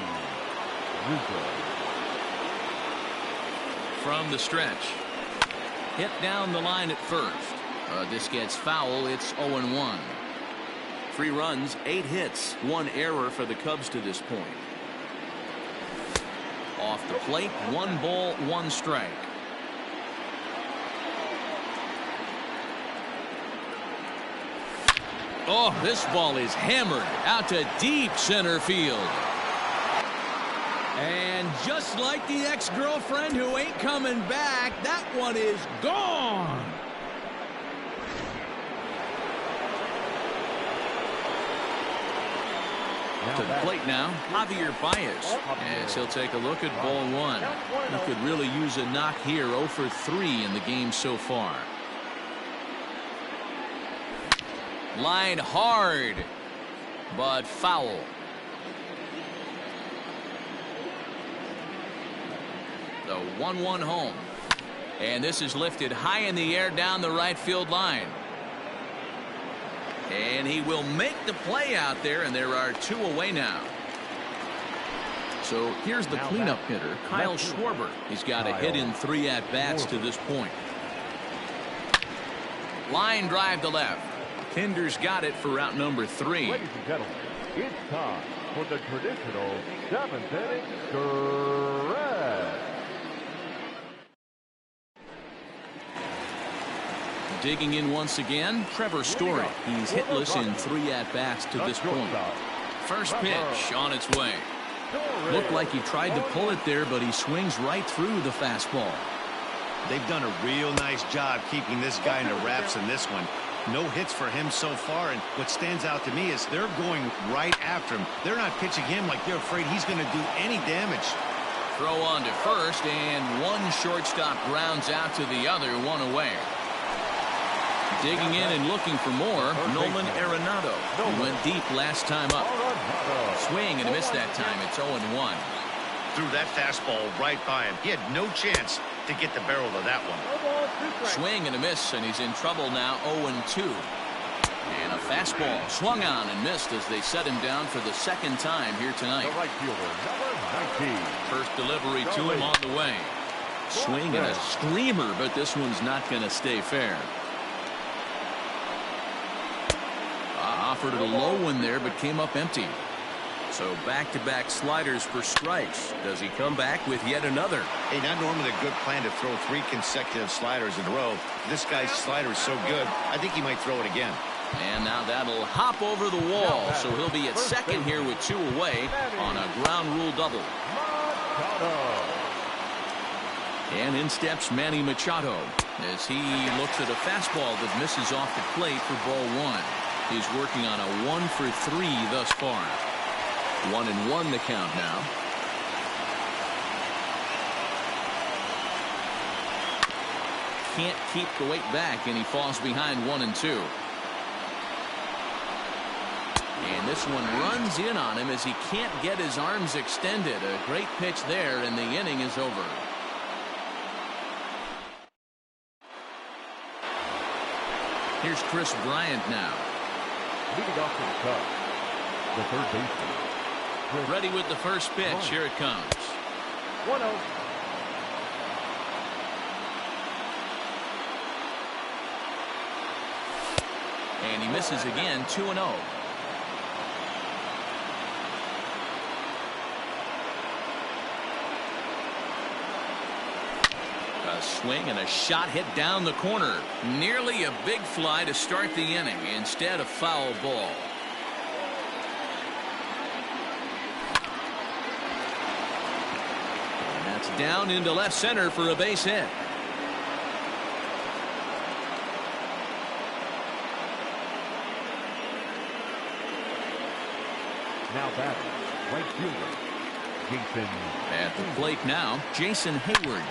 From the stretch. Hit down the line at first. This gets foul. It's 0-1. 3 runs, 8 hits, 1 error for the Cubs to this point. Off the plate, 1 ball, 1 strike. Oh, this ball is hammered out to deep center field. And just like the ex-girlfriend who ain't coming back, that one is gone. To the plate now, Javier Baez, as he'll take a look at ball 1. He could really use a knock here. 0 for 3 in the game so far. Line hard, but foul. The 1-1 home. And this is lifted high in the air down the right field line. And he will make the play out there, and there are 2 away now. So here's the cleanup hitter, Kyle Schwarber. He's got a hit in 3 at-bats to this point. Line drive to left. Kinder's got it for out number 3. Ladies and gentlemen, it's time for the traditional 7th inning stretch. Digging in once again, Trevor Story. He's hitless in 3 at-bats to this point. First pitch on its way. Looked like he tried to pull it there, but he swings right through the fastball. They've done a real nice job keeping this guy into wraps in this one. No hits for him so far, and what stands out to me is they're going right after him. They're not pitching him like they're afraid he's going to do any damage. Throw on to first, and one shortstop grounds out to the other, 1 away. Digging in and looking for more, Nolan Arenado. He went deep last time up. Swing and a miss that time. It's 0-1. Threw that fastball right by him. He had no chance to get the barrel of that one. Swing and a miss, and he's in trouble now. 0-2. And a fastball swung on and missed as they set him down for the 2nd time here tonight. The right fielder, number 19. First delivery to him on the way. Swing and a screamer, but this one's not going to stay fair. Offered it a low one there, but came up empty. So back-to-back sliders for strikes. Does he come back with yet another? Hey, not normally a good plan to throw 3 consecutive sliders in a row. This guy's slider is so good, I think he might throw it again. And now that'll hop over the wall, so he'll be at second here with 2 away on a ground rule double. And in steps Manny Machado as he looks at a fastball that misses off the plate for ball 1. He's working on a 1 for 3 thus far. 1-1 the count now. Can't keep the weight back, and he falls behind 1-2. And this one runs in on him as he can't get his arms extended. A great pitch there, and the inning is over. Here's Chris Bryant now. Leading off to the Cubs, the third baseman. Ready with the first pitch. Here it comes. 1-0. And he misses again. 2-0. A swing and a shot hit down the corner. Nearly a big fly to start the inning. Instead, a foul ball. And that's down into left center for a base hit. Now batting, right fielder, Jason. At the plate now, Jason Hayward.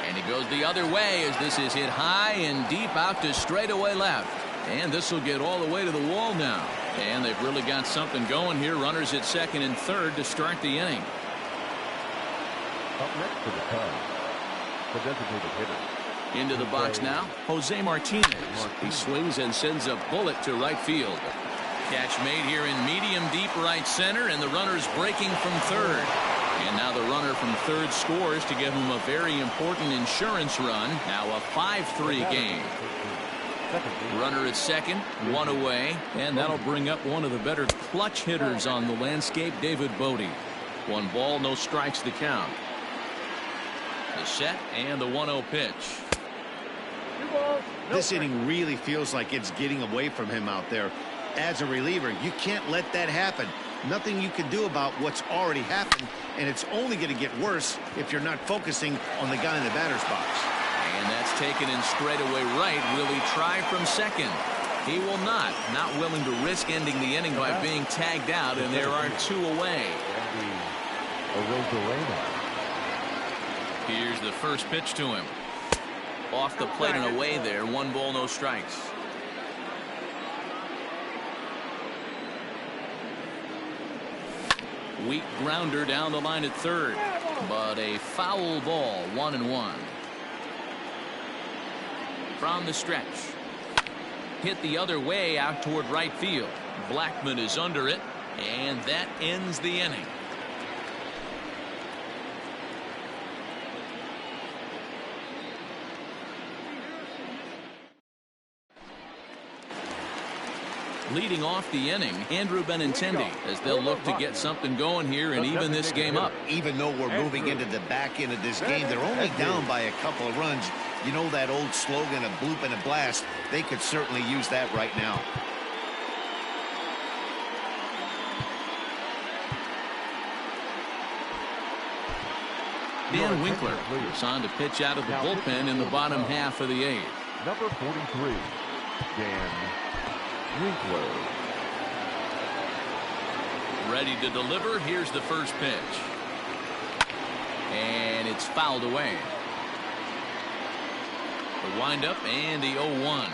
And he goes the other way as this is hit high and deep out to straightaway left. And this will get all the way to the wall now. And they've really got something going here. Runners at second and third to start the inning. Up next for the Cubs, the designated hitter, Into the box now, Jose Martinez. He swings and sends a bullet to right field. Catch made here in medium deep right center, and the runner's breaking from third. And now the runner from third scores to give him a very important insurance run. Now a 5-3 game. Runner at second, one away, and that'll bring up one of the better clutch hitters on the landscape, David Bote. 1 ball, no strikes to count. The set and the 1-0 pitch. This inning really feels like it's getting away from him out there. As a reliever, you can't let that happen. Nothing you can do about what's already happened, and it's only going to get worse if you're not focusing on the guy in the batter's box. And that's taken in straightaway right. Will he try from second? He will not. Not willing to risk ending the inning by being tagged out, and there are 2 away. Here's the first pitch to him. Off the plate and away there. 1 ball, no strikes. Weak grounder down the line at third, but a foul ball. 1-1. From the stretch, hit the other way out toward right field. Blackmon is under it, and that ends the inning. Leading off the inning, Andrew Benintendi, as they'll look to get something going here and even this game up. Even though we're moving into the back end of this game, they're only down by a couple of runs. You know that old slogan, a bloop and a blast. They could certainly use that right now. Dan Winkler is on to pitch out of the bullpen in the bottom half of the 8th. Number 43, Dan Winkler. Ready to deliver. Here's the first pitch. And it's fouled away. The windup and the 0-1.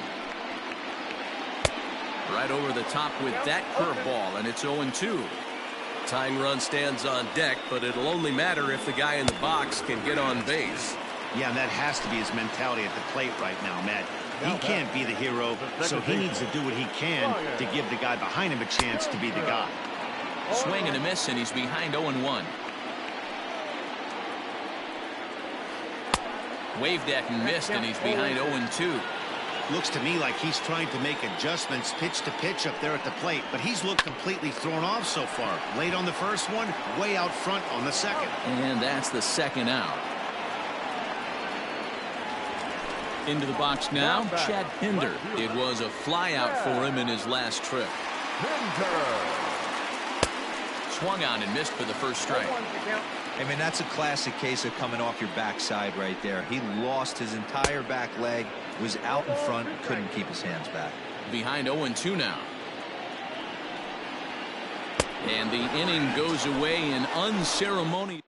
Right over the top with that curveball, and it's 0-2. Tying run stands on deck, but it'll only matter if the guy in the box can get on base. Yeah, and that has to be his mentality at the plate right now, Matt. He can't be the hero, so he needs to do what he can to give the guy behind him a chance to be the guy. Swing and a miss, and he's behind 0-1. Waved at and missed, and he's behind 0-2. Looks to me like he's trying to make adjustments pitch to pitch up there at the plate, but he's looked completely thrown off so far. Late on the first one, way out front on the second. And that's the second out. Into the box now, Chad Pinder. It was a fly out for him in his last trip. Swung on and missed for the first strike. I mean, that's a classic case of coming off your backside right there. He lost his entire back leg, was out in front, couldn't keep his hands back. Behind 0-2 now. And the inning goes away in unceremonious.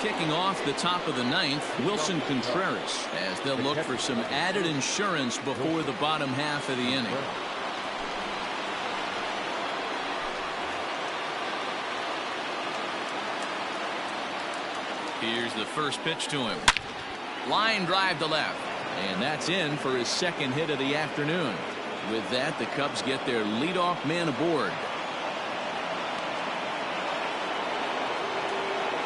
Kicking off the top of the 9th, Wilson Contreras, as they'll look for some added insurance before the bottom half of the inning. Here's the first pitch to him. Line drive to left. And that's in for his second hit of the afternoon. With that, the Cubs get their leadoff man aboard.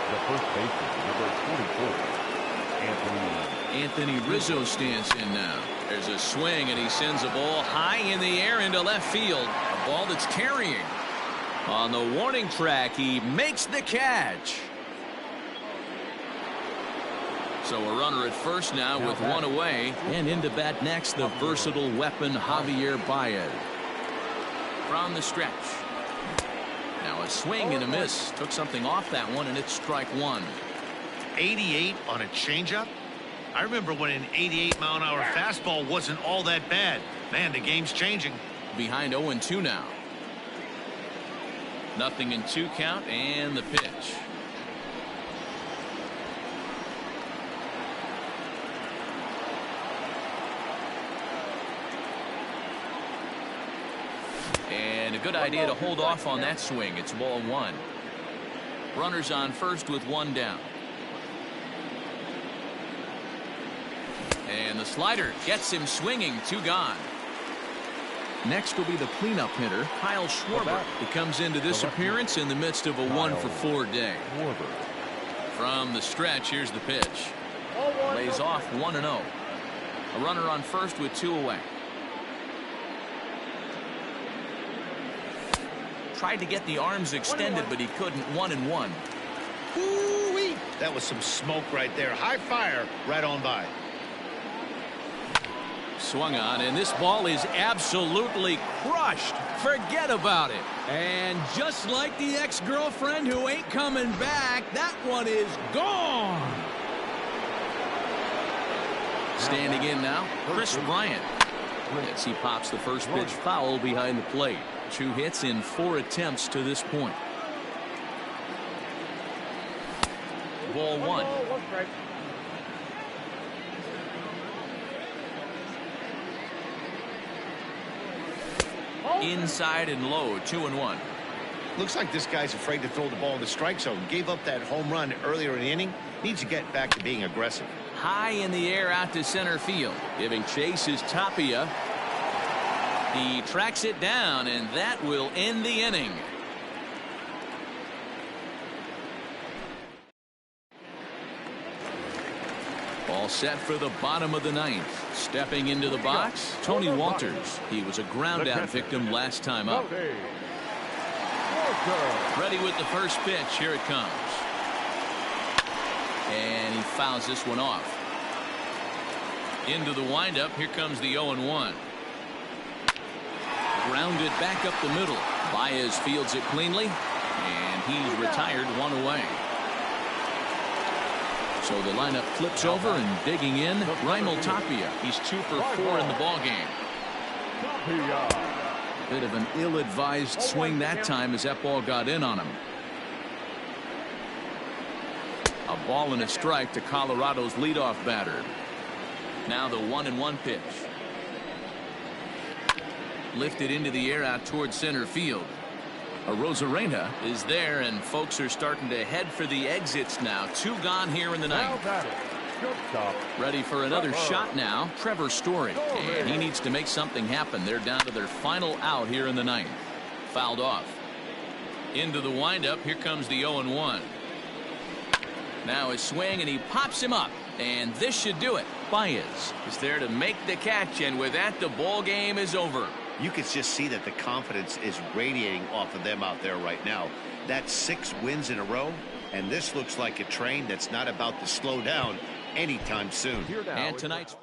The first baseman, number 44, Anthony Rizzo stands in now. There's a swing, and he sends a ball high in the air into left field. A ball that's carrying. On the warning track, he makes the catch. So a runner at first now with 1 away, and into bat next, the versatile weapon Javier Baez. From the stretch. Now a swing and a miss. Took something off that one, and it's strike 1. 88 on a changeup? I remember when an 88-mile-an-hour fastball wasn't all that bad. Man, the game's changing. Behind 0-2 now. 0-2 count, and the pitch. And a good idea to hold off on that swing. It's ball 1. Runners on first with 1 down. And the slider gets him swinging. 2 gone. Next will be the cleanup hitter, Kyle Schwarber. He comes into this appearance in the midst of a 1-for-4 day. From the stretch, here's the pitch. Lays off 1-0. A runner on first with 2 away. Tried to get the arms extended, but he couldn't. 1-1. Ooh-wee. That was some smoke right there. High fire right on by. Swung on, and this ball is absolutely crushed. Forget about it. And just like the ex-girlfriend who ain't coming back, that one is gone. Standing in now, Chris Bryant. As he pops the first pitch foul behind the plate. 2 hits in 4 attempts to this point. Ball 1. Inside and low, 2-1. Looks like this guy's afraid to throw the ball in the strike zone. Gave up that home run earlier in the inning. Needs to get back to being aggressive. High in the air out to center field. Giving chase is Tapia. He tracks it down, and that will end the inning. All set for the bottom of the 9th. Stepping into the box, Tony Walters. He was a ground out victim last time up. Ready with the first pitch. Here it comes. And he fouls this one off. Into the windup. Here comes the 0-1. Grounded back up the middle. Baez fields it cleanly, and he's retired 1 away. So the lineup flips over, and digging in, Raimel Tapia. He's 2 for 4 in the ballgame. A bit of an ill-advised swing that time as that ball got in on him. A ball and a strike to Colorado's leadoff batter. Now the 1-1 pitch. Lifted into the air out towards center field. Arozarena is there, and folks are starting to head for the exits now. 2 gone here in the 9th. Ready for another shot now, Trevor Story. And he needs to make something happen. They're down to their final out here in the 9th. Fouled off. Into the windup. Here comes the 0-1. Now his swing, and he pops him up. And this should do it. Baez is there to make the catch, and with that, the ball game is over. You could just see that the confidence is radiating off of them out there right now. That's 6 wins in a row, and this looks like a train that's not about to slow down anytime soon. And tonight's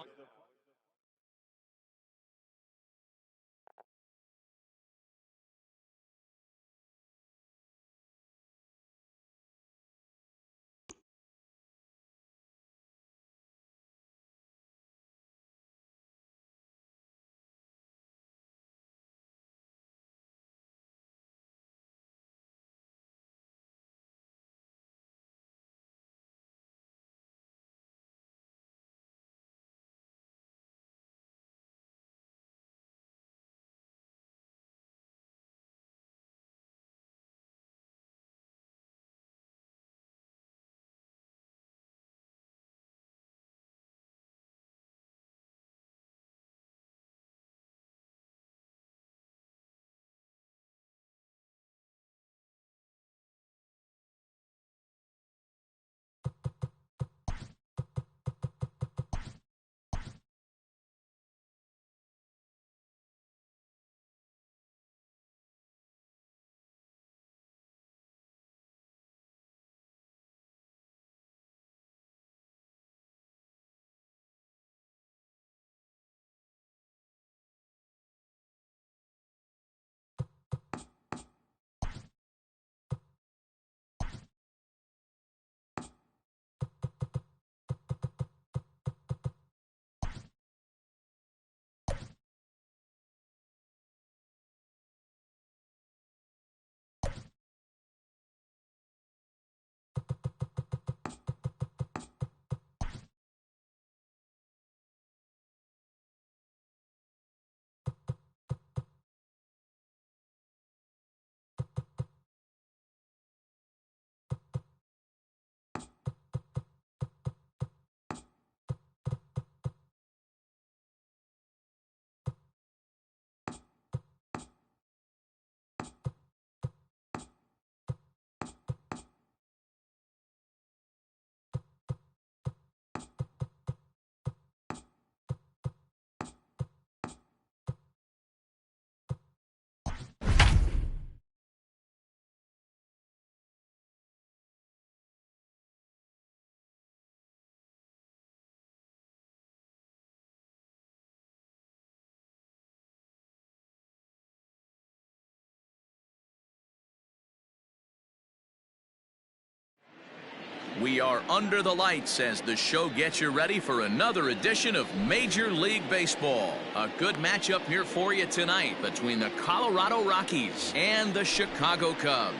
We are under the lights as the show gets you ready for another edition of Major League Baseball. A good matchup here for you tonight between the Colorado Rockies and the Chicago Cubs.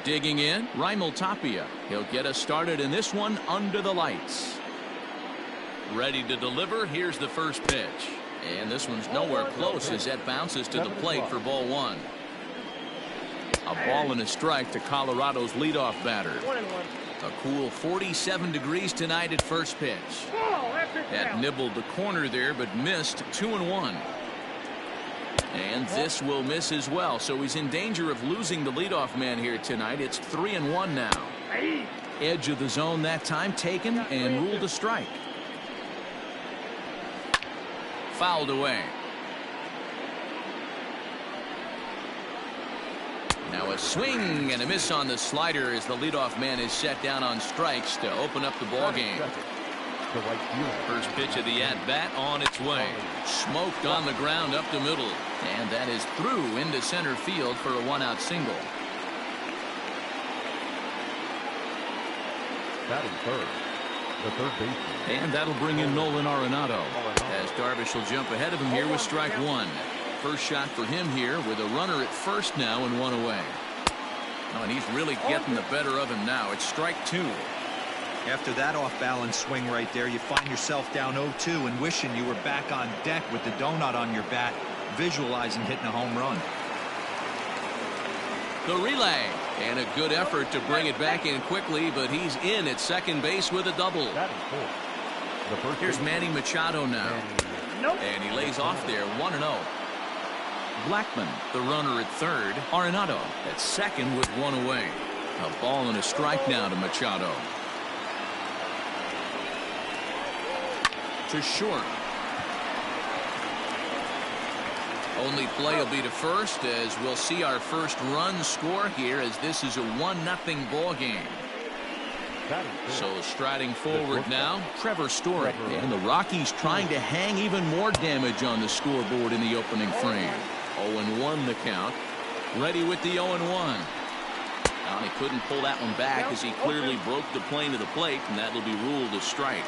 Digging in, Raimel Tapia. He'll get us started in this one under the lights. Ready to deliver. Here's the first pitch. And this one's nowhere close as that bounces to the plate for ball one. A ball and a strike to Colorado's leadoff batter. A cool 47 degrees tonight at first pitch. That nibbled the corner there, but missed 2-1. And this will miss as well, so he's in danger of losing the leadoff man here tonight. It's 3-1 now. Edge of the zone that time taken and ruled a strike. Fouled away. Now a swing and a miss on the slider as the leadoff man is set down on strikes to open up the ball game. First pitch of the at-bat on its way. Smoked on the ground up the middle. And that is through into center field for a one-out single. Batting third, the third baseman. And that'll bring in Nolan Arenado as Darvish will jump ahead of him here with strike one. First shot for him here with a runner at first now and one away. Oh, and he's really getting the better of him now. It's strike two. After that off-balance swing right there, you find yourself down 0-2 and wishing you were back on deck with the donut on your bat, visualizing hitting a home run. The relay and a good effort to bring it back in quickly, but he's in at second base with a double. Here's Manny Machado now. And he lays off there 1-0. Blackman, the runner at third. Arenado at second with one away. A ball and a strike now to Machado. To short. Only play will be to first as we'll see our first run score here as this is a 1-0 ball game. So striding forward now, Trevor Story. And the Rockies trying to hang even more damage on the scoreboard in the opening frame. 0-1 the count. Ready with the 0-1. Now he couldn't pull that one back as he clearly broke the plane to the plate, and that'll be ruled a strike.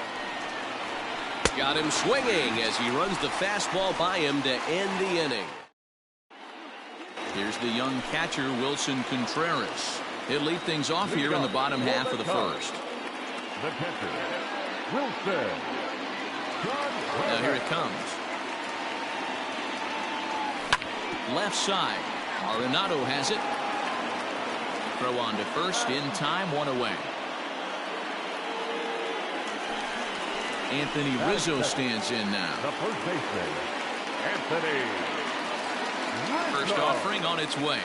Got him swinging as he runs the fastball by him to end the inning. Here's the young catcher, Wilson Contreras. He'll lead things off here in the bottom half of the first. The catcher, Wilson. Now here it comes. Left side. Arenado has it. Throw on to first in time, one away. Anthony Rizzo stands in now. The first baseman, Anthony Rizzo. First offering on its way.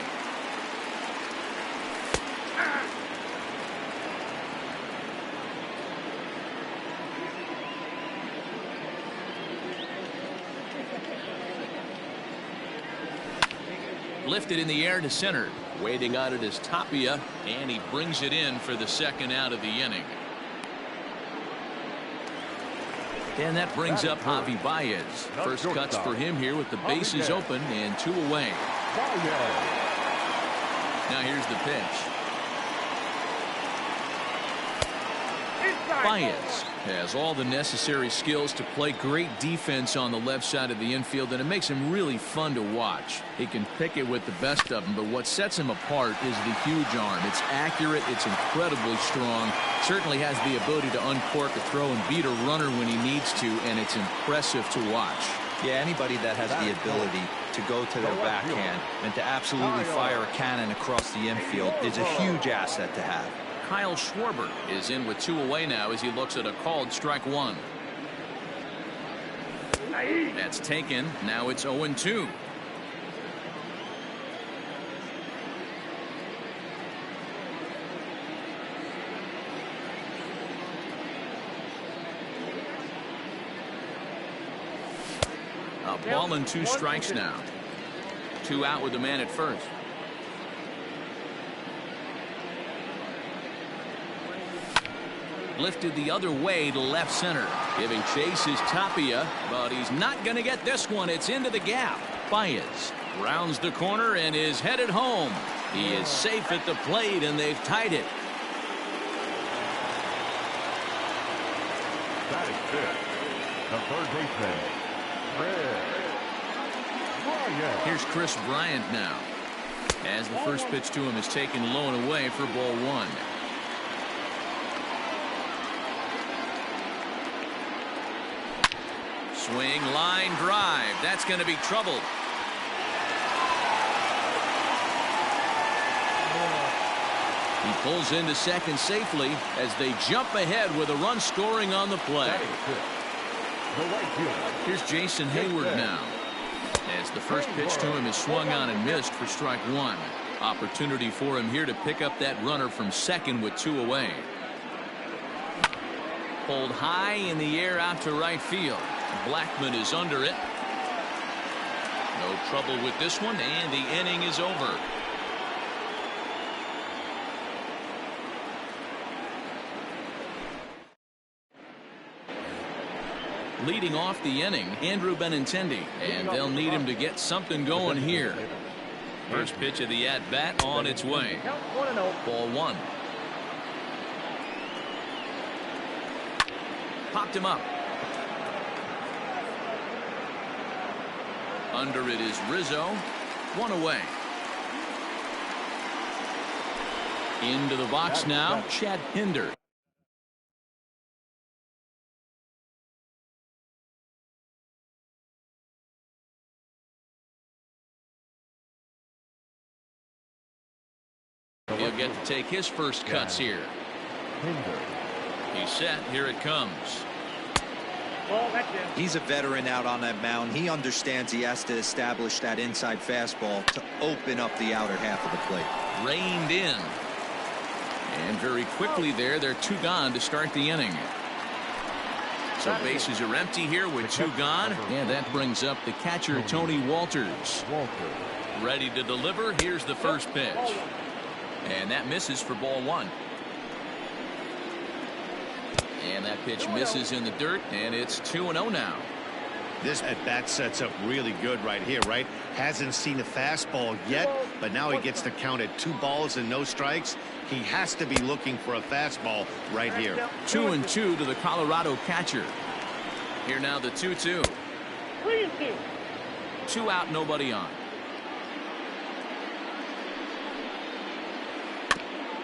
Lifted in the air to center. Waiting on it is Tapia, and he brings it in for the second out of the inning. And that brings up Javi Baez. First cuts for him here with the bases open and two away. Now here's the pitch. Baez has all the necessary skills to play great defense on the left side of the infield, and it makes him really fun to watch. He can pick it with the best of them, but what sets him apart is the huge arm. It's accurate, it's incredibly strong, certainly has the ability to uncork a throw and beat a runner when he needs to, and it's impressive to watch. Yeah, anybody that has the ability to go to their backhand and to absolutely fire a cannon across the infield is a huge asset to have. Kyle Schwarber is in with two away now as he looks at a called strike one. That's taken. Now it's 0-2. A ball and two strikes now. Two out with the man at first. Lifted the other way to left center. Giving chase is Tapia, but he's not going to get this one. It's into the gap. Baez rounds the corner and is headed home. He is safe at the plate, and they've tied it. pitch, the third baseman, Chris Bryant. Here's Chris Bryant now, as the first pitch to him is taken low and away for ball one. Swing, line drive. That's going to be trouble. He pulls into second safely as they jump ahead with a run scoring on the play. Here's Jason Hayward now, as the first pitch to him is swung on and missed for strike one. Opportunity for him here to pick up that runner from second with two away. Pulled high in the air out to right field. Blackman is under it. No trouble with this one, and the inning is over. Leading off the inning, Andrew Benintendi, and they'll need him to get something going here. First pitch of the at-bat on its way. Ball one. Popped him up. Under it is Rizzo. One away. Into the box now, Chad Pinder. He'll get to take his first cuts here. He's set. Here it comes. He's a veteran out on that mound. He understands he has to establish that inside fastball to open up the outer half of the plate. Reined in. And very quickly there, they're two gone to start the inning. So bases are empty here with two gone. And that brings up the catcher, Tony Walters. Ready to deliver. Here's the first pitch. And that misses for ball one. And that pitch misses in the dirt, and it's 2-0 now. This at bat sets up really good right here, right? Hasn't seen a fastball yet, but now he gets to count at 2 balls and no strikes. He has to be looking for a fastball right here. 2-2 to the Colorado catcher. Here now the 2-2. 3-2. 2 out, nobody on.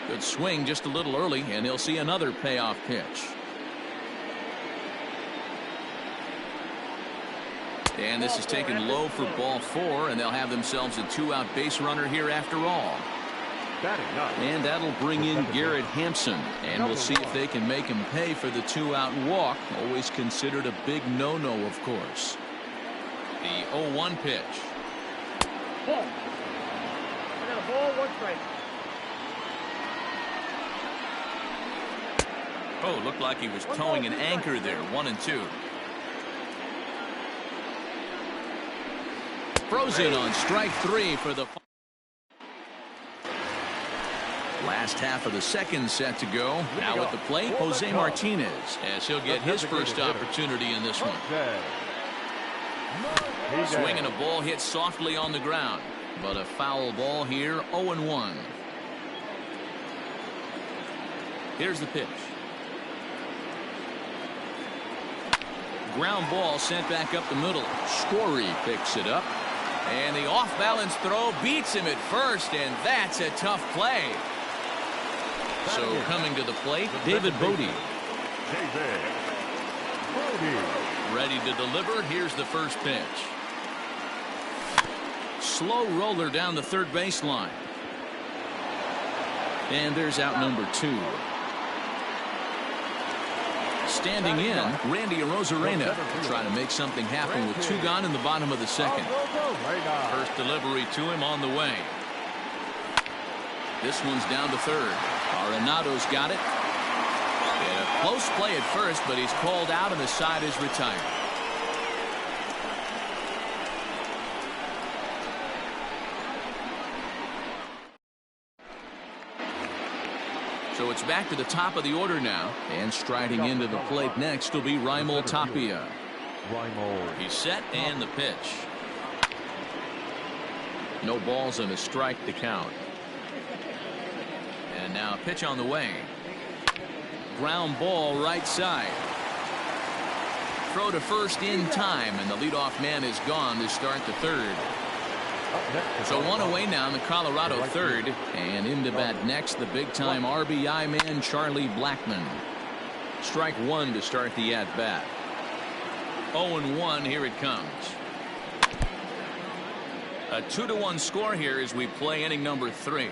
Good swing just a little early, and he'll see another payoff pitch. And this is taken low for ball 4, and they'll have themselves a 2-out base runner here after all. And that'll bring in Garrett Hampson, and we'll see if they can make him pay for the 2-out walk. Always considered a big no-no, of course. The 0-1 pitch. Ball. I got a ball, 1 strike. Oh, looked like he was towing an anchor there. 1-2. Frozen on strike 3 for the last half of the second set to go. Now at the plate, Jose Martinez, as he'll get his first opportunity in this one. Swinging a ball hit softly on the ground, but a foul ball here. 0-1. Here's the pitch. Ground ball sent back up the middle. Story picks it up. And the off-balance throw beats him at first, and that's a tough play. So coming to the plate, David Bodie. Ready to deliver. Here's the first pitch. Slow roller down the third baseline. And there's out number 2. Standing in, Randy Arozarena trying to make something happen with 2 gone in the bottom of the second. First delivery to him on the way. This one's down to third. Arenado's got it. And a close play at first, but he's called out and the side is retired. So it's back to the top of the order now, and striding into the plate next will be Raimel Tapia. He's set, and the pitch. No balls and a strike to count. And now a pitch on the way. Ground ball right side. throw to first in time, and the leadoff man is gone to start the third. So one away now in the Colorado third, and into bat next, the big-time RBI man, Charlie Blackmon. Strike one to start the at-bat. 0-1, here it comes. A 2-1 score here as we play inning number 3.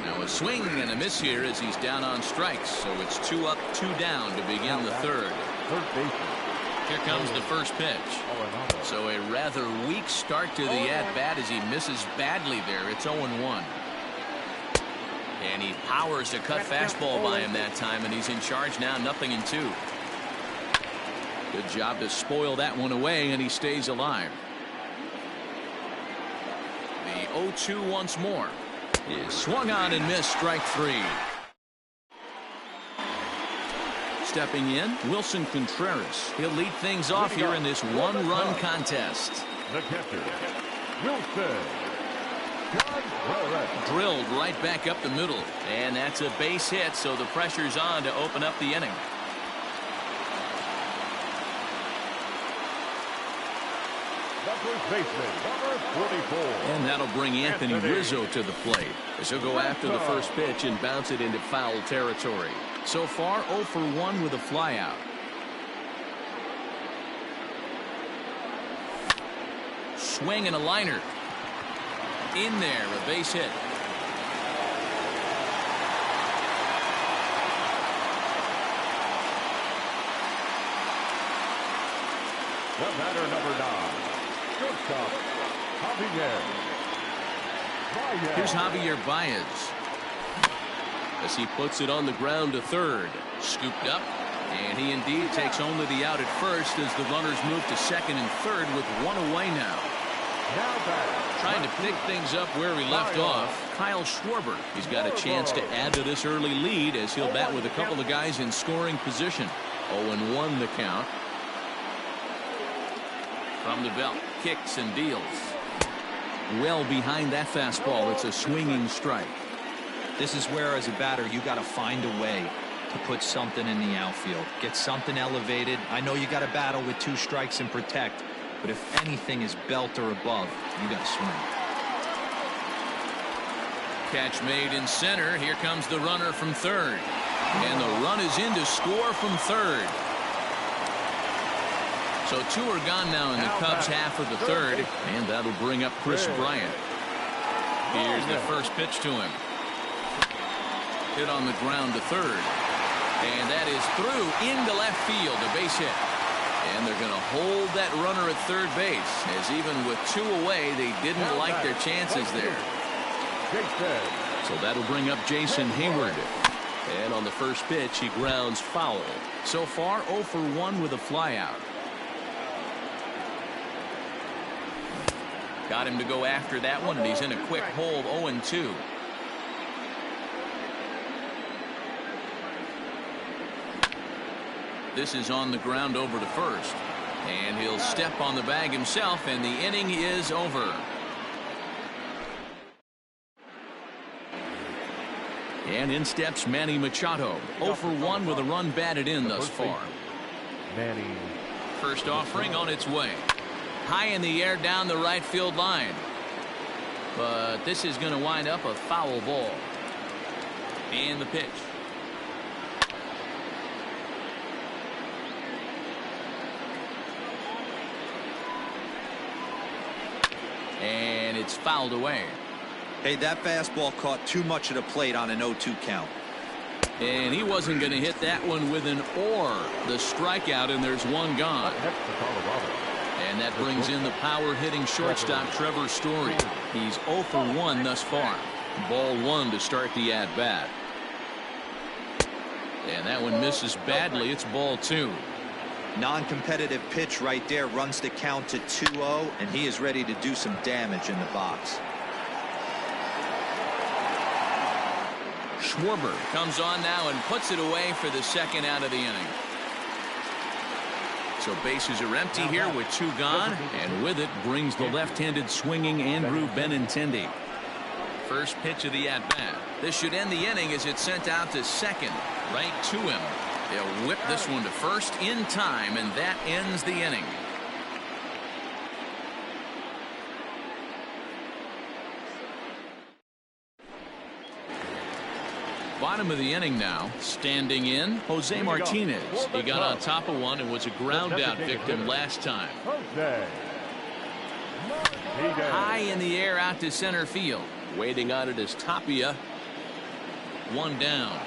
Now a swing and a miss here as he's down on strikes, so it's 2 up, 2 down to begin the third. Here comes the first pitch. So a rather weak start to the at-bat as he misses badly there. It's 0-1. And he powers a cut fastball by him that time, and he's in charge now, 0-2. Good job to spoil that one away, and he stays alive. The 0-2 once more is swung on and missed, strike 3. Stepping in, Wilson Contreras. He'll lead things off here in this one-run contest. The catcher, Wilson Contreras. Drilled right back up the middle, and that's a base hit, so the pressure's on to open up the inning. The first baseman, number 44. And that'll bring Anthony Rizzo to the plate as he'll go after the first pitch and bounce it into foul territory. So far 0 for 1 with a flyout. Swing and a liner. In there, a base hit. The batter, number 9. Shortstop, Javier Baez. Here's Javier Baez as he puts it on the ground to third. Scooped up, and he indeed takes only the out at first as the runners move to second and third with one away now. Trying to pick things up where he left off, Kyle Schwarber. He's got a chance to add to this early lead as he'll bat with a couple of guys in scoring position. 0-1 the count. From the belt, kicks and deals. Well behind that fastball, it's a swinging strike. This is where, as a batter, you got to find a way to put something in the outfield. Get something elevated. I know you got to battle with 2 strikes and protect, but if anything is belt or above, you got to swing. Catch made in center. Here comes the runner from third. And the run is in to score from third. So 2 are gone now in the Cubs half of the third, and that'll bring up Chris Bryant. Here's the first pitch to him. Hit on the ground to third. And that is through into left field, a base hit. And they're going to hold that runner at third base, as even with 2 away, they didn't like their chances there. So that'll bring up Jason Hayward. And on the first pitch, he grounds foul. So far 0 for 1 with a flyout. Got him to go after that one, and he's in a quick hold, 0-2. This is on the ground over to first. And he'll step on the bag himself, and the inning is over. And in steps Manny Machado. 0 for 1 with a run batted in thus far. Manny. First offering on its way. High in the air down the right field line. But this is going to wind up a foul ball. And the pitch. And it's fouled away. Hey, that fastball caught too much of the plate on an 0-2 count. And he wasn't going to hit that one with an or. The strikeout, and there's one gone. And that brings in the power-hitting shortstop Trevor Story. He's 0 for 1 thus far. Ball 1 to start the at-bat. And that one misses badly. It's ball 2. Non-competitive pitch right there, runs the count to 2-0, and he is ready to do some damage in the box. Schwarber comes on now and puts it away for the second out of the inning. So bases are empty here with 2 gone, and with it brings the left-handed swinging Andrew Benintendi. First pitch of the at-bat. This should end the inning as it's sent out to second, right to him. They'll whip this one to first in time, and that ends the inning. Bottom of the inning now. Standing in, Jose Martinez. He got on top of one and was a ground out victim last time. High in the air out to center field. Waiting on it is Tapia. One down.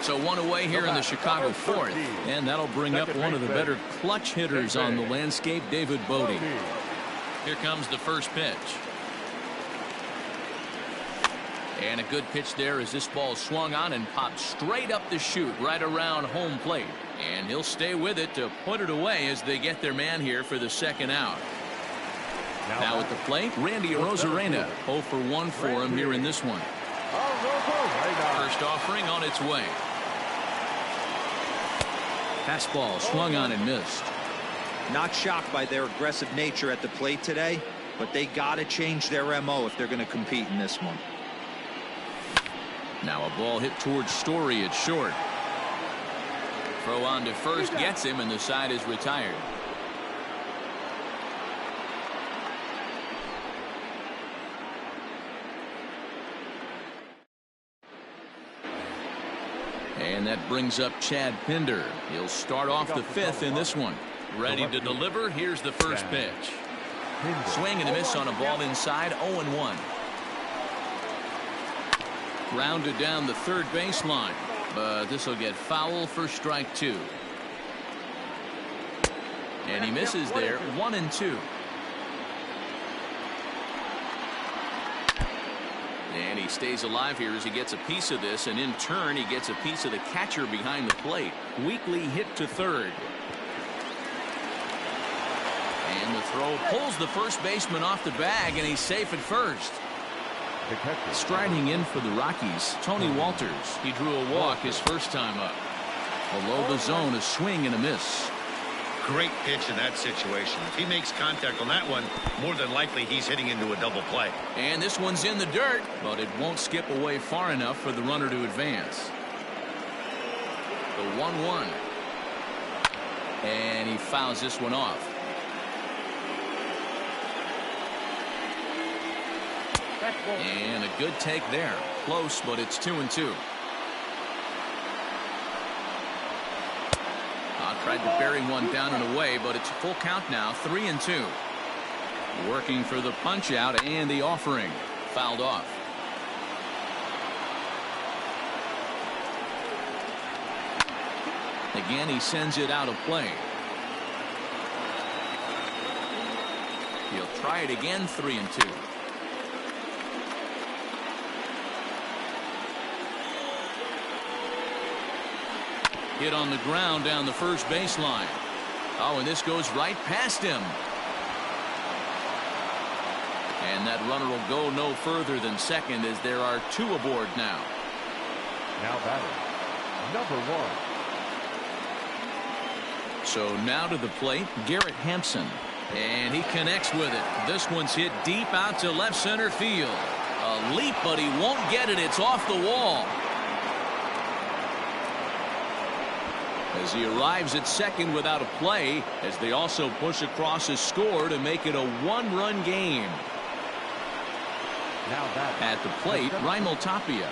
So one away here in the Chicago fourth, and that'll bring up one of the better clutch hitters on the landscape, David Bote. Here comes the first pitch. And a good pitch there as this ball swung on and popped straight up the chute right around home plate. And he'll stay with it to put it away as they get their man here for the second out. Now at the plate, Randy Arozarena. 0 for 1 for him here in this one. First offering on its way. Fastball swung on and missed. Not shocked by their aggressive nature at the plate today, but they got to change their MO if they're going to compete in this one. Now a ball hit towards Story at short. Throw on to first gets him, and the side is retired. And that brings up Chad Pinder. He'll start off the fifth in this one. Ready to deliver. Here's the first pitch. Swing and a miss on a ball inside. 0-1. Grounded down the third baseline, but this will get foul for strike 2. And he misses there. 1-2. And he stays alive here as he gets a piece of this, and in turn he gets a piece of the catcher behind the plate. Weakly hit to third. And the throw pulls the first baseman off the bag, and he's safe at first. Striding in for the Rockies, Tony Walters. He drew a walk his first time up. Below the zone, a swing and a miss. Great pitch in that situation. If he makes contact on that one, more than likely he's hitting into a double play. And this one's in the dirt, but it won't skip away far enough for the runner to advance. The 1-1. And he fouls this one off. And a good take there. Close, but it's 2-2. Tried to bury one down and away, but it's a full count now. 3-2. Working for the punch out and the offering. Fouled off. Again, he sends it out of play. He'll try it again. 3-2. Hit on the ground down the first baseline. Oh, and this goes right past him. And that runner will go no further than second as there are 2 aboard now. Now batting, number 1. So now to the plate, Garrett Hampson. And he connects with it. This one's hit deep out to left center field. A leap, but he won't get it. It's off the wall. As he arrives at second without a play, as they also push across a score to make it a 1-run game. Now at the plate, Raimel Tapia.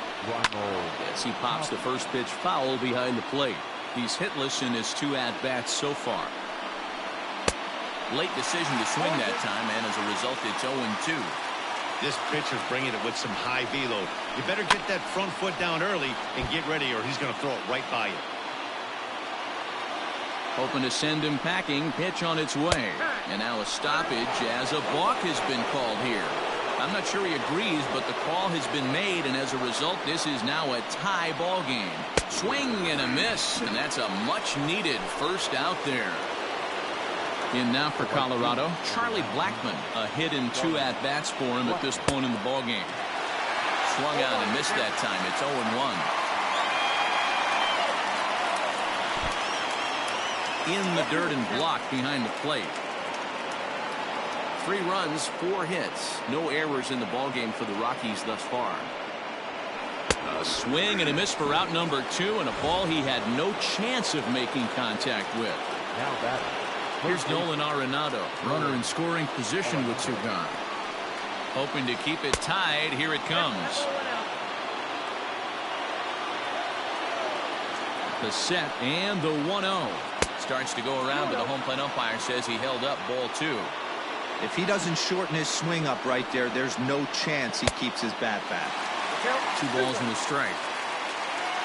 As he pops the first pitch foul behind the plate. He's hitless in his 2 at-bats so far. Late decision to swing that time, and as a result, it's 0-2. This pitcher's bringing it with some high velo. You better get that front foot down early and get ready, or he's going to throw it right by you. Hoping to send him packing. Pitch on its way. And now a stoppage as a balk has been called here. I'm not sure he agrees, but the call has been made, and as a result, this is now a tie ball game. Swing and a miss, and that's a much-needed first out there. In now for Colorado, Charlie Blackmon. A hit in 2 at-bats for him at this point in the ball game. Swung out and missed that time. It's 0-1. In the dirt and blocked behind the plate. 3 runs, 4 hits. No errors in the ballgame for the Rockies thus far. A swing and a miss for out number 2, and a ball he had no chance of making contact with. Now batting. Here's Nolan Arenado, runner in scoring position with 2 gone. Hoping to keep it tied. Here it comes. The set and the 1-0. Starts to go around, but the home plate umpire says he held up ball 2. If he doesn't shorten his swing up right there, there's no chance he keeps his bat back. 2 balls and a strike.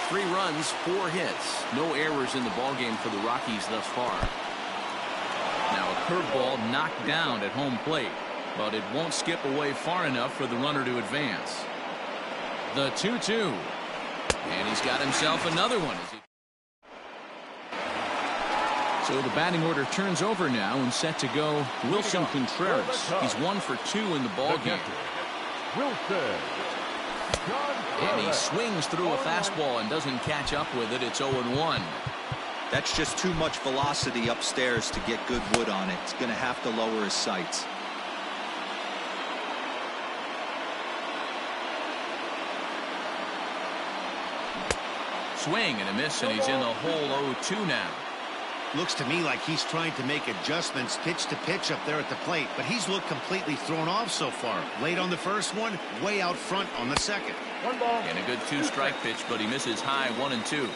3 runs, 4 hits. No errors in the ballgame for the Rockies thus far. Now a curveball knocked down at home plate, but it won't skip away far enough for the runner to advance. The 2-2. And he's got himself another one. So the batting order turns over now and set to go Wilson Contreras. He's 1 for 2 in the ballgame. Wilson. And he swings through a fastball and doesn't catch up with it. It's 0-1. That's just too much velocity upstairs to get good wood on it. He's going to have to lower his sights. Swing and a miss, and he's in the hole 0-2 now. Looks to me like he's trying to make adjustments pitch to pitch up there at the plate, but he's looked completely thrown off so far. Late on the first one, way out front on the second. 1 ball. And a good 2-strike pitch, but he misses high 1-2.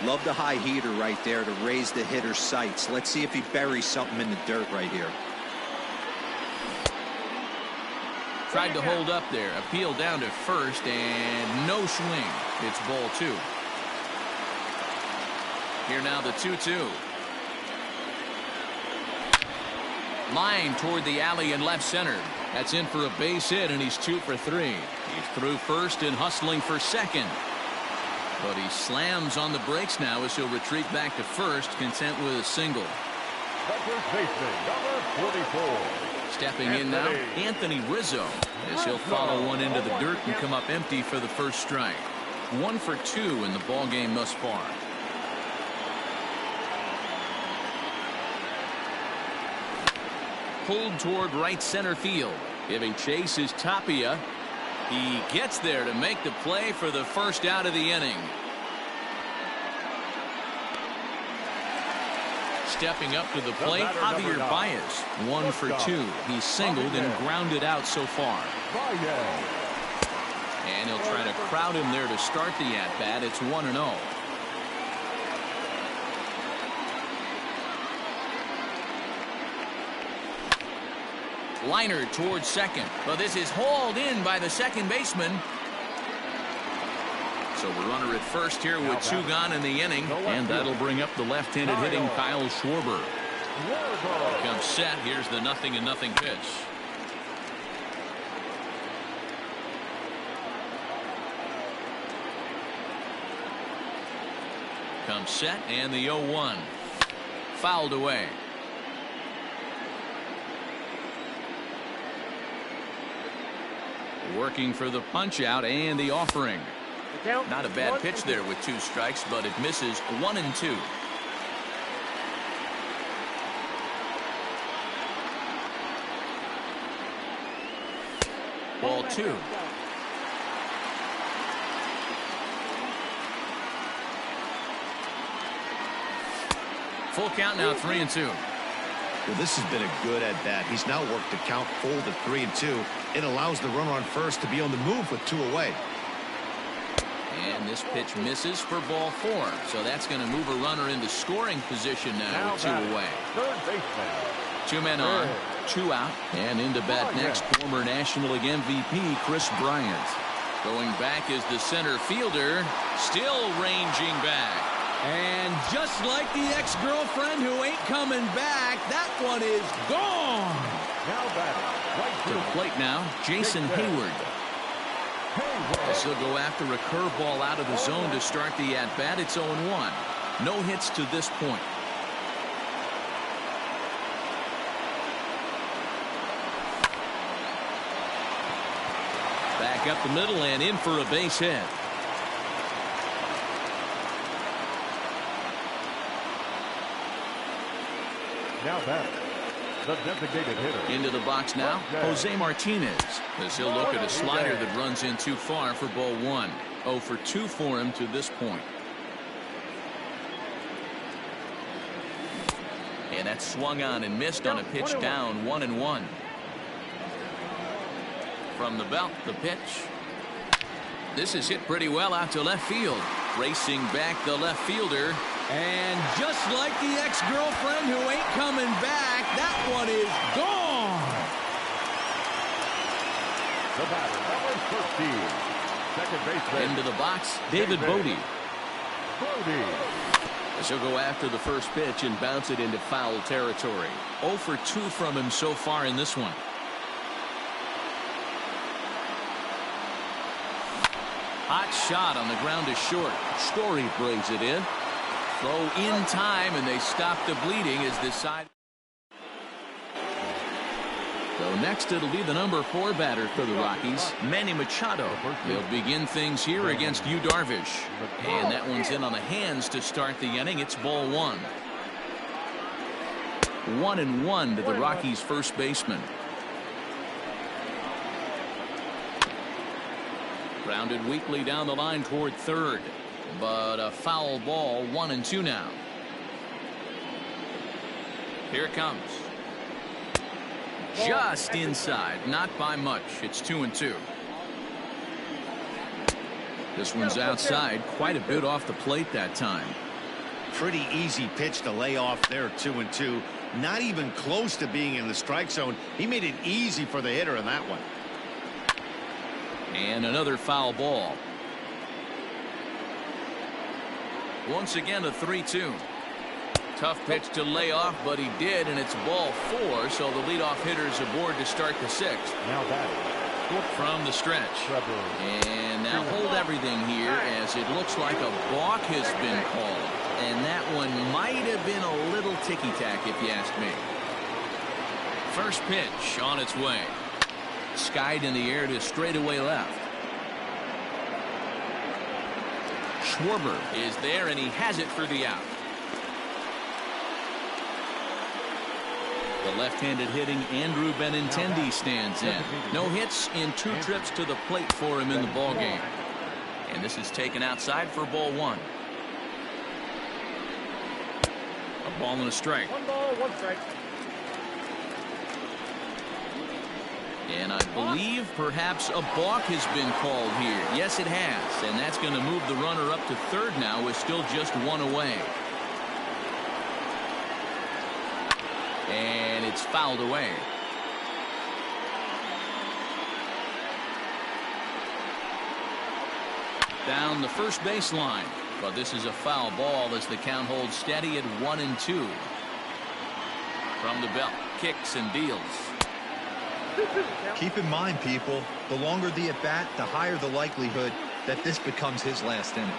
Love the high heater right there to raise the hitter's sights. Let's see if he buries something in the dirt right here. Tried to hold up there. Appeal down to first, and no swing. It's ball 2. Here now the 2-2. Line toward the alley in left center. That's in for a base hit, and he's 2 for 3. He's through first and hustling for second. But he slams on the brakes now as he'll retreat back to first, content with a single. The first baseman, number 44. Stepping in now, Anthony Rizzo, as he'll follow one into the dirt and come up empty for the first strike. 1 for 2 in the ballgame thus far. Pulled toward right center field. Giving chase is Tapia. He gets there to make the play for the first out of the inning. Stepping up to the plate, Javier Baez. 1 for 2. He's singled and grounded out so far. And he'll try to crowd him there to start the at-bat. It's 1-0. Liner towards second, but this is hauled in by the second baseman. So the runner at first here with 2 gone in the inning, and that'll bring up the left-handed hitting Kyle Schwarber. Comes set. Here's the 0-0 pitch. Comes set, and the 0-1. Fouled away. Working for the punch out and the offering. Not a bad pitch there with 2 strikes, but it misses 1-2. Ball 2. Full count now, 3-2. Well, this has been a good at-bat. He's now worked the count full to 3-2. It allows the runner on first to be on the move with 2 away. And this pitch misses for ball 4. So that's going to move a runner into scoring position now with 2 away. Third baseman. 2 men on, 2 out, and into bat next, former National League MVP Chris Bryant. Going back is the center fielder, still ranging back. And just like the ex-girlfriend who ain't coming back, that one is gone. Now batting. Right To the plate now, Jason Hayward. As he'll go after a curveball out of the zone to start the at-bat. It's 0-1. No hits to this point. Back up the middle and in for a base hit. Now batting. The designated hitter. Into the box now, Jose Martinez, as he'll look at a slider that runs in too far for ball 1. 0 for 2 for him to this point. And that's swung on and missed on a pitch down 1-1. From the belt, the pitch. This is hit pretty well out to left field. Racing back the left fielder. And just like the ex-girlfriend who ain't coming back, that one is gone. The batter, number 13, second baseman. Into the box, David Bodie. Bodie. As he'll go after the first pitch and bounce it into foul territory. 0 for 2 from him so far in this one. Hot shot on the ground to short. Story brings it in. Throw in time, and they stop the bleeding as this side. So next it'll be the number 4 batter for the Rockies, Manny Machado. They'll begin things here against Yu Darvish. And that one's in on the hands to start the inning. It's ball 1. 1-1 to the Rockies' first baseman. Grounded weakly down the line toward third. But a foul ball, 1-2 now. Here it comes. Just inside, not by much. It's 2-2. This one's outside, quite a bit off the plate that time. Pretty easy pitch to lay off there, 2-2. Not even close to being in the strike zone. He made it easy for the hitter in that one. And another foul ball. Once again a 3-2. Tough pitch to lay off, but he did, and it's ball 4, so the leadoff hitter's aboard to start the 6th. Now batting From the stretch. And now hold everything here as it looks like a balk has been called. And that one might have been a little ticky-tack if you ask me. First pitch on its way. Skied in the air to straightaway left. Schwarber is there, and he has it for the out. The left-handed hitting Andrew Benintendi stands in. No hits in 2 trips to the plate for him in the ballgame. And this is taken outside for ball 1. A ball and a strike. 1 ball, 1 strike. And I believe perhaps a balk has been called here. Yes, it has. And that's going to move the runner up to third now with still just 1 away. And it's fouled away. Down the first baseline. But this is a foul ball as the count holds steady at 1-2. From the belt, kicks and deals. Keep in mind, people, the longer the at-bat, the higher the likelihood that this becomes his last inning.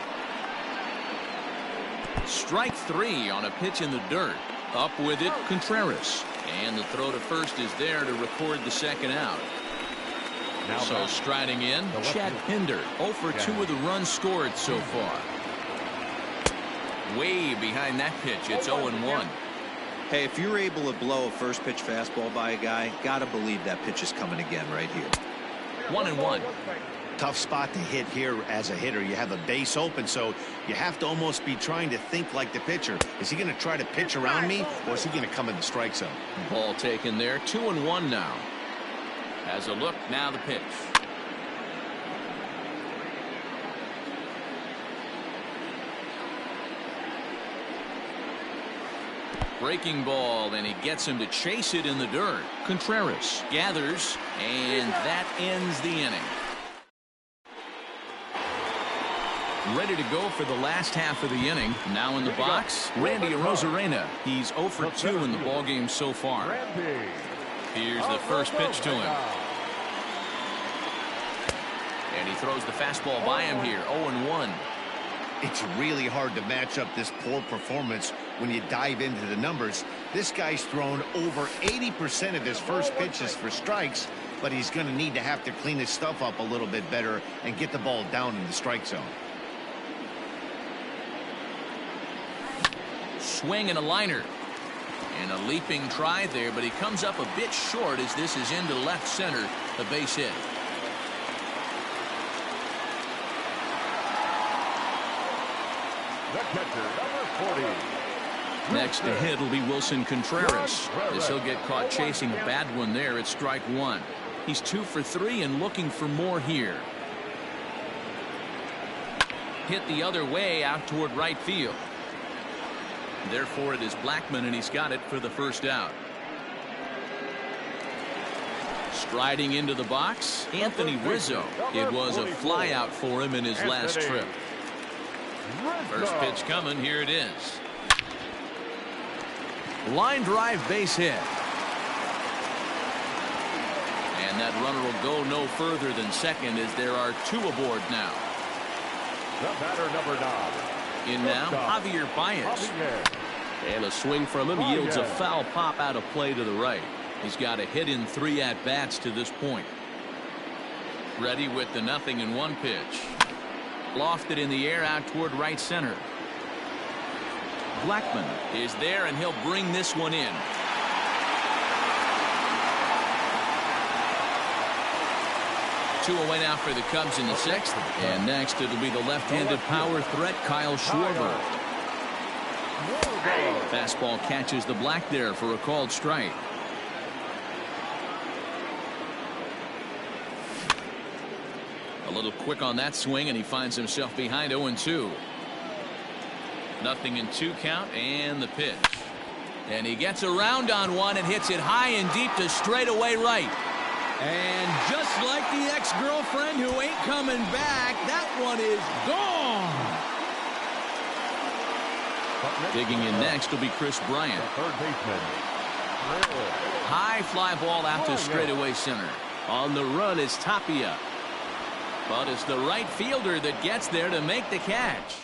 Strike 3 on a pitch in the dirt. Up with it, Contreras. And the throw to first is there to record the second out. So striding in, Chad Pinder. 0 for 2 with the runs scored so far. Way behind that pitch, it's 0-1. Hey, if you're able to blow a first pitch fastball by a guy, gotta believe that pitch is coming again right here. 1-1. Tough spot to hit here as a hitter. You have a base open, so you have to almost be trying to think like the pitcher. Is he going to try to pitch around me, or is he going to come in the strike zone? Ball taken there, 2-1 now. Has a look, now the pitch. Breaking ball, and he gets him to chase it in the dirt. Contreras gathers, and that ends the inning. Ready to go for the last half of the inning. Now in the box, Randy Arozarena. He's 0 for 2 in the ballgame so far. Here's the first pitch to him. And he throws the fastball by him here, 0-1. It's really hard to match up this poor performance when you dive into the numbers. This guy's thrown over 80% of his first pitches for strikes, but he's going to need to have to clean his stuff up a little bit better and get the ball down in the strike zone. Swing and a liner. And a leaping try there, but he comes up a bit short as this is into left center, a base hit. The catcher, number 40. Next to hit will be Wilson Contreras, as he'll get caught chasing a bad one there at strike one. He's 2 for 3 and looking for more here. Hit the other way out toward right field. Therefore, it is Blackmon, and he's got it for the first out. Striding into the box, Anthony Rizzo. It was a fly out for him in his last trip. First pitch coming. Here it is. Line drive, base hit. And that runner will go no further than second, as there are 2 aboard now. The batter, number 9. In now, Javier Baez. And a swing from him yields a foul pop out of play to the right. He's got a hit in 3 at-bats to this point. Ready with the 0-1 pitch. Lofted in the air out toward right center. Blackmon is there, and he'll bring this one in. Two away now for the Cubs in the 6th. And next it'll be the left-handed power threat, Kyle Schwarber. Fastball catches the black there for a called strike. A little quick on that swing, and he finds himself behind 0-2. 0-2 count, and the pitch. And he gets around on one and hits it high and deep to straightaway right. And just like the ex-girlfriend who ain't coming back, that one is gone. Digging in next will be Chris Bryant. Third baseman. High fly ball out to straightaway center. On the run is Tapia. But it's the right fielder that gets there to make the catch.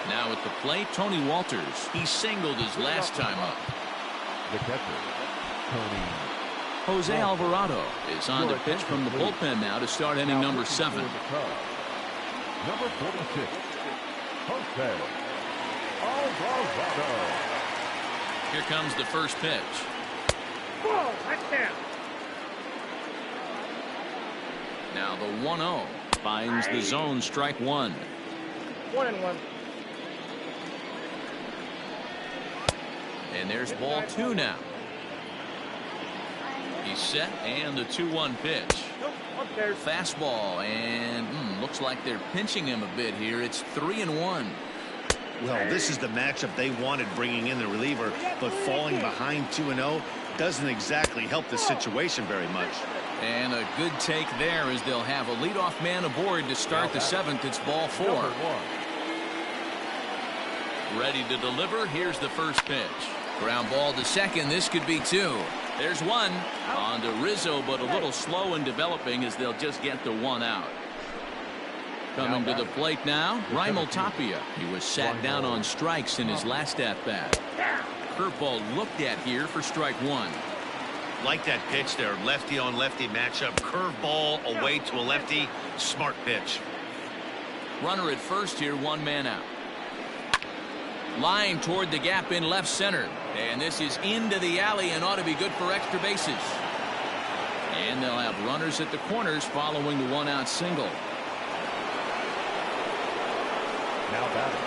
Now at the plate, Tony Walters. He singled his last time up. The catcher, Tony. Jose Alvarado is on to pitch from the bullpen now to start inning number 7. Number 46, Jose Alvarado. Here comes the first pitch. Whoa, touchdown. Now the 1-0 finds the zone, strike one. 1-1. And there's ball 2 now. He's set, and the 2-1 pitch. Nope, upstairs. Fastball, and looks like they're pinching him a bit here. It's 3-1. Well, this is the matchup they wanted, bringing in the reliever, but falling behind 2-0 doesn't exactly help the situation very much. And a good take there, as they'll have a leadoff man aboard to start the 7th. It's ball 4. Ready to deliver. Here's the first pitch. Ground ball to second. This could be 2. There's 1 on to Rizzo, but a little slow in developing, as they'll just get the 1 out. Coming to the plate now, Raimel Tapia. He was sat down on strikes in his last at-bat. Curveball looked at here for strike 1. Like that pitch there, lefty on lefty matchup, curveball away to a lefty, smart pitch. Runner at first here, 1 man out. Line toward the gap in left center, and this is into the alley and ought to be good for extra bases. And they'll have runners at the corners following the 1-out single. Now batting.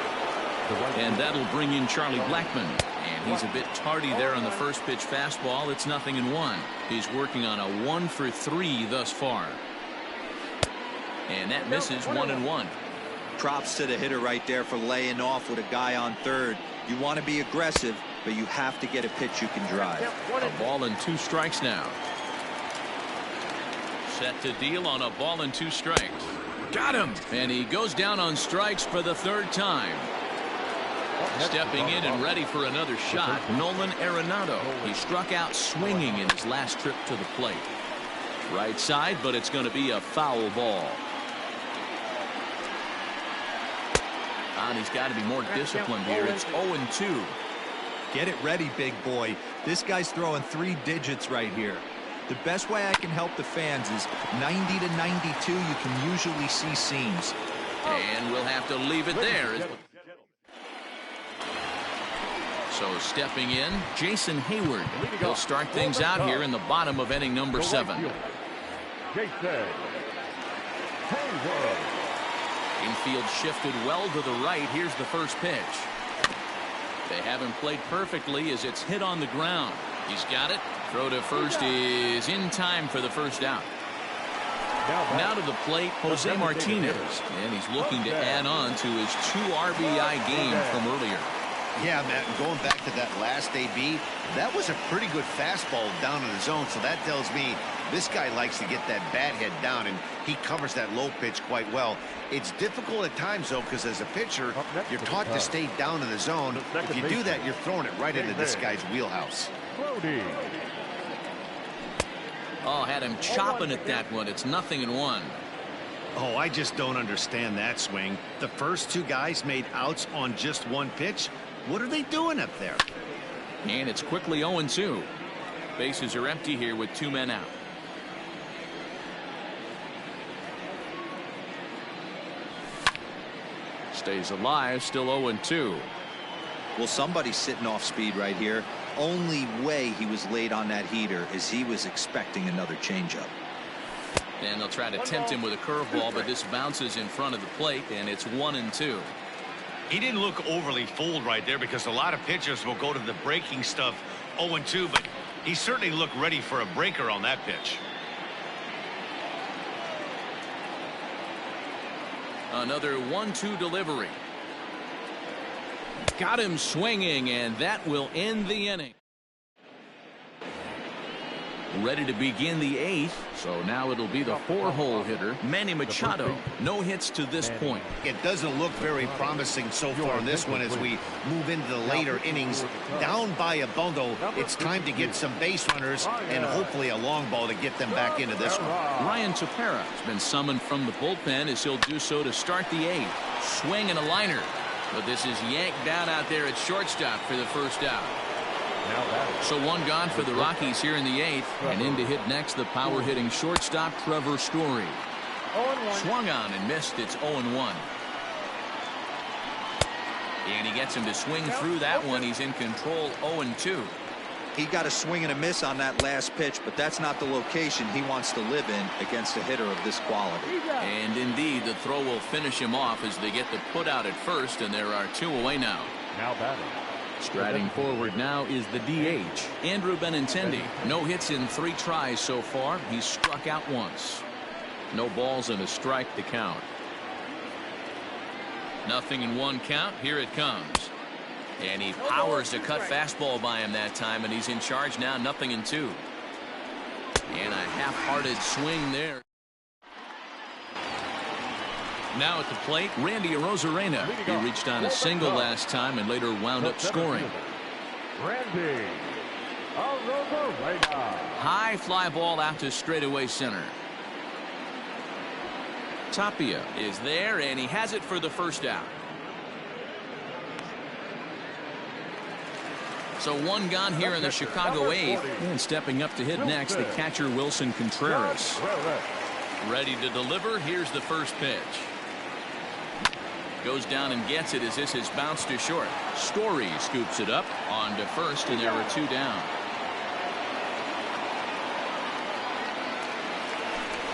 And that'll bring in Charlie Blackmon. And he's a bit tardy there on the first pitch fastball. It's 0-1. He's working on a 1 for 3 thus far. And that misses 1-1. Props to the hitter right there for laying off with a guy on third. You want to be aggressive, but you have to get a pitch you can drive. A ball and 2 strikes now. Set to deal on a ball and 2 strikes. Got him. And he goes down on strikes for the 3rd time. Stepping in and ready for another shot, Nolan Arenado. He struck out swinging in his last trip to the plate. Right side, but it's going to be a foul ball. And he's got to be more disciplined here. It's 0-2. Get it ready, big boy. This guy's throwing 3 digits right here. The best way I can help the fans is 90 to 92. You can usually see seams. And we'll have to leave it there. So stepping in, Jason Hayward. He'll start things out here in the bottom of inning number 7. Jason Hayward. Infield shifted well to the right. Here's the first pitch. They haven't played perfectly as it's hit on the ground. He's got it. Throw to first is in time for the first out. Now to the plate, Jose Martinez. And he's looking to add on to his 2 RBI game from earlier. Yeah, Matt, going back to that last AB, that was a pretty good fastball down in the zone, so that tells me this guy likes to get that bat head down, and he covers that low pitch quite well. It's difficult at times, though, because as a pitcher, you're taught to stay down in the zone. If you do that, you're throwing it right into this guy's wheelhouse. Oh, had him chopping at that one. It's 0-1. Oh, I just don't understand that swing. The first 2 guys made outs on just 1 pitch. What are they doing up there? And it's quickly 0-2. Bases are empty here with 2 men out. Stays alive, still 0-2. Well, somebody's sitting off speed right here. Only way he was late on that heater is he was expecting another changeup. And they'll try to tempt him with a curveball, but this bounces in front of the plate, and it's 1-2. He didn't look overly fooled right there because a lot of pitchers will go to the breaking stuff 0-2, but he certainly looked ready for a breaker on that pitch. Another 1-2 delivery. Got him swinging, and that will end the inning. Ready to begin the 8th, so now it'll be the 4-hole hitter, Manny Machado. No hits to this point. It doesn't look very promising so far in this one as we move into the later innings. Down by a bundle, it's time to get some base runners and hopefully a long ball to get them back into this one. Ryan Tepera has been summoned from the bullpen as he'll do so to start the 8th. Swing and a liner, but this is yanked down out there at shortstop for the first out. So 1 gone for the Rockies here in the 8th, and in to hit next the power-hitting shortstop Trevor Story. Swung on and missed. It's 0-1. And he gets him to swing through that one. He's in control. 0-2. He got a swing and a miss on that last pitch, but that's not the location he wants to live in against a hitter of this quality. And indeed, the throw will finish him off as they get the put out at first, and there are 2 away now. Now batting. Striding forward now is the DH, Andrew Benintendi. No hits in 3 tries so far. He's struck out once. No balls and a strike to count. 0-1 count. Here it comes. And he powers a cut fastball by him that time, and he's in charge now. 0-2. And a half-hearted swing there. Now at the plate, Randy Arozarena. He reached on a single last time and later wound up scoring. Randy Arozarena. High fly ball out to straightaway center. Tapia is there, and he has it for the first out. So 1 gone here in the Chicago 8th. And stepping up to hit next, the catcher Wilson Contreras. Ready to deliver. Here's the first pitch. Goes down and gets it as this is bounced to short. Story scoops it up on to first, and there are 2 down.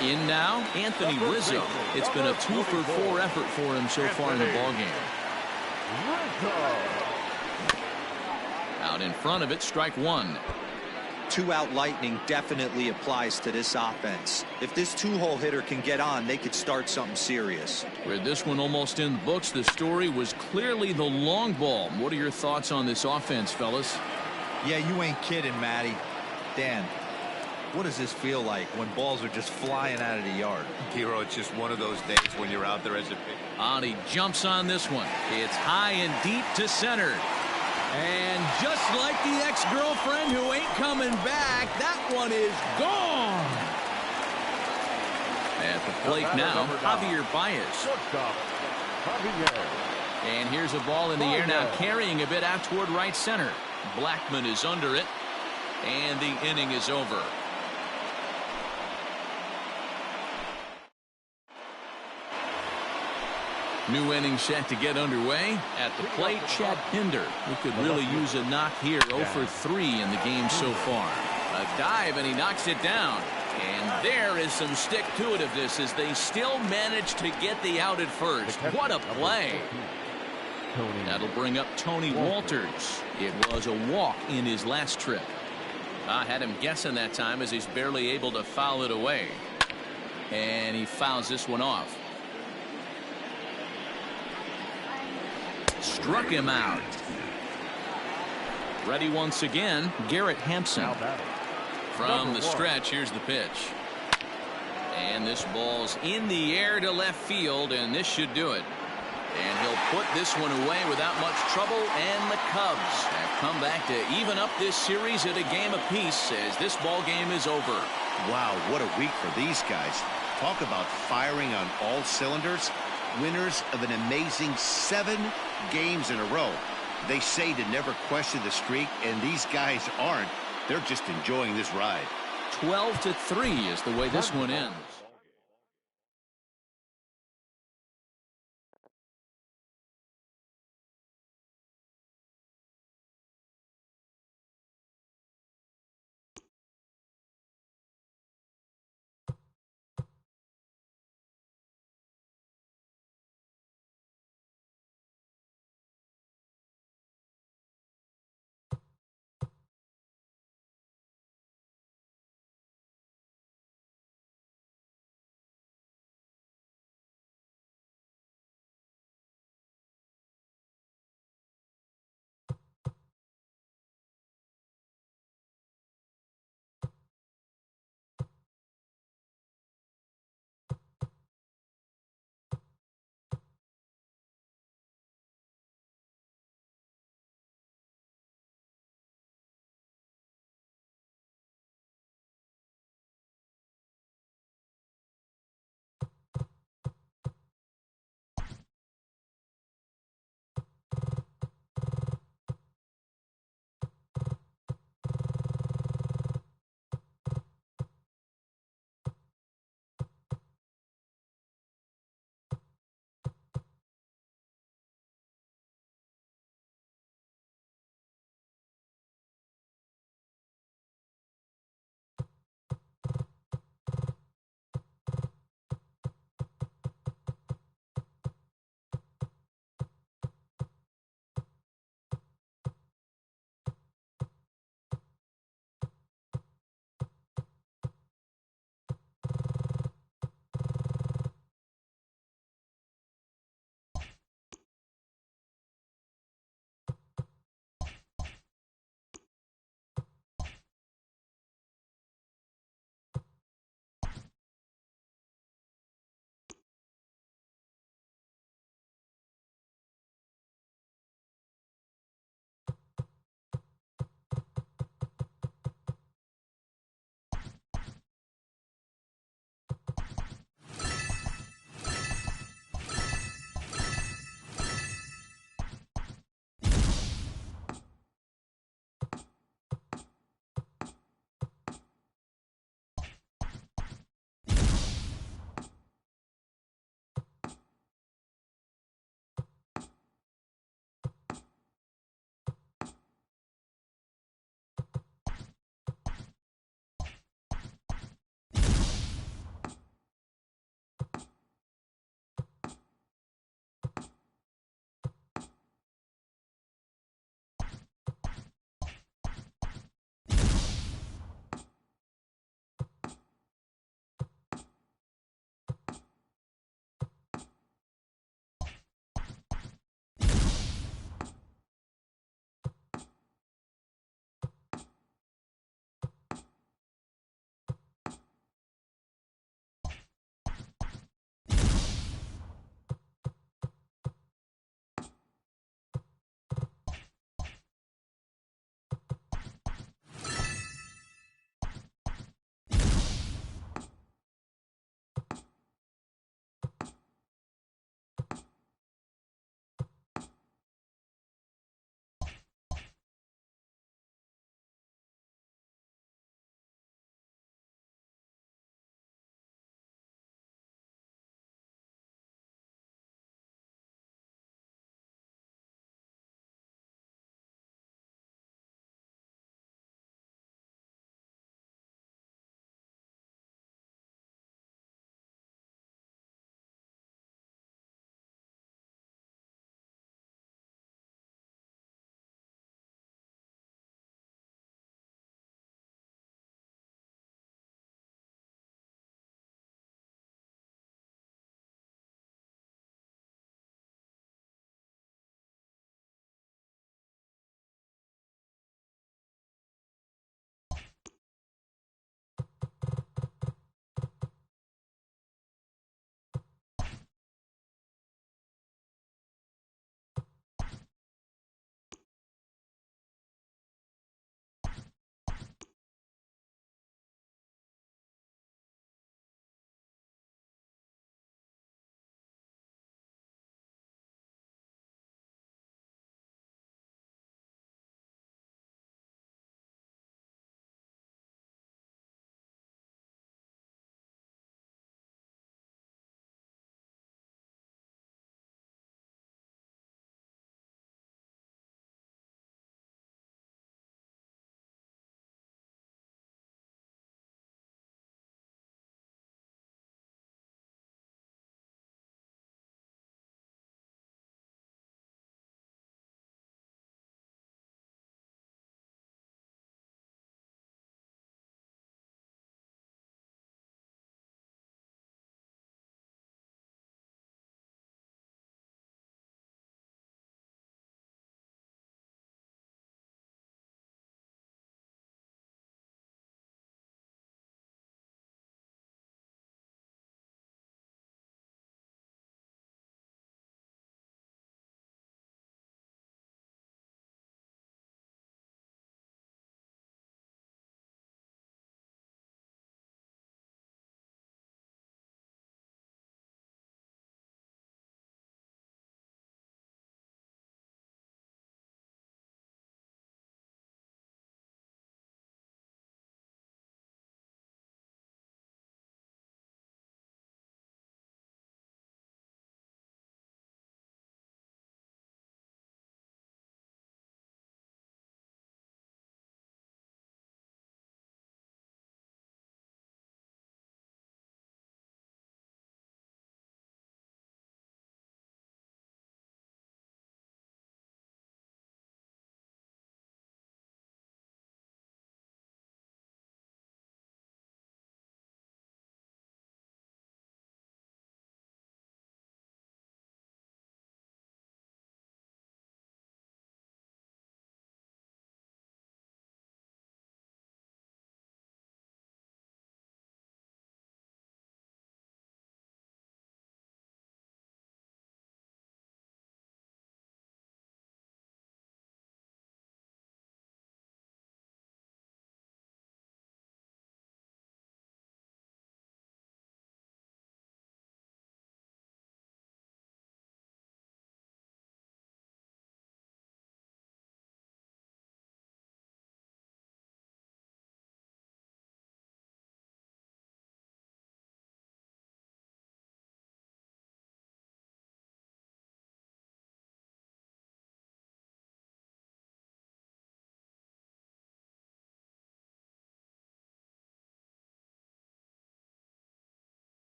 In now, Anthony Rizzo. It's been a 2-for-4 effort for him so far in the ballgame. Out in front of it, strike 1. 2-out lightning definitely applies to this offense. If this 2-hole hitter can get on, they could start something serious. With this one almost in the books, the story was clearly the long ball. What are your thoughts on this offense, fellas? Yeah, you ain't kidding, Matty. Dan, what does this feel like when balls are just flying out of the yard? Hero, it's just one of those days when you're out there as a pitcher. And he jumps on this one. It's high and deep to center. And just like the ex-girlfriend who ain't coming back, that one is gone. At the plate now, Javier Baez. And here's a ball in the air now, carrying a bit out toward right center. Blackman is under it, and the inning is over. New inning set to get underway. At the plate, Chad Pinder, who could really use a knock here. 0 for 3 in the game so far. A dive, and he knocks it down. And there is some stick-to-itiveness as they still manage to get the out at first. What a play. That'll bring up Tony Walters. It was a walk in his last trip. I had him guessing that time as he's barely able to foul it away. And he fouls this one off. Struck him out. Ready once again, Garrett Hampson. From the stretch, here's the pitch. And this ball's in the air to left field, and this should do it. And he'll put this one away without much trouble, and the Cubs have come back to even up this series at a game apiece as this ball game is over. Wow, what a week for these guys. Talk about firing on all cylinders. Winners of an amazing 7 games in a row. They say to never question the streak, and these guys aren't. They're just enjoying this ride. 12-3 is the way this one ends.